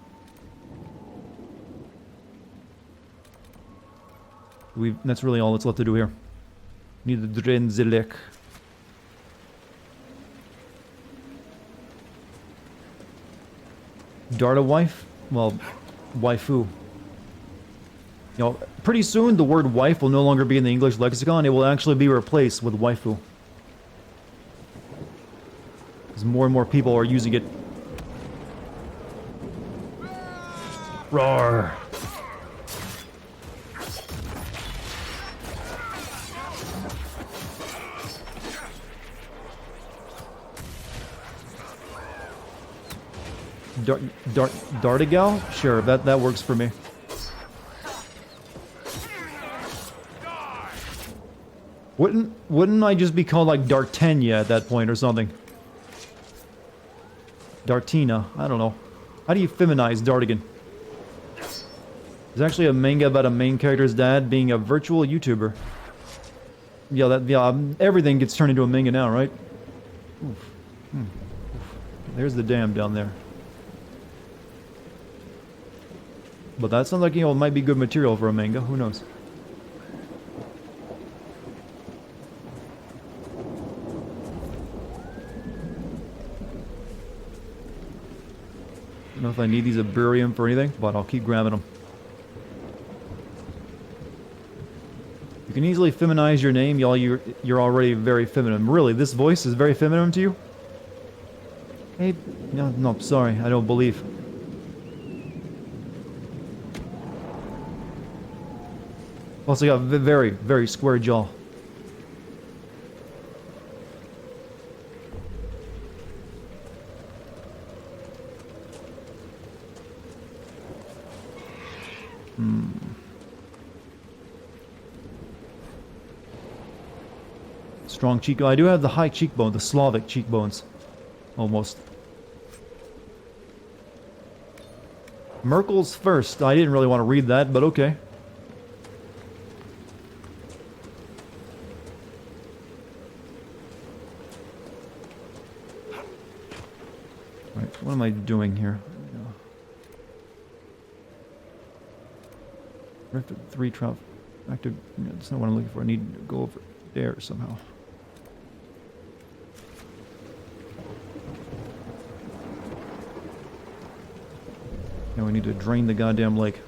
That's really all that's left to do here. Need the Drenzilek. Darta wife? Well, waifu. You know, pretty soon the word wife will no longer be in the English lexicon. It will actually be replaced with waifu. As more and more people are using it. Roar! Dartigan? Sure, that works for me. Wouldn't I just be called like Dartenia at that point or something? Dartina, I don't know. How do you feminize Dartigan? There's actually a manga about a main character's dad being a virtual YouTuber. Yeah, everything gets turned into a manga now, right? Oof. There's the dam down there. But that sounds like, you know, it might be good material for a manga. Who knows? I don't know if I need these Iberium for anything, but I'll keep grabbing them. You can easily feminize your name, y'all. You're already very feminine. Really, this voice is very feminine to you? Hey, no, sorry, I don't believe. Also got a very, very square jaw. Strong cheek. I do have the high cheekbone, the Slavic cheekbones. Almost. Merkel's first. I didn't really want to read that, but okay. What am I doing here? Rift 3 trout. Active. That's not what I'm looking for. I need to go over there somehow. Now we need to drain the goddamn lake.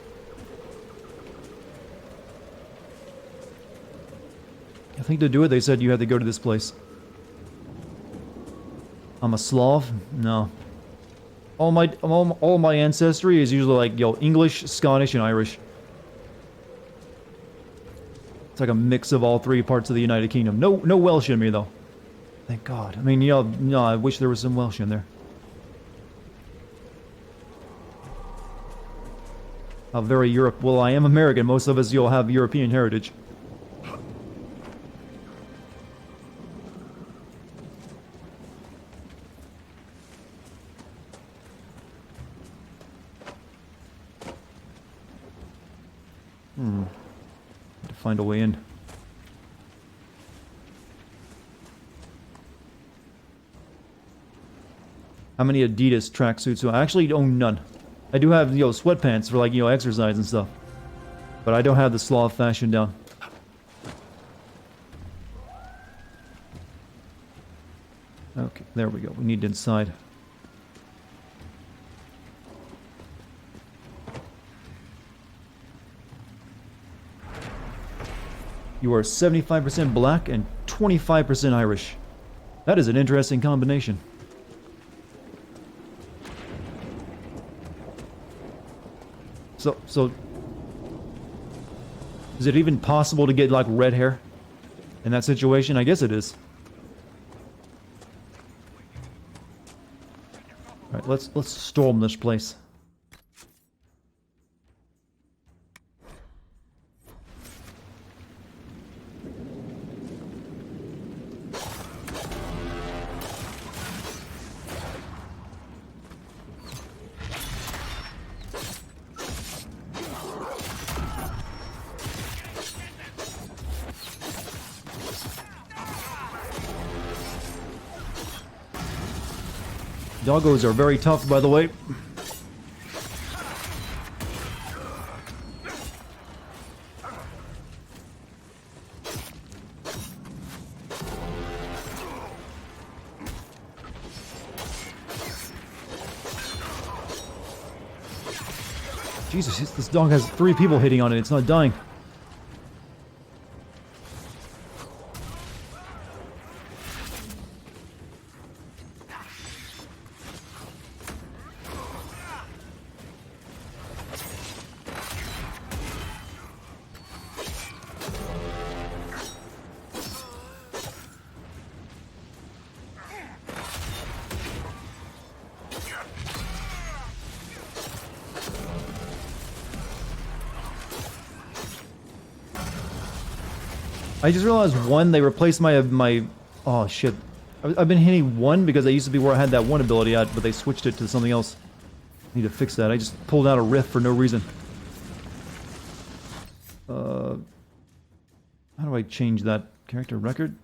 I think to do it, they said you had to go to this place. I'm a Slav? No. All my ancestry is usually like, yo, English, Scottish, and Irish. It's like a mix of all three parts of the United Kingdom. No Welsh in me, though. Thank God. I mean, yeah, no, I wish there was some Welsh in there. How very Europe. Well, I am American. Most of us, you'll have European heritage. Find a way in. How many Adidas tracksuits do I actually own? None. I do have, sweatpants for like, exercise and stuff. But I don't have the Slav fashion down. Okay, there we go. We need inside. You are 75% black and 25% Irish. That is an interesting combination. So is it even possible to get like red hair in that situation? I guess it is. All right, let's storm this place. Doggos are very tough, by the way. Jesus, this dog has 3 people hitting on it. It's not dying. I just realized they replaced my oh shit. I've been hitting 1 because I used to be where I had that 1 ability at, but they switched it to something else. I need to fix that. I just pulled out a rift for no reason. How do I change that character record?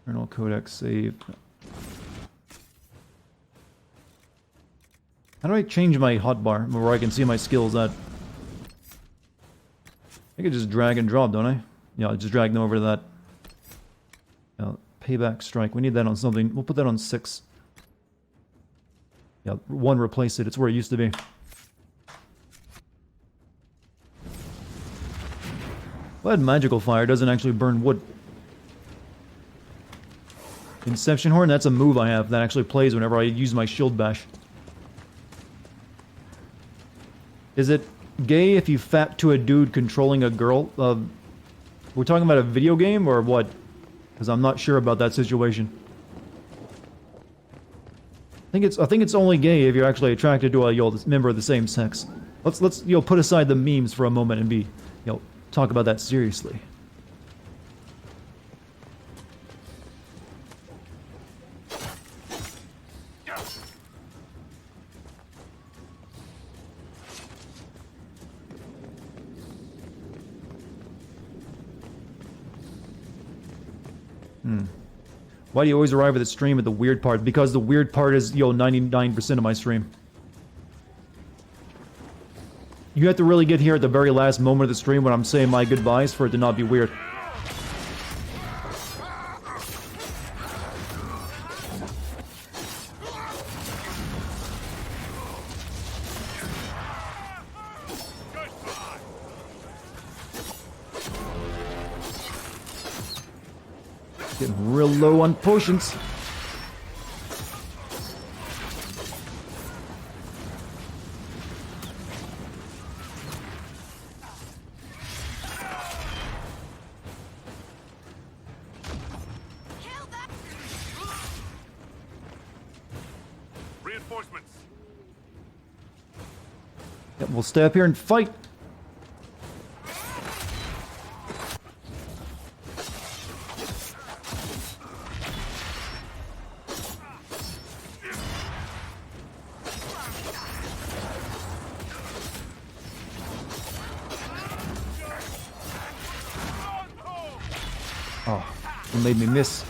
Internal codex save. How do I change my hotbar where I can see my skills at? I can just drag and drop, don't I? Yeah, I'll just drag them over to that. Payback strike. We need that on something. We'll put that on 6. Yeah, 1 replace it. It's where it used to be. Well, magical fire doesn't actually burn wood. Inception Horn, that's a move I have that actually plays whenever I use my shield bash. Is it gay if you fap to a dude controlling a girl? We're talking about a video game or what? Because I'm not sure about that situation. I think it's only gay if you're actually attracted to a member of the same sex. Let's put aside the memes for a moment and talk about that seriously. Why do you always arrive at the stream at the weird part? Because the weird part is, 99% of my stream. You have to really get here at the very last moment of the stream when I'm saying my goodbyes for it to not be weird. Getting real low on potions. Reinforcements. Yep, we'll stay up here and fight. Oh, it made me miss.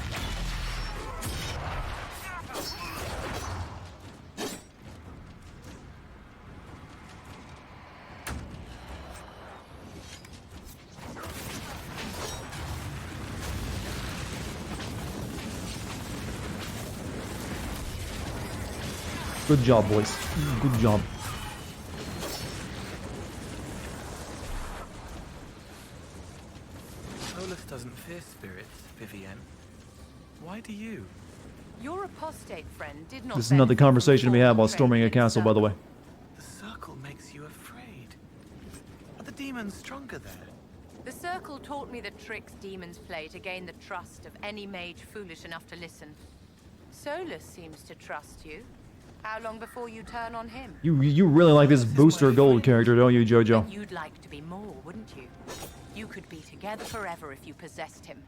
Good job, boys. Good job. Solus doesn't fear spirits, Vivienne. Why do you? Your apostate friend did not. This is not the conversation we have while storming a castle, by the way. The circle makes you afraid. Are the demons stronger there? The circle taught me the tricks demons play to gain the trust of any mage foolish enough to listen. Solus seems to trust you. How long before you turn on him? You really like this Booster Gold character, don't you, Jojo? But you'd like to be more, wouldn't you? You could be together forever if you possessed him.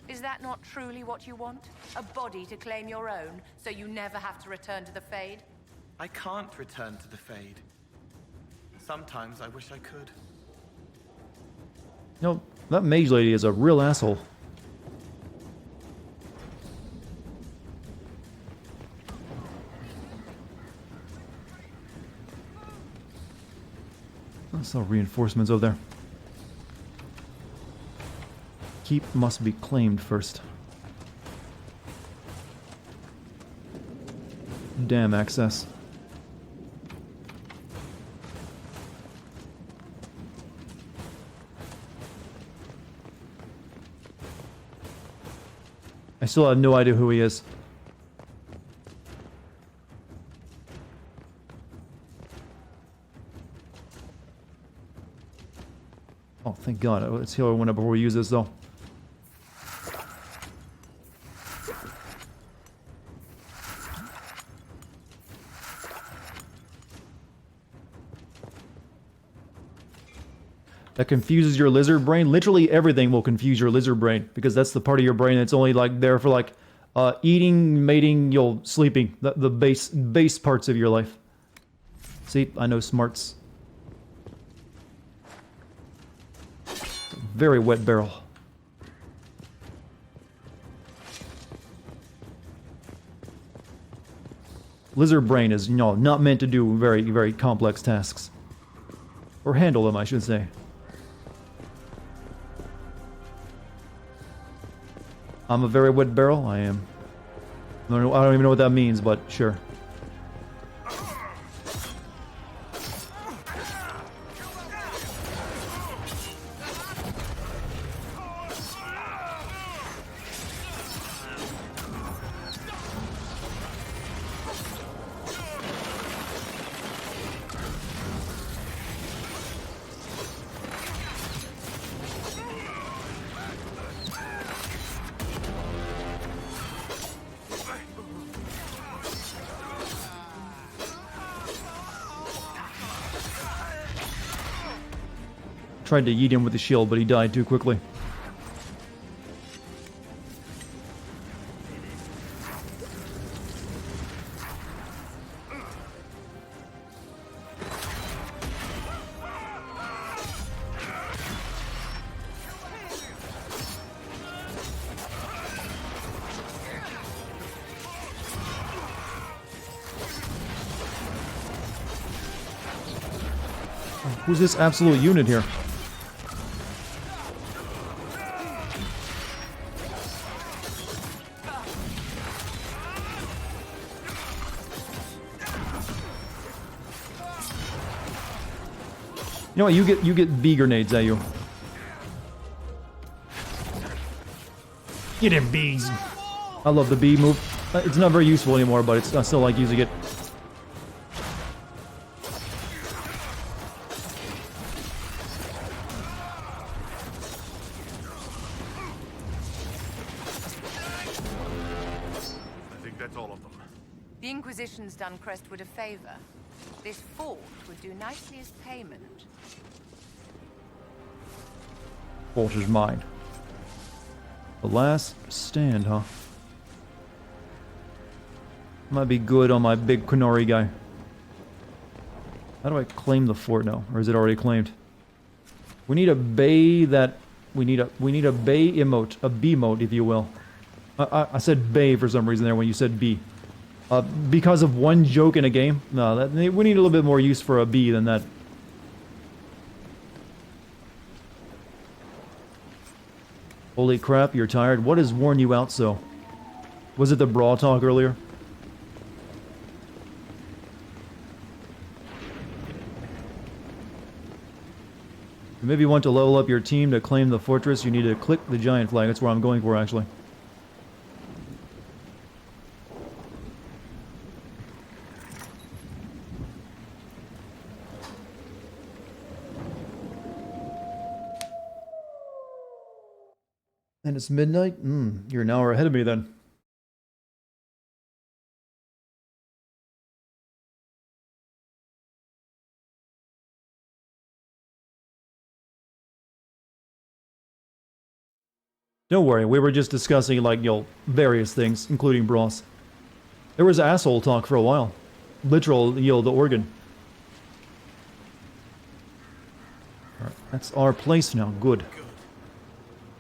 Is that not truly what you want? A body to claim your own, so you never have to return to the Fade? I can't return to the Fade. Sometimes I wish I could. No, that mage lady is a real asshole. I saw reinforcements over there. Keep must be claimed first. Damn access. I still have no idea who he is. Oh, thank God. Let's heal everyone up before we use this, though. That confuses your lizard brain. Literally everything will confuse your lizard brain, because that's the part of your brain that's only like there for like eating, mating, sleeping. The base parts of your life. See, I know smarts. Very wet barrel. Lizard brain is, not meant to do very, very complex tasks. Or handle them, I should say. I'm a very wet barrel, I am. I don't even know what that means, but sure. Tried to yeet him with the shield, but he died too quickly. Who's this absolute unit here? You know what? You get bee grenades at you. Get in, bees. I love the bee move. It's not very useful anymore, but I still like using it. I think that's all of them. The Inquisition's done Crestwood a favor. This fort would do nicely as payment. Fort is mine. The last stand, huh? Might be good on my big Kunori guy. How do I claim the fort now? Or is it already claimed? We need a bay that... We need a bay emote. A B emote, if you will. I said bay for some reason there when you said B. Because of one joke in a game? No, we need a little bit more use for a B than that. Holy crap, you're tired? What has worn you out so? Was it the brawl talk earlier? You maybe want to level up your team to claim the fortress, you need to click the giant flag. That's where I'm going for, actually. And it's midnight? You're an hour ahead of me then. Don't worry, we were just discussing, like, various things, including Bros. There was asshole talk for a while. Literal, the organ. Alright, that's our place now. Good.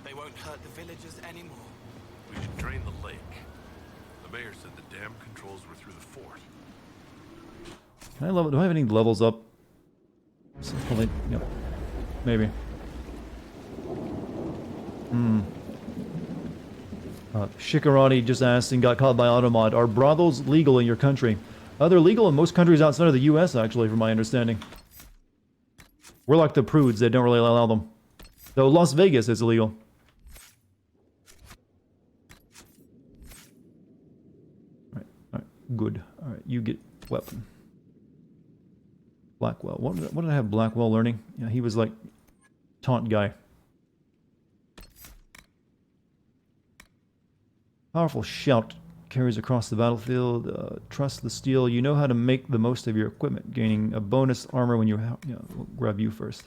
They won't hurt the villagers anymore. We should drain the lake. The mayor said the dam controls were through the fort. Can I level? Do I have any levels up? Probably, yep. Maybe. Shikarati just asked and got caught by Automod. Are brothels legal in your country? They're legal in most countries outside of the US, actually, from my understanding. We're like the prudes, they don't really allow them. Though Las Vegas is illegal. Alright, good. Alright, you get weapon. Blackwell. What did I have Blackwell learning? Yeah, he was like taunt guy. Powerful shout carries across the battlefield. Trust the steel. You know how to make the most of your equipment, gaining a bonus armor when you... we'll grab you first.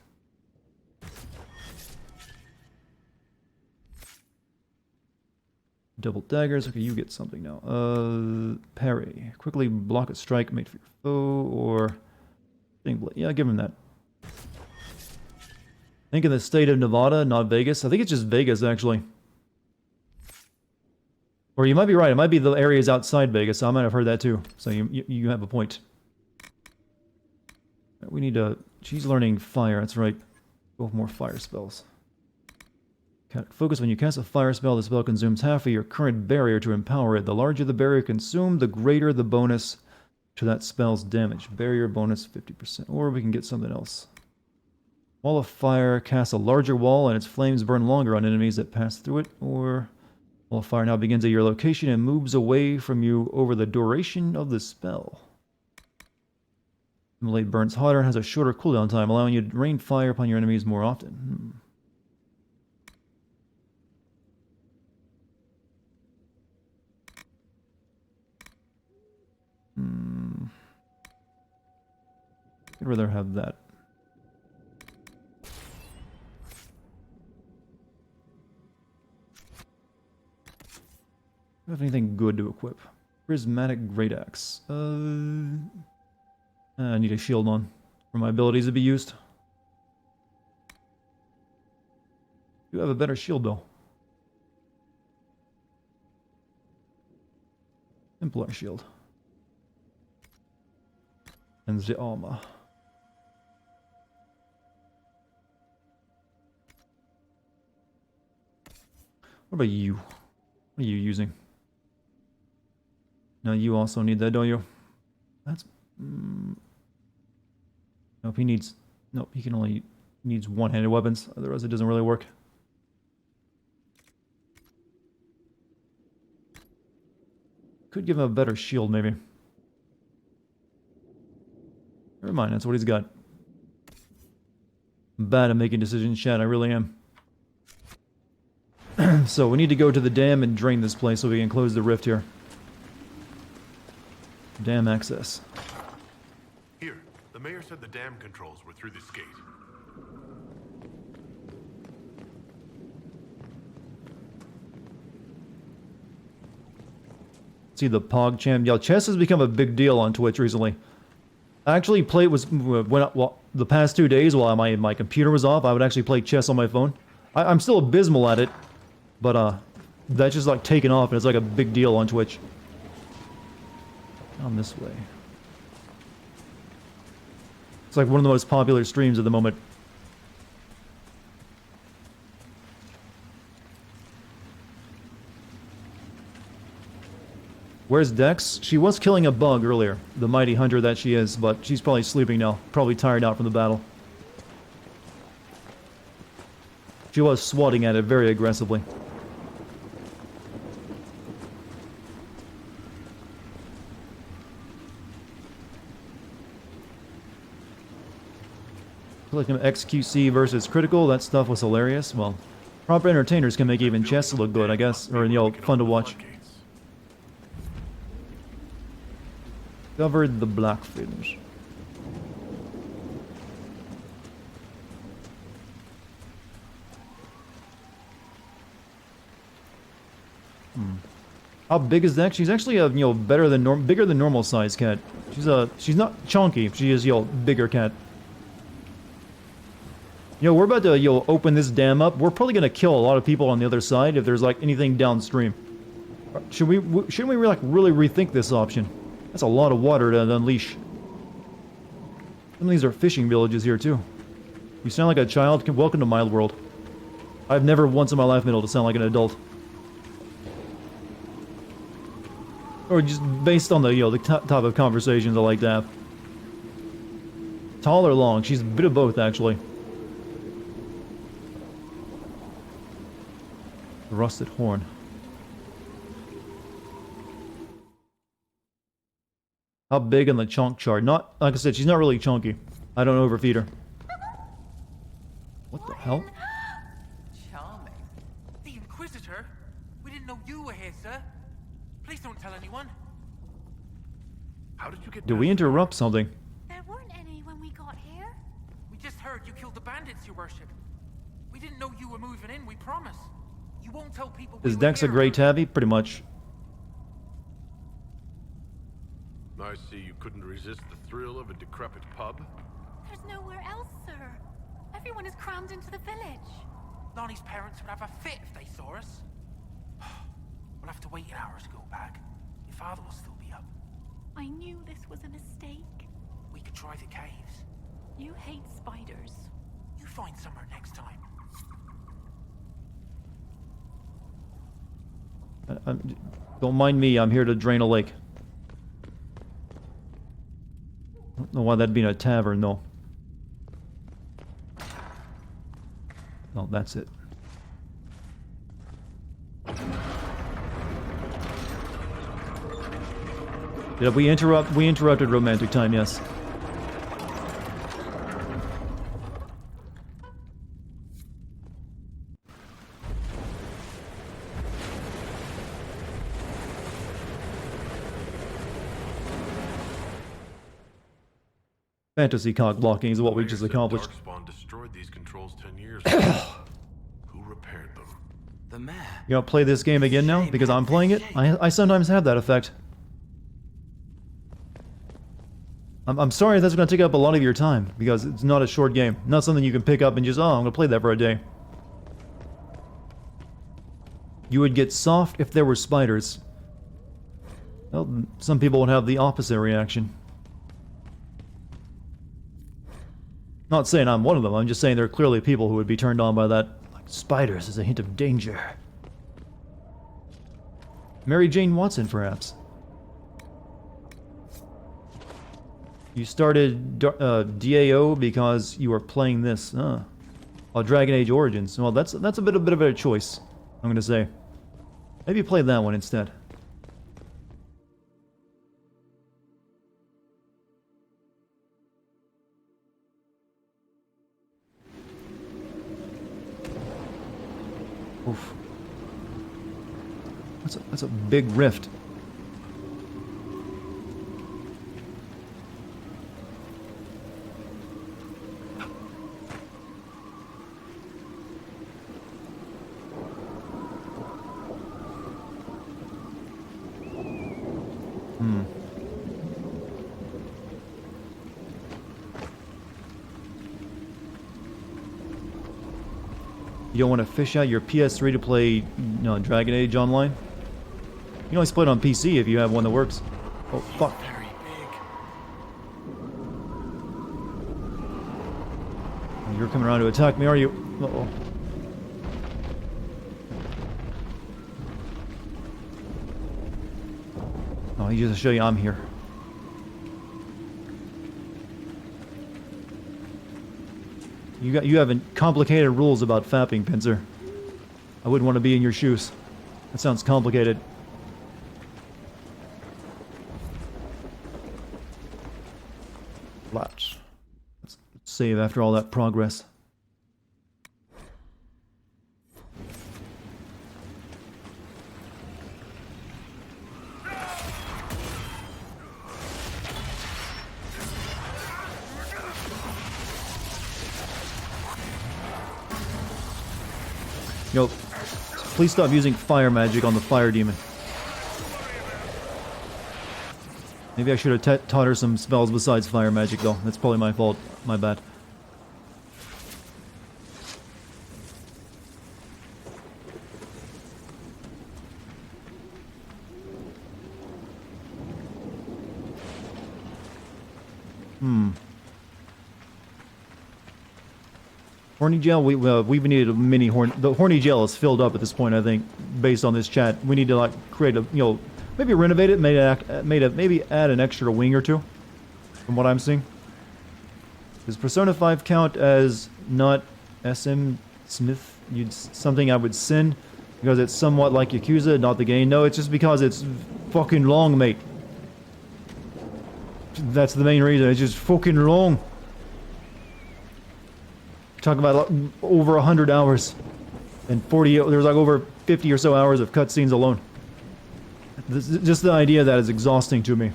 Double daggers. Okay, you get something now. Parry. Quickly block a strike made for your foe, or... Yeah, give him that. I think in the state of Nevada, not Vegas. I think it's just Vegas, actually. Or you might be right. It might be the areas outside Vegas. I might have heard that too. So you have a point. We need to... She's learning fire. That's right. Go with more fire spells. Focus when you cast a fire spell. The spell consumes half of your current barrier to empower it. The larger the barrier consumed, the greater the bonus to that spell's damage. Barrier bonus 50%. Or we can get something else. Wall of fire casts a larger wall and its flames burn longer on enemies that pass through it. Or... Wall of fire now begins at your location and moves away from you over the duration of the spell. The blade burns hotter and has a shorter cooldown time, allowing you to rain fire upon your enemies more often. I'd rather have that. Do I have anything good to equip? Prismatic Great Axe. I need a shield on for my abilities to be used. You have a better shield though. Templar shield. And the armor. What about you? What are you using? No, you also need that, don't you? That's... Nope, he needs... Nope, he can only... needs one-handed weapons. Otherwise it doesn't really work. Could give him a better shield, maybe. Never mind, that's what he's got. I'm bad at making decisions, chat, I really am. So we need to go to the dam and drain this place so we can close the rift here. Dam access. Here, the mayor said the dam controls were through this gate. See the Pog Champ. Yeah, chess has become a big deal on Twitch recently. I actually played the past 2 days while my computer was off. I would actually play chess on my phone. I'm still abysmal at it, but that's just like taken off and it's like a big deal on Twitch. Down this way. It's like one of the most popular streams at the moment. Where's Dex? She was killing a bug earlier, the mighty hunter that she is, but she's probably sleeping now. Probably tired out from the battle. She was swatting at it very aggressively. Like an XQC versus critical, that stuff was hilarious. Well, proper entertainers can make even chess look good, I guess, or fun to watch. Covered the Blackfins. How big is that? She's actually a bigger than normal size cat. She's not chunky. She is bigger cat. We're about to open this dam up. We're probably gonna kill a lot of people on the other side if there's like anything downstream. Shouldn't we like really rethink this option? That's a lot of water to unleash. Some of these are fishing villages here too. You sound like a child. Welcome to my world. I've never once in my life been able to sound like an adult. Or just based on the type of conversations I like to have. Tall or long? She's a bit of both, actually. The rusted horn. How big in the chunk chart? Not, like I said, she's not really chunky. I don't overfeed her. What the hell? Charming. The Inquisitor? We didn't know you were here, sir. Please don't tell anyone. How did you get? Do we interrupt something? There weren't any when we got here. We just heard you killed the bandits, your worship. We didn't know you were moving in, we promise. You won't tell people. Is Dex a grey tabby? Pretty much. I see you couldn't resist the thrill of a decrepit pub. There's nowhere else, sir. Everyone is crammed into the village. Lonnie's parents would have a fit if they saw us. We'll have to wait an hour to go back. Your father will still be up. I knew this was a mistake. We could try the caves. You hate spiders. You find somewhere next time. Don't mind me, I'm here to drain a lake. I don't know why that'd be in a tavern, though. Oh, that's it. Yeah, we interrupted romantic time, yes. Fantasy cock blocking is what we just accomplished. Darkspawn destroyed these controls 10 years ago. Who repaired them? The mayor. You gonna play this game again now? Because I'm playing it? I sometimes have that effect. I'm sorry that's gonna take up a lot of your time, because it's not a short game. Not something you can pick up and just, oh, I'm gonna play that for a day. You would get soft if there were spiders. Well, some people would have the opposite reaction. Not saying I'm one of them, I'm just saying there are clearly people who would be turned on by that. Like, spiders is a hint of danger. Mary Jane Watson, perhaps. You started DAO because you were playing this. Oh, Dragon Age Origins. Well, that's a bit of a choice, I'm gonna say. Maybe play that one instead. Oof. That's a big rift. You don't want to fish out your PS3 to play Dragon Age Online? You can always play it on PC if you have one that works. Oh, fuck. You're coming around to attack me, are you? Uh-oh. Oh, he just to show you I'm here. You have complicated rules about fapping, Pincer. I wouldn't want to be in your shoes. That sounds complicated. Let's save after all that progress. Yo, please stop using fire magic on the fire demon. Maybe I should have taught her some spells besides fire magic, though. That's probably my fault. My bad. Horny jail. We needed a mini horn. The horny jail is filled up at this point. I think, based on this chat, we need to like create a maybe renovate it. Maybe add an extra wing or two. From what I'm seeing, does Persona 5 count as not SM Smith? Something I would sin because it's somewhat like Yakuza, not the game. No, it's just because it's fucking long, mate. That's the main reason. It's just fucking long. Talk about over 100 hours and 40. There's like over 50 or so hours of cutscenes alone. Just the idea that is exhausting to me.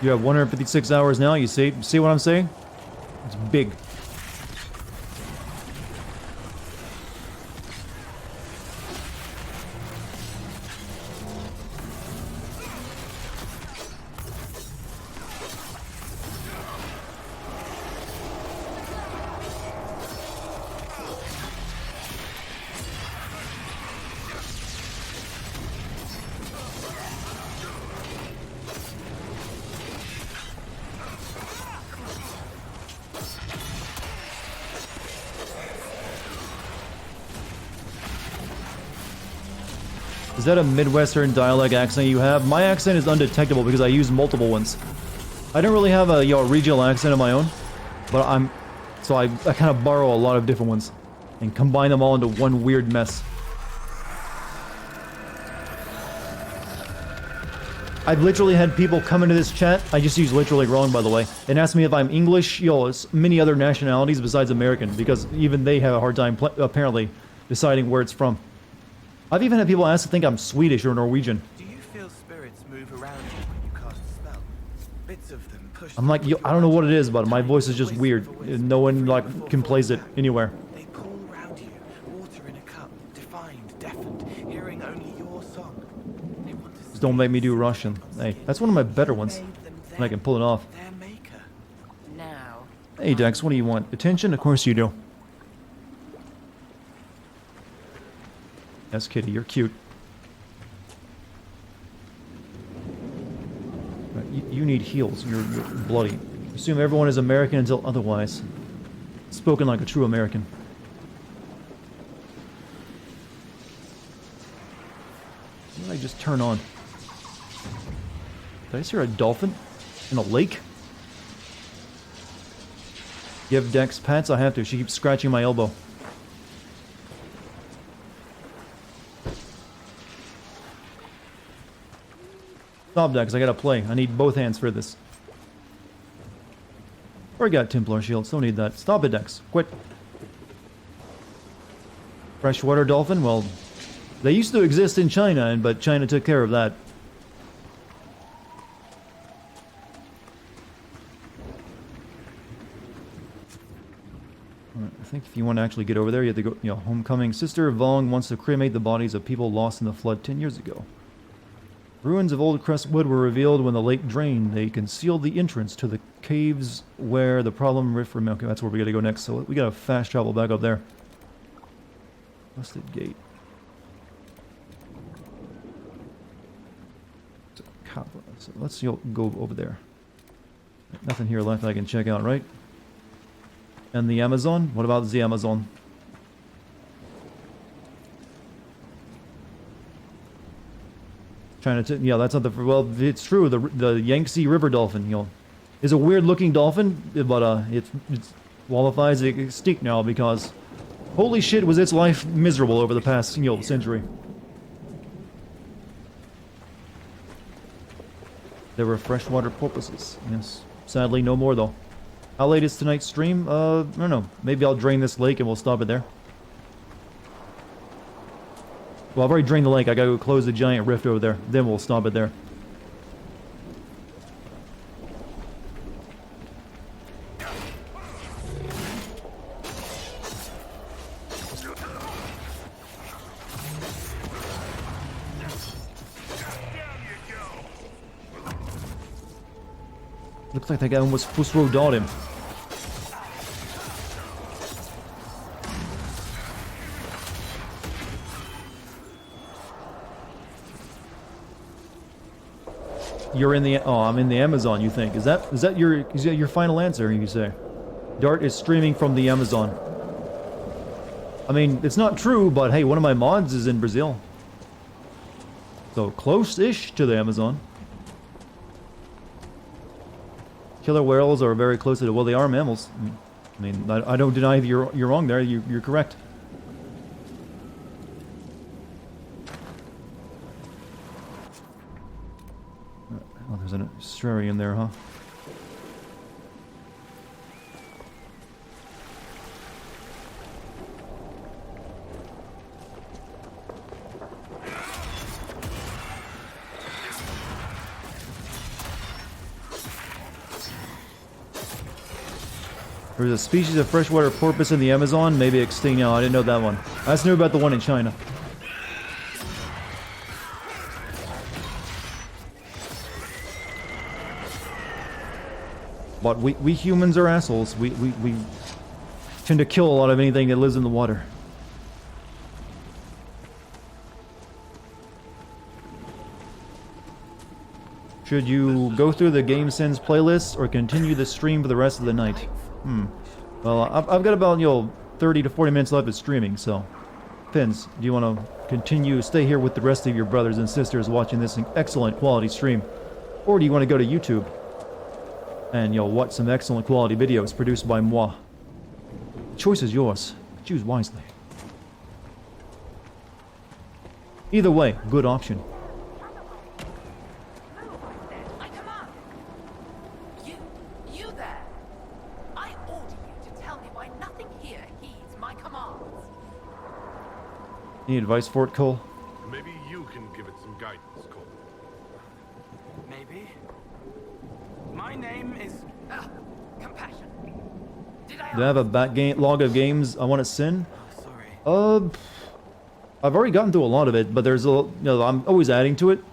You have 156 hours now, you see what I'm saying? It's big. Is that a Midwestern dialect accent you have? My accent is undetectable because I use multiple ones. I don't really have a regional accent of my own, but I kind of borrow a lot of different ones and combine them all into one weird mess. I've literally had people come into this chat, I just use literally wrong by the way, and ask me if I'm English, many other nationalities besides American, because even they have a hard time apparently deciding where it's from. I've even had people ask to think I'm Swedish or Norwegian. Do you feel spirits move around you when you cast a spell? Bits of them push. I'm like, I don't know what it is, but my voice is just weird. No one can place it anywhere. They pull around you, water in a cup, blind, deafened, hearing only your song. They want to Just don't make me do Russian. Hey, that's one of my better ones. And I can pull it off. their maker. Now. Hey, Dex, what do you want? Attention? Of course you do. Yes, Kitty, you're cute. Right, you need heals. You're bloody. Assume everyone is American until otherwise. Spoken like a true American. What did I just turn on? Did I just hear a dolphin? In a lake? Give Dex pats? I have to. She keeps scratching my elbow. Stop, Dex. I gotta play. I need both hands for this. Already got Templar shields. Don't need that. Stop it, Dex. Quit. Freshwater dolphin? Well, they used to exist in China, but China took care of that. I think if you want to actually get over there, you have to go, you know, homecoming. Sister Vong wants to cremate the bodies of people lost in the flood 10 years ago. Ruins of old Crestwood were revealed when the lake drained. They concealed the entrance to the caves where the problem rift from. Okay, that's where we gotta go next. So we gotta fast travel back up there. Rusted gate. So let's go over there. Nothing here left I can check out, right? And the Amazon? What about the Amazon? Trying to, yeah, that's not the, well, it's true, the Yangtze River dolphin, you know, is a weird looking dolphin, but it qualifies as extinct now because holy shit was its life miserable over the past, you know, century. There were freshwater porpoises, yes. Sadly, no more though. How late is tonight's stream? I don't know. Maybe I'll drain this lake and we'll stop it there. Well, I've already drained the lake. I gotta go close the giant rift over there. Then we'll stop it there. Looks like that guy almost full-throw-dawed him. You're in the, oh, I'm in the Amazon, you think. Is that your final answer, you say? Dart is streaming from the Amazon. I mean, it's not true, but hey, one of my mods is in Brazil. So, close-ish to the Amazon. Killer whales are very close to the, well, they are mammals. I mean, I don't deny that you're wrong there, you're correct. Oh, there's an estuary in there, huh? There's a species of freshwater porpoise in the Amazon, maybe extinct now. I didn't know that one. I just knew about the one in China. But we humans are assholes. We tend to kill a lot of anything that lives in the water. Should you go through the Game Sense playlist or continue the stream for the rest of the night? Well, I've got about, you know, 30 to 40 minutes left of streaming, so depends. Do you want to continue, stay here with the rest of your brothers and sisters watching this excellent quality stream, or do you want to go to YouTube and, you know, watch some excellent quality videos produced by moi? The choice is yours. Choose wisely. Either way, good option. You there! I order you to tell me why nothing here heeds my commands. Any advice for it, Cole? Maybe you can give it some guidance, Cole. Maybe. My name is... Compassion. Do I have a back game log of games I want to send? Oh, sorry. I've already gotten through a lot of it, but there's I'm always adding to it,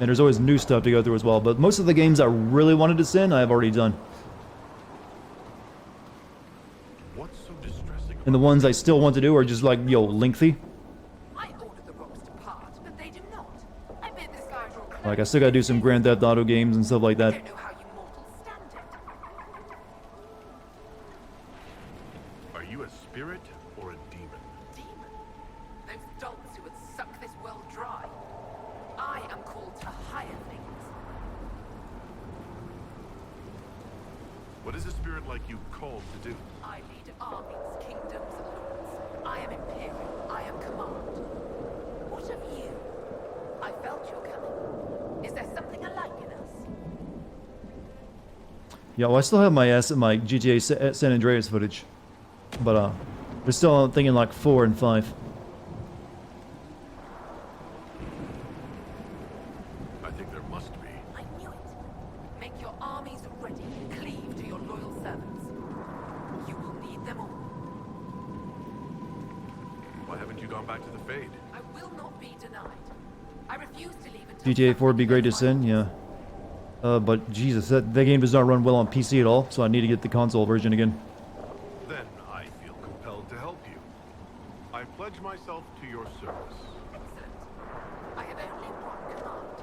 and there's always new stuff to go through as well. But most of the games I really wanted to send, I've already done. What's so distressing? And the ones I still want to do are just like, lengthy. Like, I still gotta do some Grand Theft Auto games and stuff like that. Are you a spirit or a demon? Demon? Those dolts who would suck this world dry. I am called to higher things. What is a spirit like you called to do? I lead armies, kingdoms, lords. I am imperial. I am command. What of you? I felt your coming. Is there something alike in us? Yeah, well, I still have my GTA San Andreas footage, but we're still thinking like 4 and 5. I think there must be. I knew it. Make your armies ready. Cleave to your loyal servants. You will need them all. Why haven't you gone back to the Fade? I will not be denied. I refuse to leave until GTA 4 would be great to send, yeah. But Jesus, that game does not run well on PC at all, so I need to get the console version again. Then I feel compelled to help you. I pledge myself to your service. Excellent. I have only one command.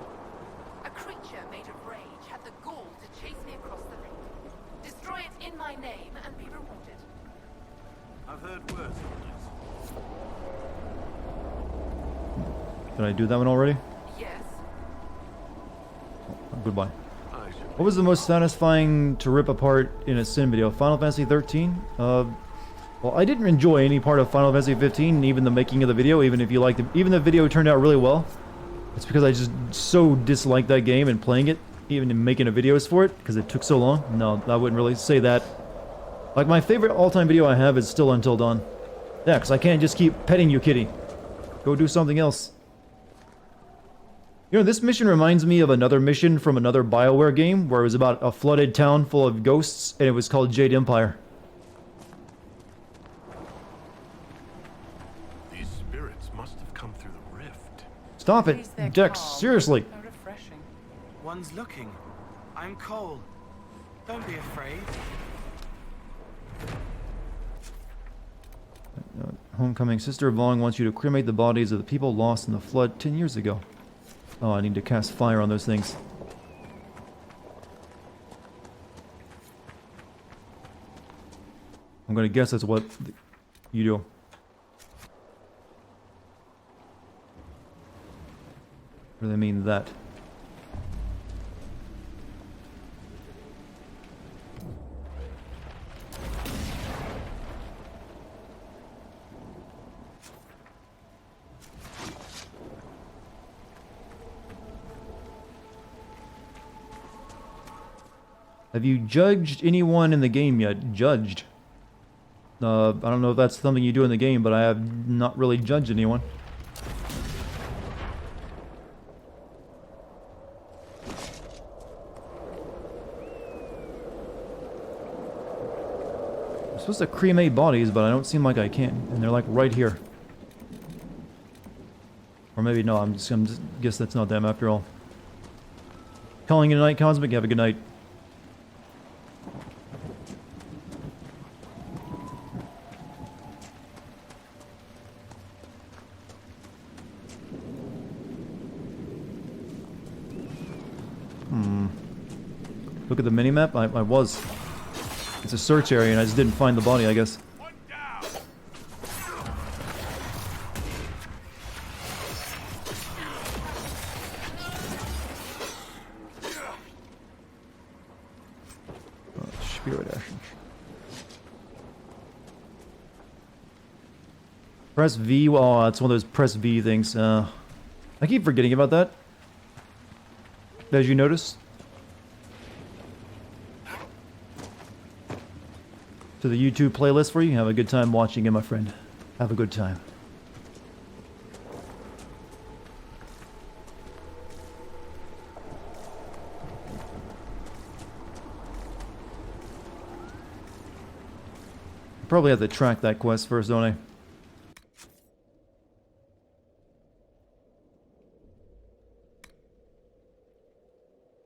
A creature made of rage had the gall to chase me across the lake. Destroy it in my name and be rewarded. I've heard worse orders. Did I do that one already? Yes. Oh, goodbye. What was the most satisfying to rip apart in a sim video? Final Fantasy 13? Well, I didn't enjoy any part of Final Fantasy 15, even the making of the video, even if you liked it. Even the video turned out really well. It's because I just so disliked that game and playing it, even in making a videos for it, because it took so long. No, I wouldn't really say that. Like, my favorite all-time video I have is still Until Dawn. Yeah, because I can't just keep petting you, kitty. Go do something else. You know, this mission reminds me of another mission from another BioWare game where it was about a flooded town full of ghosts, and it was called Jade Empire. These spirits must have come through the rift. Stop it, Dex, seriously. How refreshing. One's looking. I'm Cole. Don't be afraid. Homecoming. Sister Vong wants you to cremate the bodies of the people lost in the flood 10 years ago. Oh, I need to cast fire on those things. I'm gonna guess that's what you do. Or they mean that. Have you judged anyone in the game yet? Judged? I don't know if that's something you do in the game, but I have not really judged anyone. I'm supposed to cremate bodies, but I don't seem like I can, and they're like right here. Or maybe no, I'm just guess that's not them after all. Calling it a night, Cosmic. Have a good night. Look at the minimap. I was. It's a search area, and I just didn't find the body, I guess. Spirit action. Press V. Oh, it's one of those press V things. I keep forgetting about that. As you notice. To the YouTube playlist for you. Have a good time watching it, my friend. Have a good time. Probably have to track that quest first, don't I?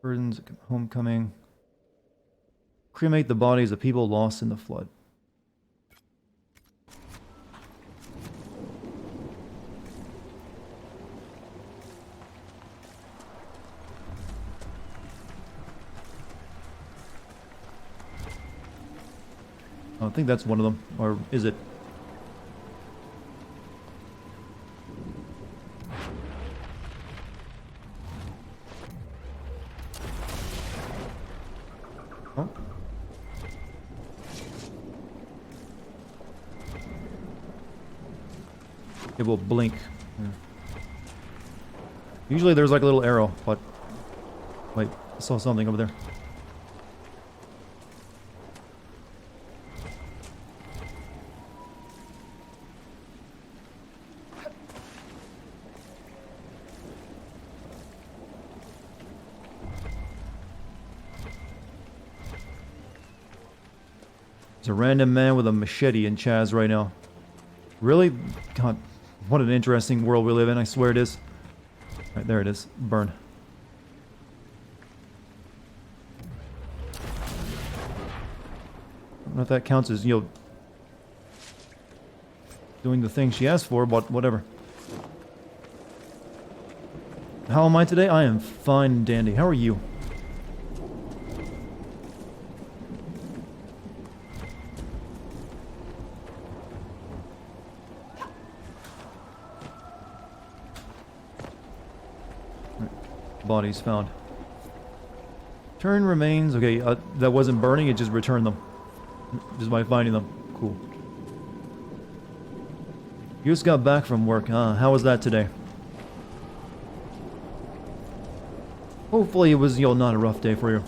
Burdens, homecoming. Cremate the bodies of people lost in the flood. I don't think that's one of them, or is it? Oh. It will blink. Yeah. Usually there's like a little arrow, but wait, I saw something over there. There's a random man with a machete in Chaz right now. Really? God, what an interesting world we live in, I swear it is. Right, there it is. Burn. I don't know if that counts as, you know, doing the thing she asked for, but whatever. How am I today? I am fine and dandy. How are you? Bodies found. Turn remains. Okay, that wasn't burning, it just returned them. Just by finding them. Cool. You just got back from work, huh? How was that today? Hopefully it was, you know, not a rough day for you.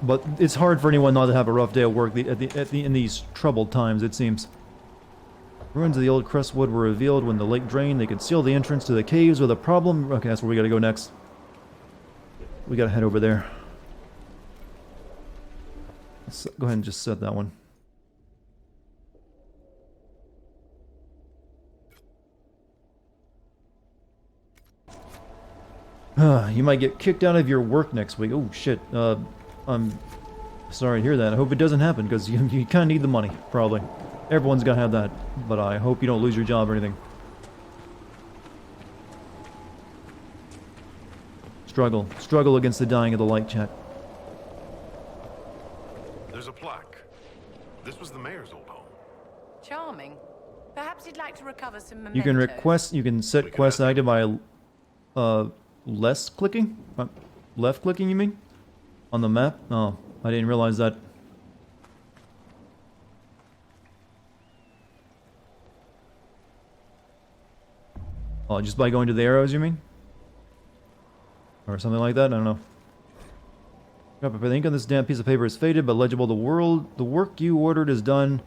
But it's hard for anyone not to have a rough day at work in these troubled times, it seems. Ruins of the old Crestwood were revealed when the lake drained. They could seal the entrance to the caves with a problem. Okay, that's where we gotta go next. We gotta head over there. Let's go ahead and just set that one. You might get kicked out of your work next week. Oh shit. I'm sorry to hear that. I hope it doesn't happen because you kind of need the money, probably. Everyone's gonna have that, but I hope you don't lose your job or anything. Struggle against the dying of the light, chat. There's a plaque. This was the mayor's old home. Charming. Perhaps you'd like to recover some mementos. You can set quests active by less clicking? Left clicking, you mean? On the map? Oh, I didn't realize that. Oh, just by going to the arrows, you mean? Or something like that? I don't know. The ink on this damn piece of paper is faded, but legible. The work you ordered is done.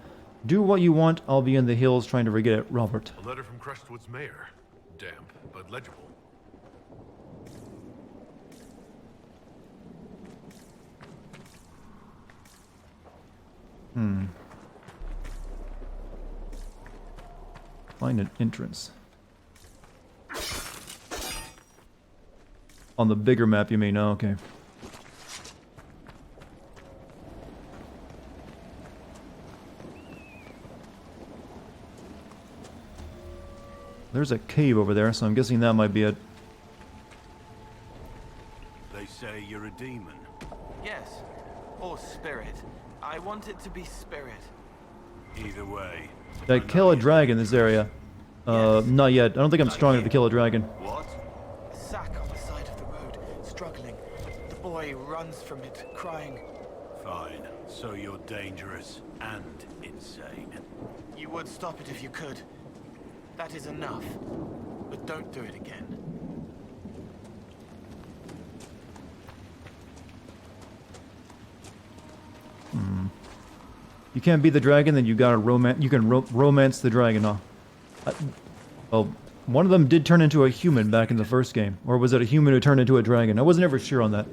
Do what you want. I'll be in the hills trying to forget it, Robert. A letter from Crestwood's mayor. Damp, but legible. Find an entrance. On the bigger map, you mean? Oh, okay. There's a cave over there, so I'm guessing that might be it. They say you're a demon. Yes. Or spirit. I want it to be spirit. Either way. Did I kill a dragon in this area? Not yet. I don't think I'm strong enough to kill a dragon. What? A sack on the side of the road, struggling. The boy runs from it, crying. Fine. So you're dangerous and insane. You would stop it if you could. That is enough. But don't do it again. You can't beat the dragon, then you gotta romance. You can romance the dragon, huh? Oh, one of them did turn into a human back in the first game, or was it a human who turned into a dragon? I wasn't ever sure on that.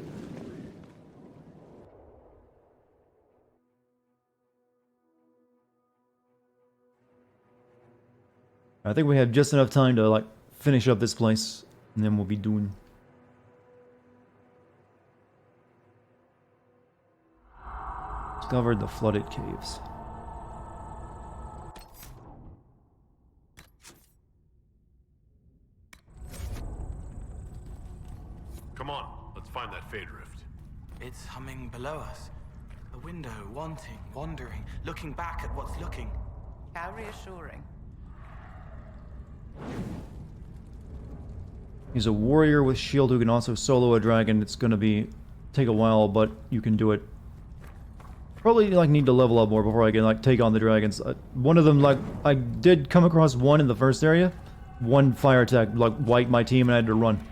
I think we have just enough time to like finish up this place, and then we'll be doing. Discovered the flooded caves. Come on, let's find that Fade Rift. It's humming below us. A window, wanting, wandering, looking back at what's looking. How reassuring. He's a warrior with shield who can also solo a dragon. It's gonna take a while, but you can do it. Probably like need to level up more before I can like take on the dragons. One of them, like, I did come across one in the first area. One fire attack like wiped my team and I had to run.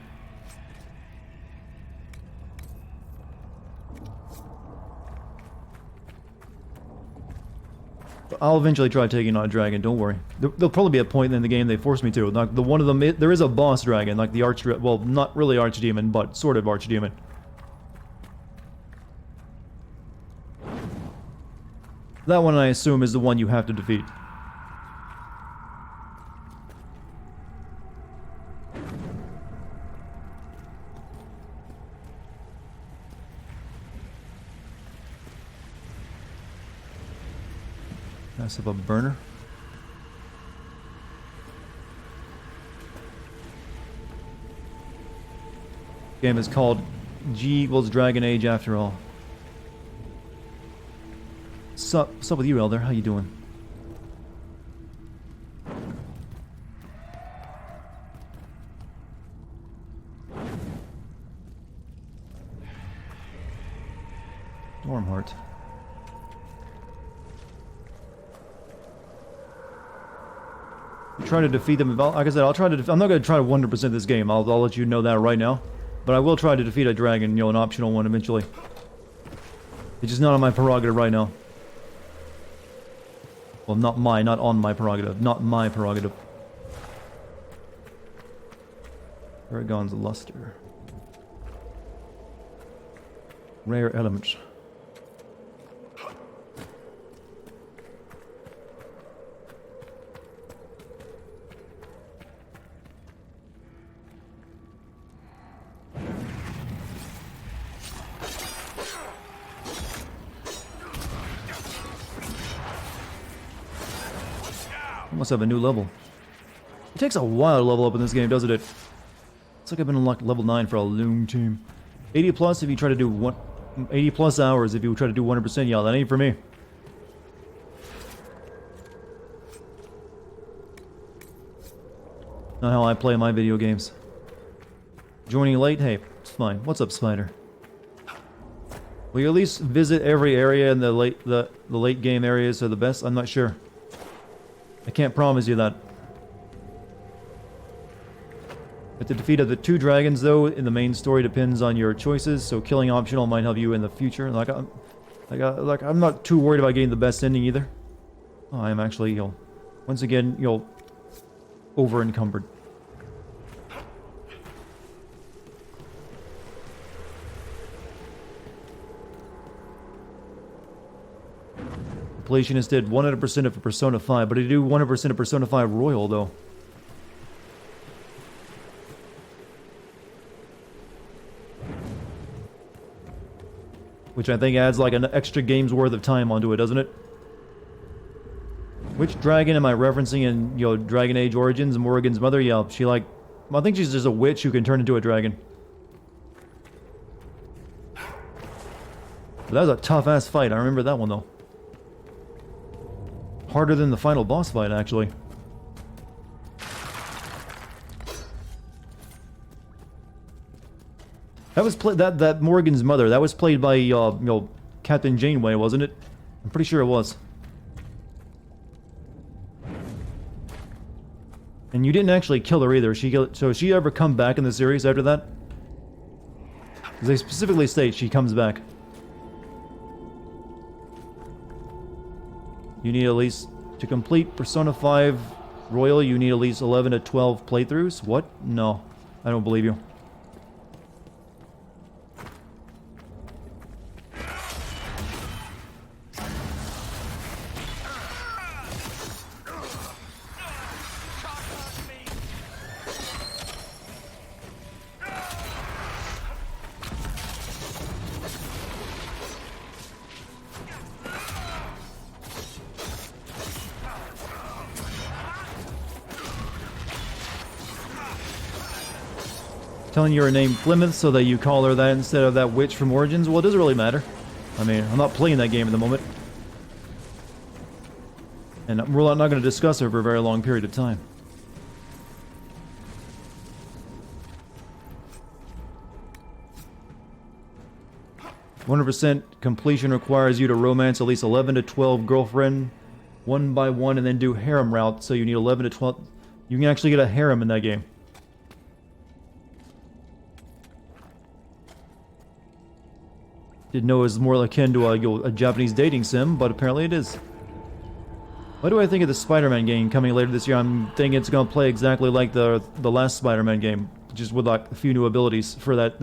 I'll eventually try taking on a dragon, don't worry. There'll probably be a point in the game they force me to. Like, the one of them, there is a boss dragon, like the well, not really archdemon, but sort of archdemon. That one, I assume, is the one you have to defeat. Mess up a burner. Game is called G equals Dragon Age after all. What's up with you, Elder? How you doing? Stormheart. Try to defeat them. Like I said, I'll try to. I'm not going to try to 100% this game. I'll let you know that right now. But I will try to defeat a dragon, you know, an optional one eventually. It's just not on my prerogative right now. Well, not on my prerogative. Not my prerogative. Paragon's Luster. Rare elements. Must have a new level. It takes a while to level up in this game, doesn't it? It's like I've been unlocked level 9 for a long time. 80 plus if you try to do 80 plus hours if you try to do 100%. Yeah, that ain't for me. Not how I play my video games. Joining late? Hey, it's fine. What's up, Spider? Will you at least visit every area in the late game areas are the best? I'm not sure. I can't promise you that. But the defeat of the 2 dragons, though, in the main story depends on your choices, so killing optional might help you in the future. Like I'm not too worried about getting the best ending either. Oh, I am actually, once again, over encumbered. Completionist did 100% of Persona 5, but he do 100% of Persona 5 Royal, though. Which I think adds like an extra game's worth of time onto it, doesn't it? Which dragon am I referencing in, Dragon Age Origins? Morrigan's mother? Yeah, I think she's just a witch who can turn into a dragon. But that was a tough-ass fight. I remember that one, though. Harder than the final boss fight, actually. That was that Morgan's mother. That was played by Captain Janeway, wasn't it? I'm pretty sure it was. And you didn't actually kill her either. So has she ever come back in the series after that? Because they specifically state she comes back. You need at least, to complete Persona 5 Royal, you need at least 11 to 12 playthroughs? What? No, I don't believe you. telling you her name Plymouth so that you call her that instead of that witch from Origins, well, it doesn't really matter. I mean, I'm not playing that game at the moment. And we're not going to discuss her for a very long period of time. "100% completion requires you to romance at least 11 to 12 girlfriend, one by one, and then do harem route, so you need 11 to 12... You can actually get a harem in that game. Didn't know it was more akin to a Japanese dating sim, but apparently it is. What do I think of the Spider-Man game coming later this year? I'm thinking it's going to play exactly like the last Spider-Man game, just with like a few new abilities for that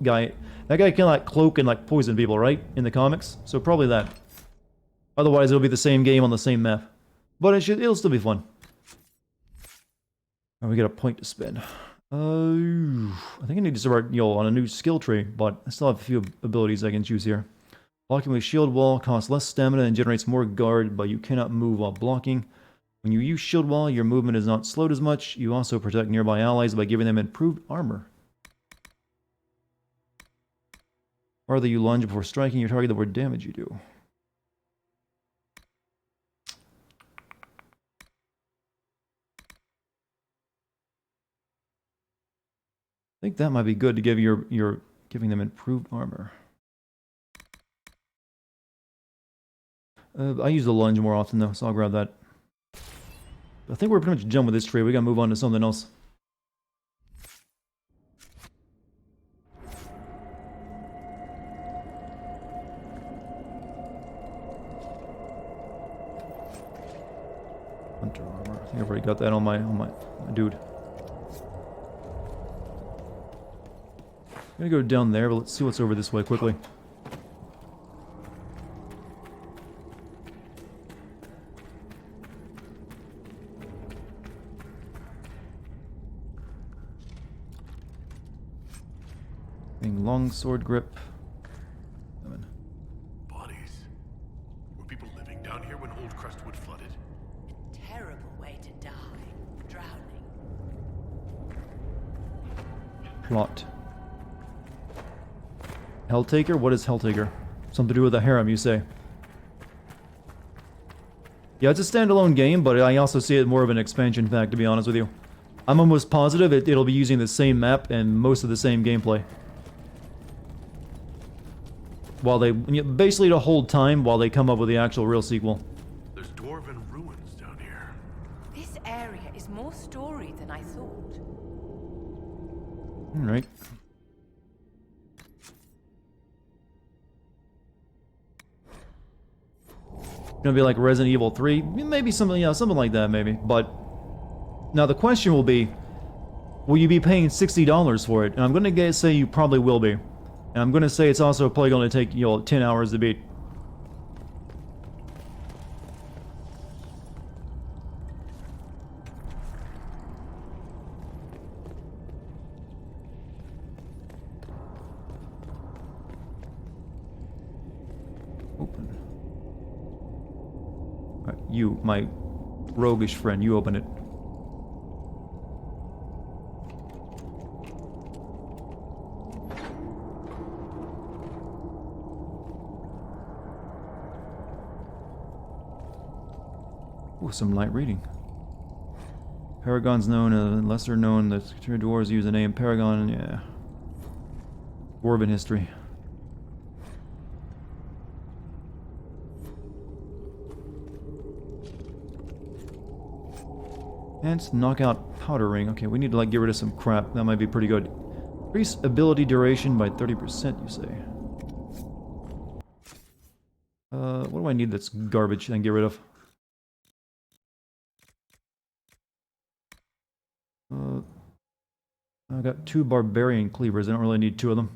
guy. That guy can like cloak and like poison people, right? In the comics, so probably that. Otherwise, it'll be the same game on the same map, but it'll still be fun. Oh, we got a point to spend. I think I need to start, on a new skill tree, but I still have a few abilities I can choose here. Blocking with shield wall costs less stamina and generates more guard, but you cannot move while blocking. When you use shield wall, your movement is not slowed as much. You also protect nearby allies by giving them improved armor. Farther you lunge before striking your target, the more damage you do. I think that might be good to give your giving them improved armor. I use the lunge more often though, so I'll grab that. I think we're pretty much done with this tree. We gotta move on to something else. Hunter armor. I think I've already got that on my dude. I'm gonna go down there, but let's see what's over this way quickly. Long sword grip. Bodies. Were people living down here when Old Crestwood flooded? Terrible way to die. Drowning. Plot. Helltaker? What is Helltaker? Something to do with a harem, you say? Yeah, it's a standalone game, but I also see it more of an expansion pack, to be honest with you. I'm almost positive it'll be using the same map and most of the same gameplay. While they... basically to hold time while they come up with the actual real sequel. There's dwarven ruins down here. This area is more storied than I thought. Alright. Gonna be like Resident Evil 3, maybe something, something like that, maybe. But now the question will be, will you be paying $60 for it? And I'm gonna say you probably will be, and I'm gonna say it's also probably gonna take 10 hours to beat. You, my roguish friend, you open it. Ooh, some light reading. Paragon's known, lesser known, the dwarves use the name Paragon, yeah. Dwarven history. And knockout powder ring. Okay, we need to like get rid of some crap. That might be pretty good. Increase ability duration by 30%, you say. What do I need that's garbage and get rid of? I got 2 barbarian cleavers. I don't really need 2 of them.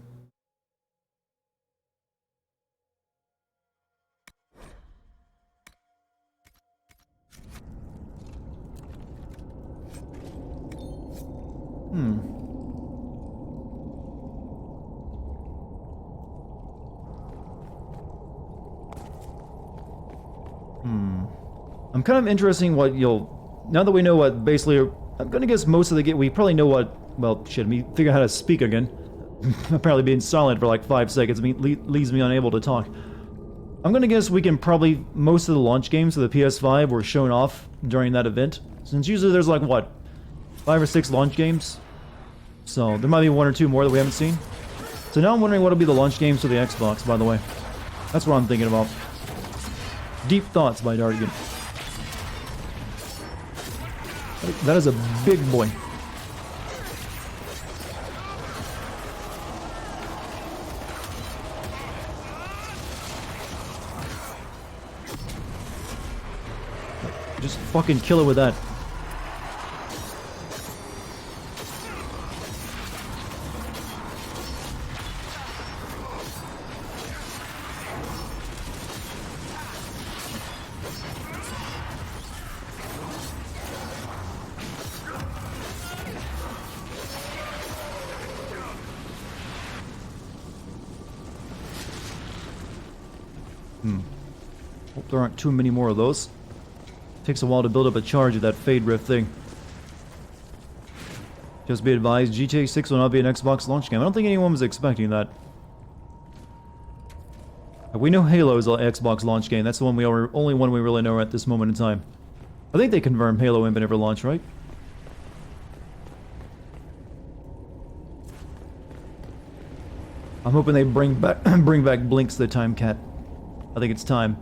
I'm kind of interested in what now that we know what basically, I'm gonna guess most of the game, we probably know what well, shit, me figure out how to speak again. Apparently being silent for like 5 seconds leaves me unable to talk. I'm gonna guess we can probably... Most of the launch games for the PS5 were shown off during that event. Since usually there's like, what? 5 or 6 launch games? So, there might be 1 or 2 more that we haven't seen. So now I'm wondering what'll be the launch games for the Xbox, by the way. That's what I'm thinking about. Deep Thoughts by Dartigan. That is a big boy. Just fucking kill it with that. Hope there aren't too many more of those. Takes a while to build up a charge of that Fade Rift thing. Just be advised, GTA 6 will not be an Xbox launch game. I don't think anyone was expecting that. We know Halo is an Xbox launch game. That's the one only one we really know at this moment in time. I think they confirmed Halo Infinite for launch, right? I'm hoping they bring back Blinks the Time Cat. I think it's time.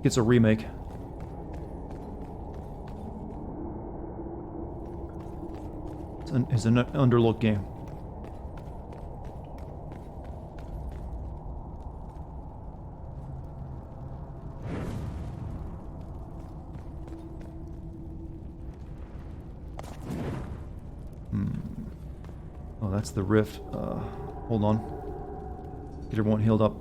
It's a remake. It's an underlooked game. Oh, that's the rift. Hold on. Get everyone healed up.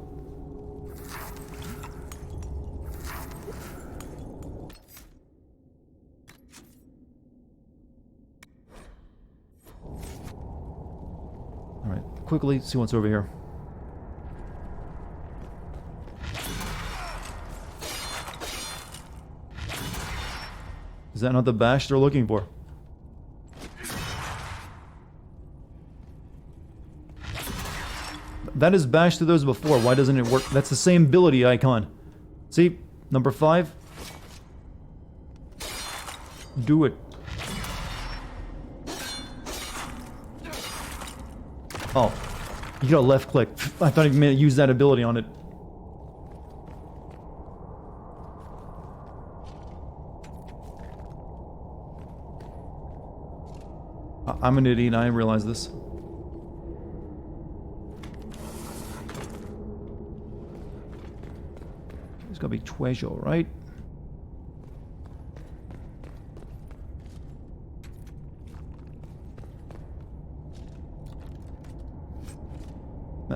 Alright, quickly see what's over here. Is that not the bash they're looking for? That is bashed to those before. Why doesn't it work? That's the same ability icon. See? Number 5. Do it. Oh. You got a left click. I thought you meant use that ability on it. I'm an idiot. I didn't realize this. There's gotta be treasure, right?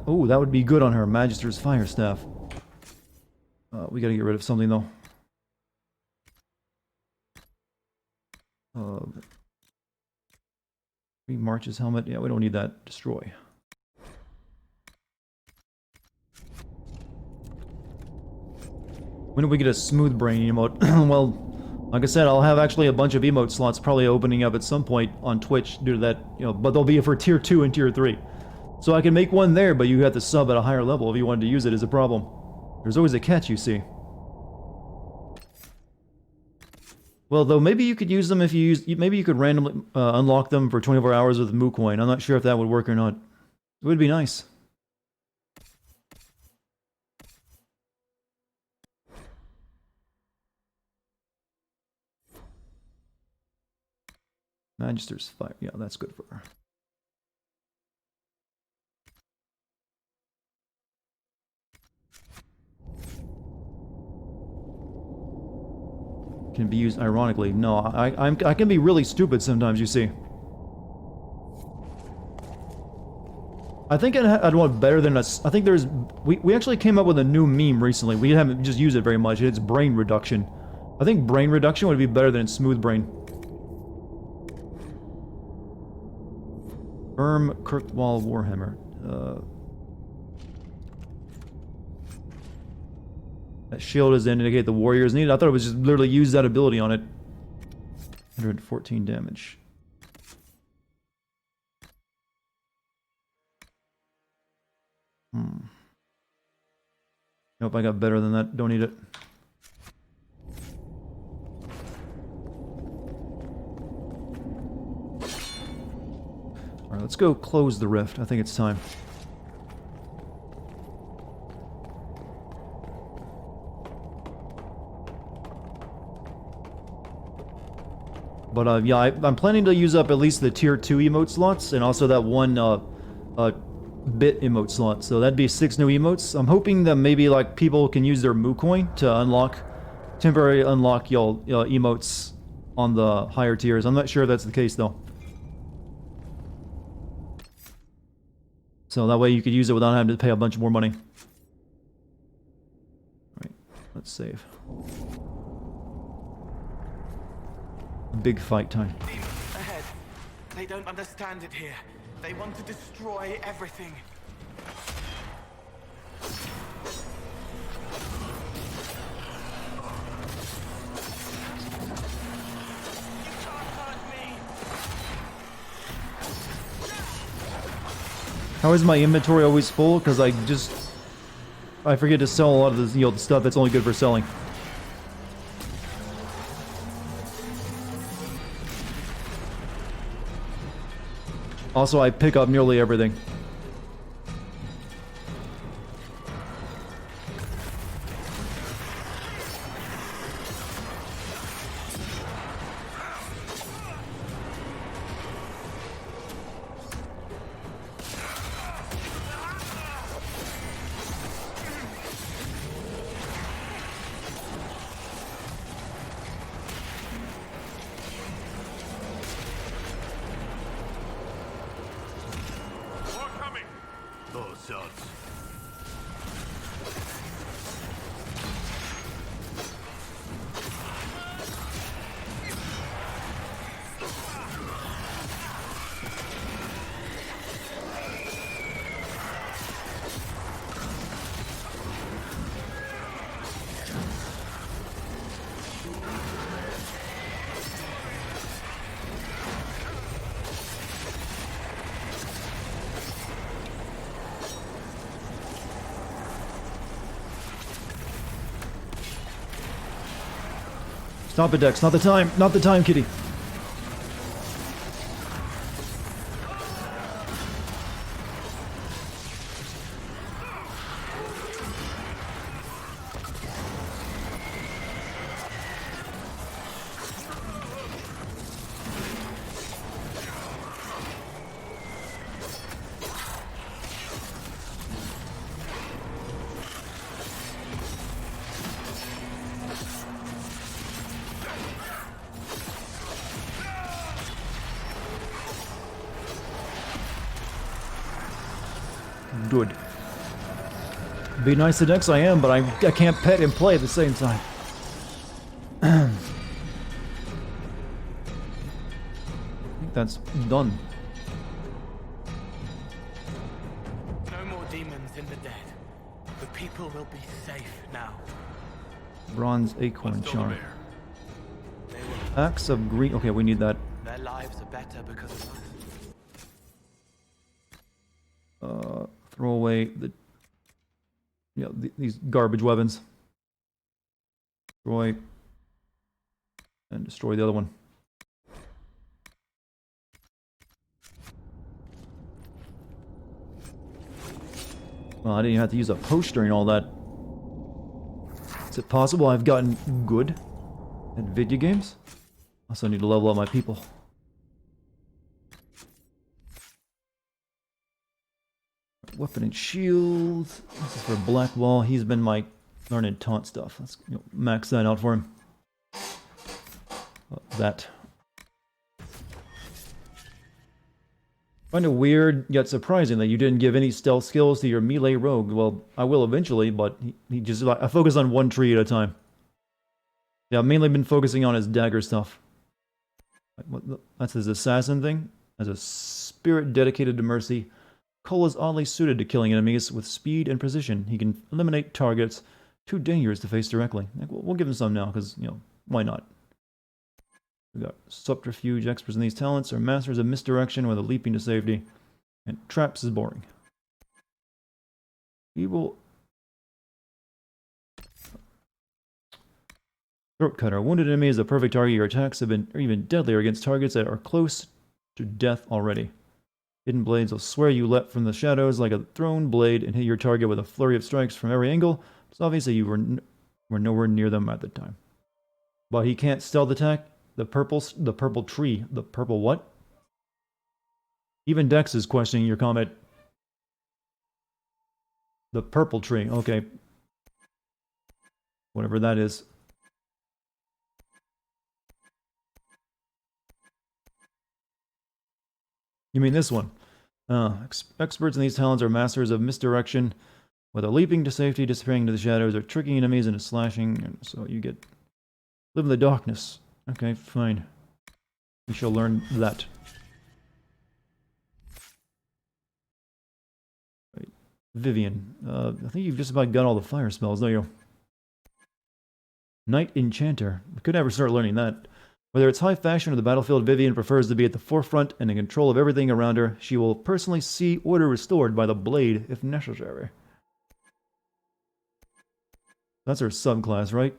Oh, that would be good on her. Magister's Fire Staff. We gotta get rid of something, though. March's helmet. Yeah, we don't need that. Destroy. When do we get a smooth brain emote? Well, like I said, I'll have actually a bunch of emote slots probably opening up at some point on Twitch due to that, but they'll be for tier 2 and tier 3. So I can make one there, but you have to sub at a higher level if you wanted to use it as a problem. There's always a catch, you see. Well, though, maybe you could use them if you maybe you could randomly unlock them for 24 hours with Moo Coin. I'm not sure if that would work or not. It would be nice. Magister's Fire. Yeah, that's good for her. Can be used ironically. No, I can be really stupid sometimes, you see. I think I'd want better than us. I think there's... We actually came up with a new meme recently. We haven't just used it very much. It's brain reduction. I think brain reduction would be better than smooth brain. Kirkwall Warhammer. That shield is to indicate the warrior is needed. I thought it was just literally use that ability on it. 114 damage. Nope, I got better than that. Don't need it. Alright, let's go close the rift. I think it's time. But yeah, I'm planning to use up at least the tier 2 emote slots and also that one bit emote slot. So that'd be 6 new emotes. I'm hoping that maybe like people can use their Moo coin to unlock, temporarily unlock y'all emotes on the higher tiers. I'm not sure if that's the case though. So that way you could use it without having to pay a bunch more money. Alright, let's save. Big fight time. Demons ahead. They don't understand it here. They want to destroy everything. How is my inventory always full? Because I forget to sell a lot of this, the stuff that's only good for selling. Also, I pick up nearly everything. Stop it, Dex. Not the time. Not the time, kitty. Good. Be nice to Dex, I am, but I can't pet and play at the same time. I think that's done. No more demons in the dead. The people will be safe now. Bronze acorn charm. Axe of green. Okay, we need that. Their lives are better because of us. Throw away the these garbage weapons. Destroy and destroy the other one. Well, I didn't even have to use a post during all that. Is it possible I've gotten good at video games? Also need to level up my people. Weapon and shield. This is for Blackwall. He's been my learned taunt stuff. Let's max that out for him. That. Kind of weird yet surprising that you didn't give any stealth skills to your melee rogue. Well, I will eventually, but he just I focus on one tree at a time. Yeah, I've mainly been focusing on his dagger stuff. That's his assassin thing. As a spirit dedicated to mercy, Cole is oddly suited to killing enemies with speed and precision. He can eliminate targets too dangerous to face directly. We'll give him some now, because, why not? We got subterfuge. Experts in these talents are masters of misdirection with a leaping to safety. And traps is boring. We will Throat cutter. Wounded enemy is a perfect target. Your attacks have been even deadlier against targets that are close to death already. Hidden blades will swear you leapt from the shadows like a thrown blade and hit your target with a flurry of strikes from every angle. It's obvious that you were nowhere near them at the time. But he can't stealth attack. The purple tree. The purple what? Even Dex is questioning your comment. The purple tree. Okay. Whatever that is. You mean this one? Experts in these talents are masters of misdirection, whether leaping to safety, disappearing into the shadows, or tricking enemies into slashing. And so you get live in the darkness. Okay, fine. We shall learn that. Right. Vivian, I think you've just about got all the fire spells, don't you? Knight Enchanter. We could never start learning that. Whether it's high fashion or the battlefield, Vivian prefers to be at the forefront and in control of everything around her. She will personally see order restored by the blade if necessary. That's her subclass, right?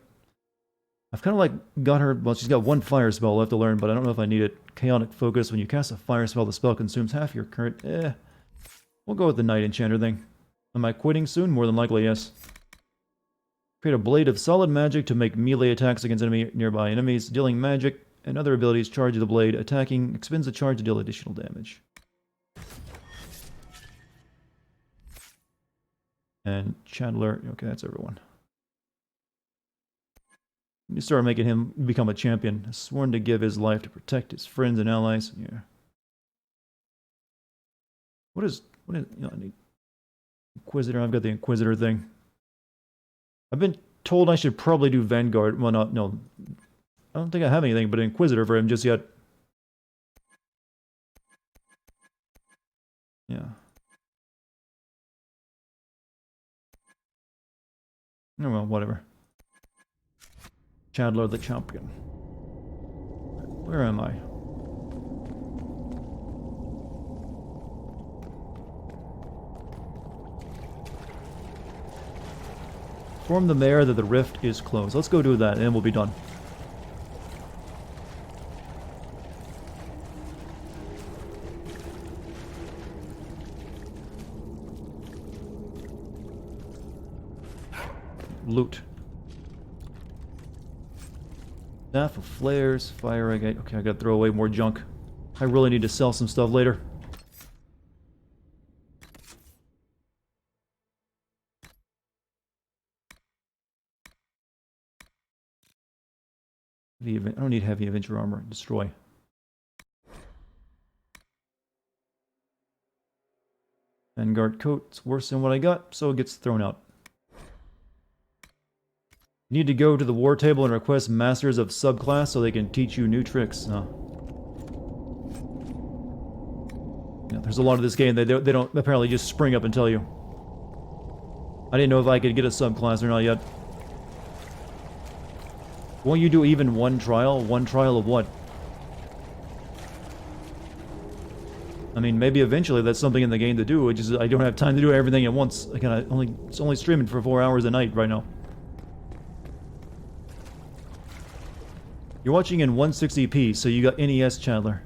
I've kind of like got her... Well, she's got one fire spell left to learn, but I don't know if I need it. Chaotic Focus. When you cast a fire spell, the spell consumes half your current... We'll go with the Knight Enchanter thing. Am I quitting soon? More than likely, yes. Create a blade of solid magic to make melee attacks against nearby enemies. Dealing magic and other abilities charge the blade. Attacking expends the charge to deal additional damage. And Chandler. Okay, that's everyone. You start making him become a champion. Sworn to give his life to protect his friends and allies. Yeah. What is you know, I need Inquisitor. I've got the Inquisitor thing. I've been told I should probably do Vanguard. Well, no. I don't think I have anything but Inquisitor for him just yet. Yeah. Oh well, whatever. Chandler the champion. Where am I? Inform the mayor that the rift is closed. Let's go do that, and then we'll be done. Loot. Staff of flares, fire agate. Okay, I gotta throw away more junk. I really need to sell some stuff later. I don't need heavy adventure armor. Destroy. Vanguard coat. It's worse than what I got, so it gets thrown out. You need to go to the war table and request masters of subclass so they can teach you new tricks. Yeah, there's a lot of this game they don't apparently just spring up and tell you. I didn't know if I could get a subclass or not yet. Won't you do even one trial? One trial of what? I mean, maybe eventually that's something in the game to do. It's just I don't have time to do everything at once. It's only streaming for 4 hours a night right now. You're watching in 160p, so you got NES, Chandler.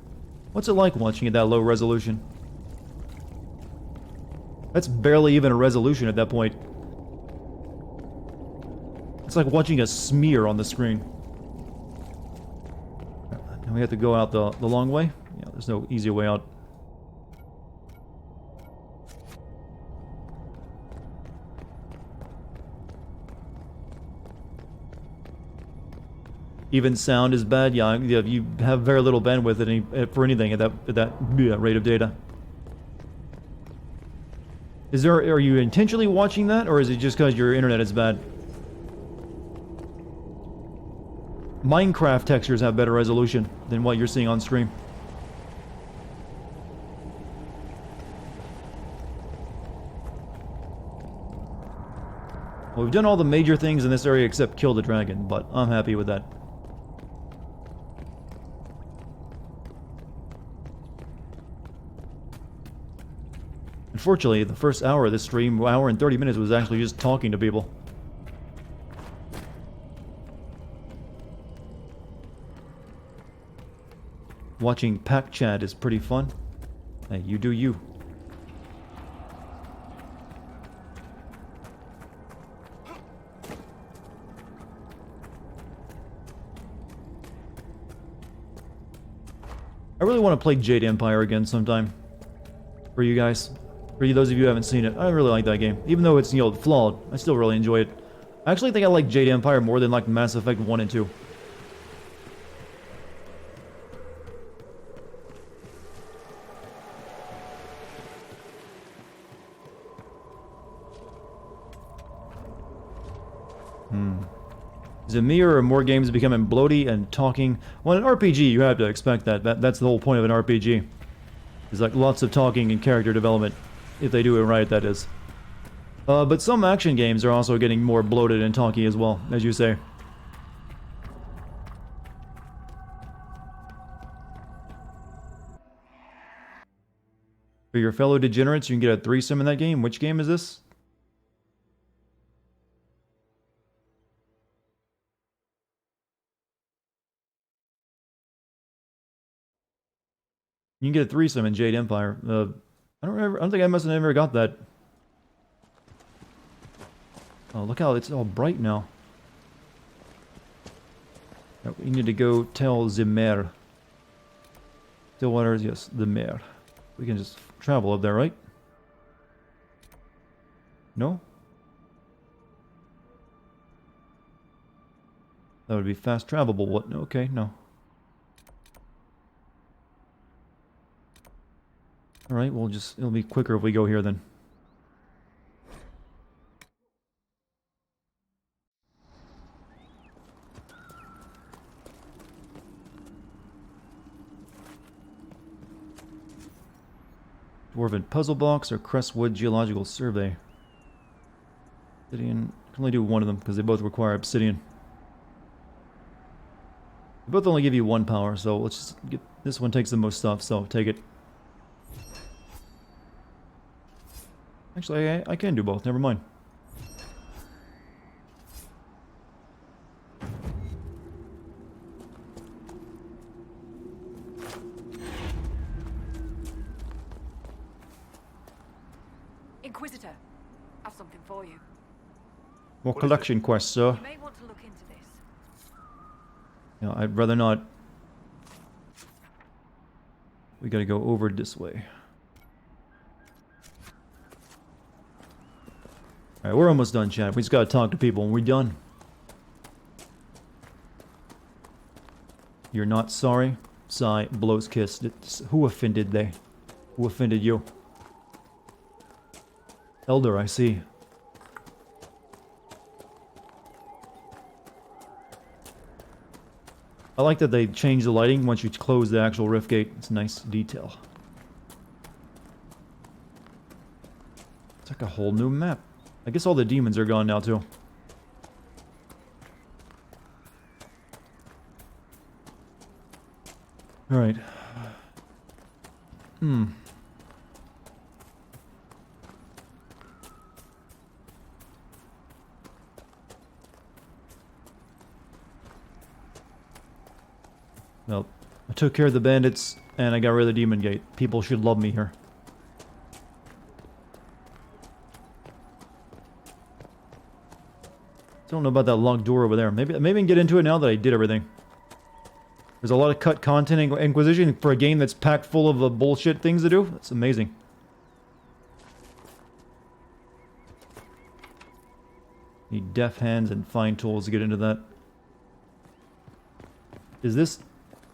What's it like watching at that low resolution? That's barely even a resolution at that point. It's like watching a smear on the screen. Now we have to go out the long way? Yeah, there's no easy way out. Even sound is bad. Yeah, you have very little bandwidth for anything at that rate of data. Are you intentionally watching that, or is it just because your internet is bad? Minecraft textures have better resolution than what you're seeing on stream. Well, we've done all the major things in this area except kill the dragon, but I'm happy with that. Unfortunately, the first hour of this stream, hour and 30 minutes, was actually just talking to people. Watching pack chat is pretty fun. Hey, you do you. I really want to play Jade Empire again sometime. For you guys. For you, those of you who haven't seen it. I really like that game. Even though it's, you know, flawed, I still really enjoy it. I actually think I like Jade Empire more than like Mass Effect 1 and 2. Is it me or are more games becoming bloaty and talking? Well, in an RPG, you have to expect that. That's the whole point of an RPG. There's like lots of talking and character development. If they do it right, that is. But some action games are also getting more bloated and talky as well, as you say. For your fellow degenerates, you can get a threesome in that game. Which game is this? You can get a threesome in Jade Empire. I don't think I must have never got that. Oh, look how it's all bright now. We need to go tell the mayor. Stillwater, yes, the mayor. We can just travel up there, right? No? That would be fast travelable. What? Okay, no. Alright, we'll just... it'll be quicker if we go here then. Dwarven Puzzle Box or Crestwood Geological Survey. Obsidian. I can only do one of them because they both require obsidian. They both only give you 1 power, so let's just get... this one takes the most stuff, so take it. Actually, I can do both. Never mind. Inquisitor, I have something for you. More collection quests, sir. You may want to look into this. You know, I'd rather not. We gotta go over this way. Alright, we're almost done, chat. We just gotta talk to people and we're done. You're not sorry? Sigh, blows kiss. Who offended they? Who offended you? Elder, I see. I like that they change the lighting once you close the actual rift gate. It's a nice detail. It's like a whole new map. I guess all the demons are gone now, too. Alright. Well, I took care of the bandits, and I got rid of the demon gate. People should love me here. Don't know about that locked door over there. Maybe I can get into it now that I did everything. There's a lot of cut content in Inquisition for a game that's packed full of bullshit things to do. That's amazing. Need deft hands and fine tools to get into that. Is this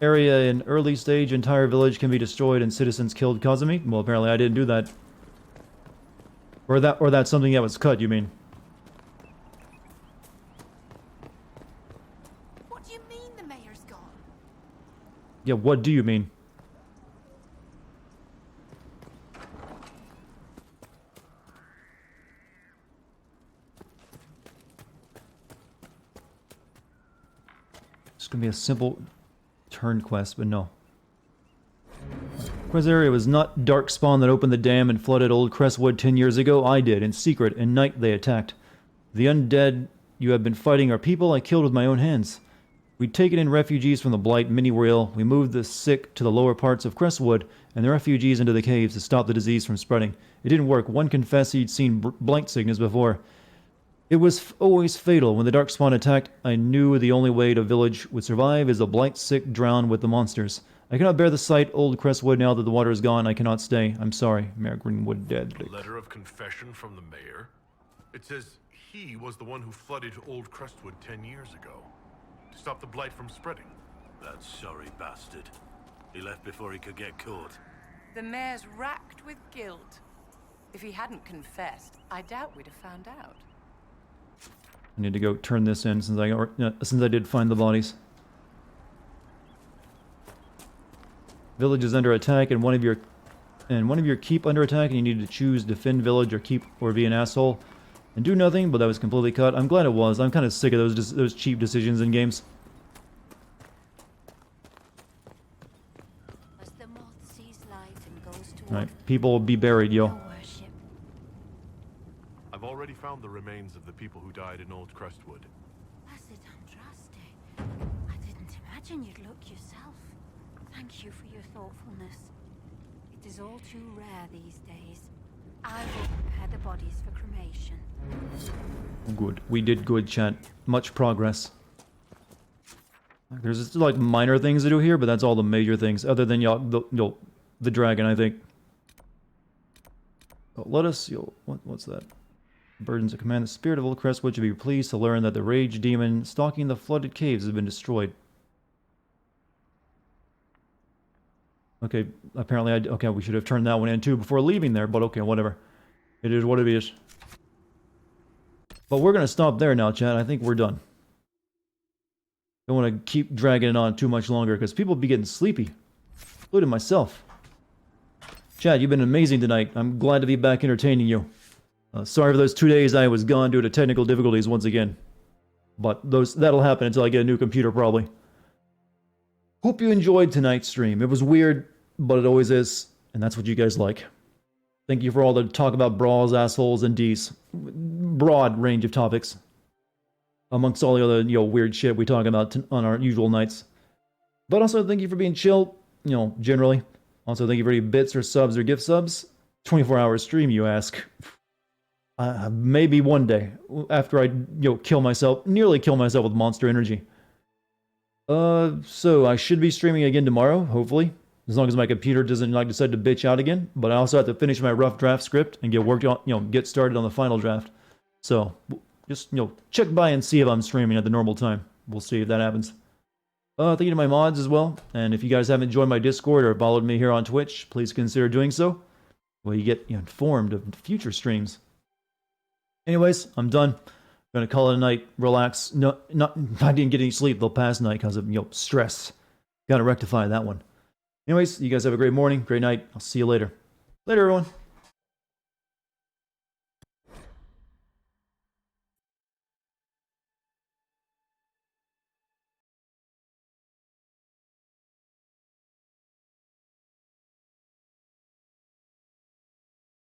area in early stage? Entire village can be destroyed and citizens killed because of me? Well, apparently I didn't do that. Or that's something that was cut, you mean? Yeah, what do you mean? It's gonna be a simple turn quest, but no. Quest area was not Darkspawn that opened the dam and flooded Old Crestwood 10 years ago. I did, in secret, and night they attacked. The undead you have been fighting are people I killed with my own hands. We'd taken in refugees from the Blight mini-rail, we moved the sick to the lower parts of Crestwood, and the refugees into the caves to stop the disease from spreading. It didn't work. One confessed he'd seen blight sickness before. It was always fatal. When the Darkspawn attacked, I knew the only way the village would survive is the blight sick drown with the monsters. I cannot bear the sight, old Crestwood, now that the water is gone. I cannot stay. I'm sorry, Mayor Greenwood dead. A letter of confession from the mayor? It says he was the one who flooded Old Crestwood 10 years ago. To stop the blight from spreading. That sorry bastard. He left before he could get caught. The mayor's racked with guilt. If he hadn't confessed, I doubt we'd have found out. I need to go turn this in since I did find the bodies. Village is under attack, and one of your keep under attack, and you need to choose defend village or keep or be an asshole, and do nothing. But that was completely cut. I'm glad it was. I'm kind of sick of those cheap decisions in games. As the moth sees light and goes toward All right, people will be buried, yo. worship. I've already found the remains of the people who died in Old Crestwood. Bassett Andraste. I didn't imagine you'd look yourself. Thank you for your thoughtfulness. It is all too rare these days. I will prepare the bodies for cremation. Good. We did good, chat. Much progress. There's like minor things to do here, but that's all the major things, other than the dragon, I think. Oh, let us, what's that? Burdens of command. The spirit of Old Crestwood should be pleased to learn that the rage demon stalking the flooded caves has been destroyed. Okay, apparently okay, we should have turned that one in too before leaving there, but okay, whatever. It is what it is. But we're gonna stop there now, chat. I think we're done. Don't want to keep dragging it on too much longer, because people be getting sleepy. Including myself. Chad, you've been amazing tonight. I'm glad to be back entertaining you. Sorry for those 2 days I was gone due to technical difficulties once again. But that'll happen until I get a new computer, probably. Hope you enjoyed tonight's stream. It was weird, but it always is, and that's what you guys like. Thank you for all the talk about brawls, assholes, and Ds. Broad range of topics. Amongst all the other, weird shit we talk about on our usual nights. But also, thank you for being chill, generally. Also, thank you for any bits or subs or gift subs. 24-hour stream, you ask. Maybe one day, after I, nearly kill myself with Monster Energy. So I should be streaming again tomorrow, hopefully. As long as my computer doesn't decide to bitch out again. But I also have to finish my rough draft script and get started on the final draft. So, just, check by and see if I'm streaming at the normal time. We'll see if that happens. Thank you to my mods as well. And if you guys haven't joined my Discord or followed me here on Twitch, please consider doing so. Well, you get informed of future streams. Anyways, I'm done. I'm gonna call it a night. Relax. I didn't get any sleep the past night because of stress. Gotta rectify that one. Anyways, you guys have a great morning, great night. I'll see you later. Later, everyone.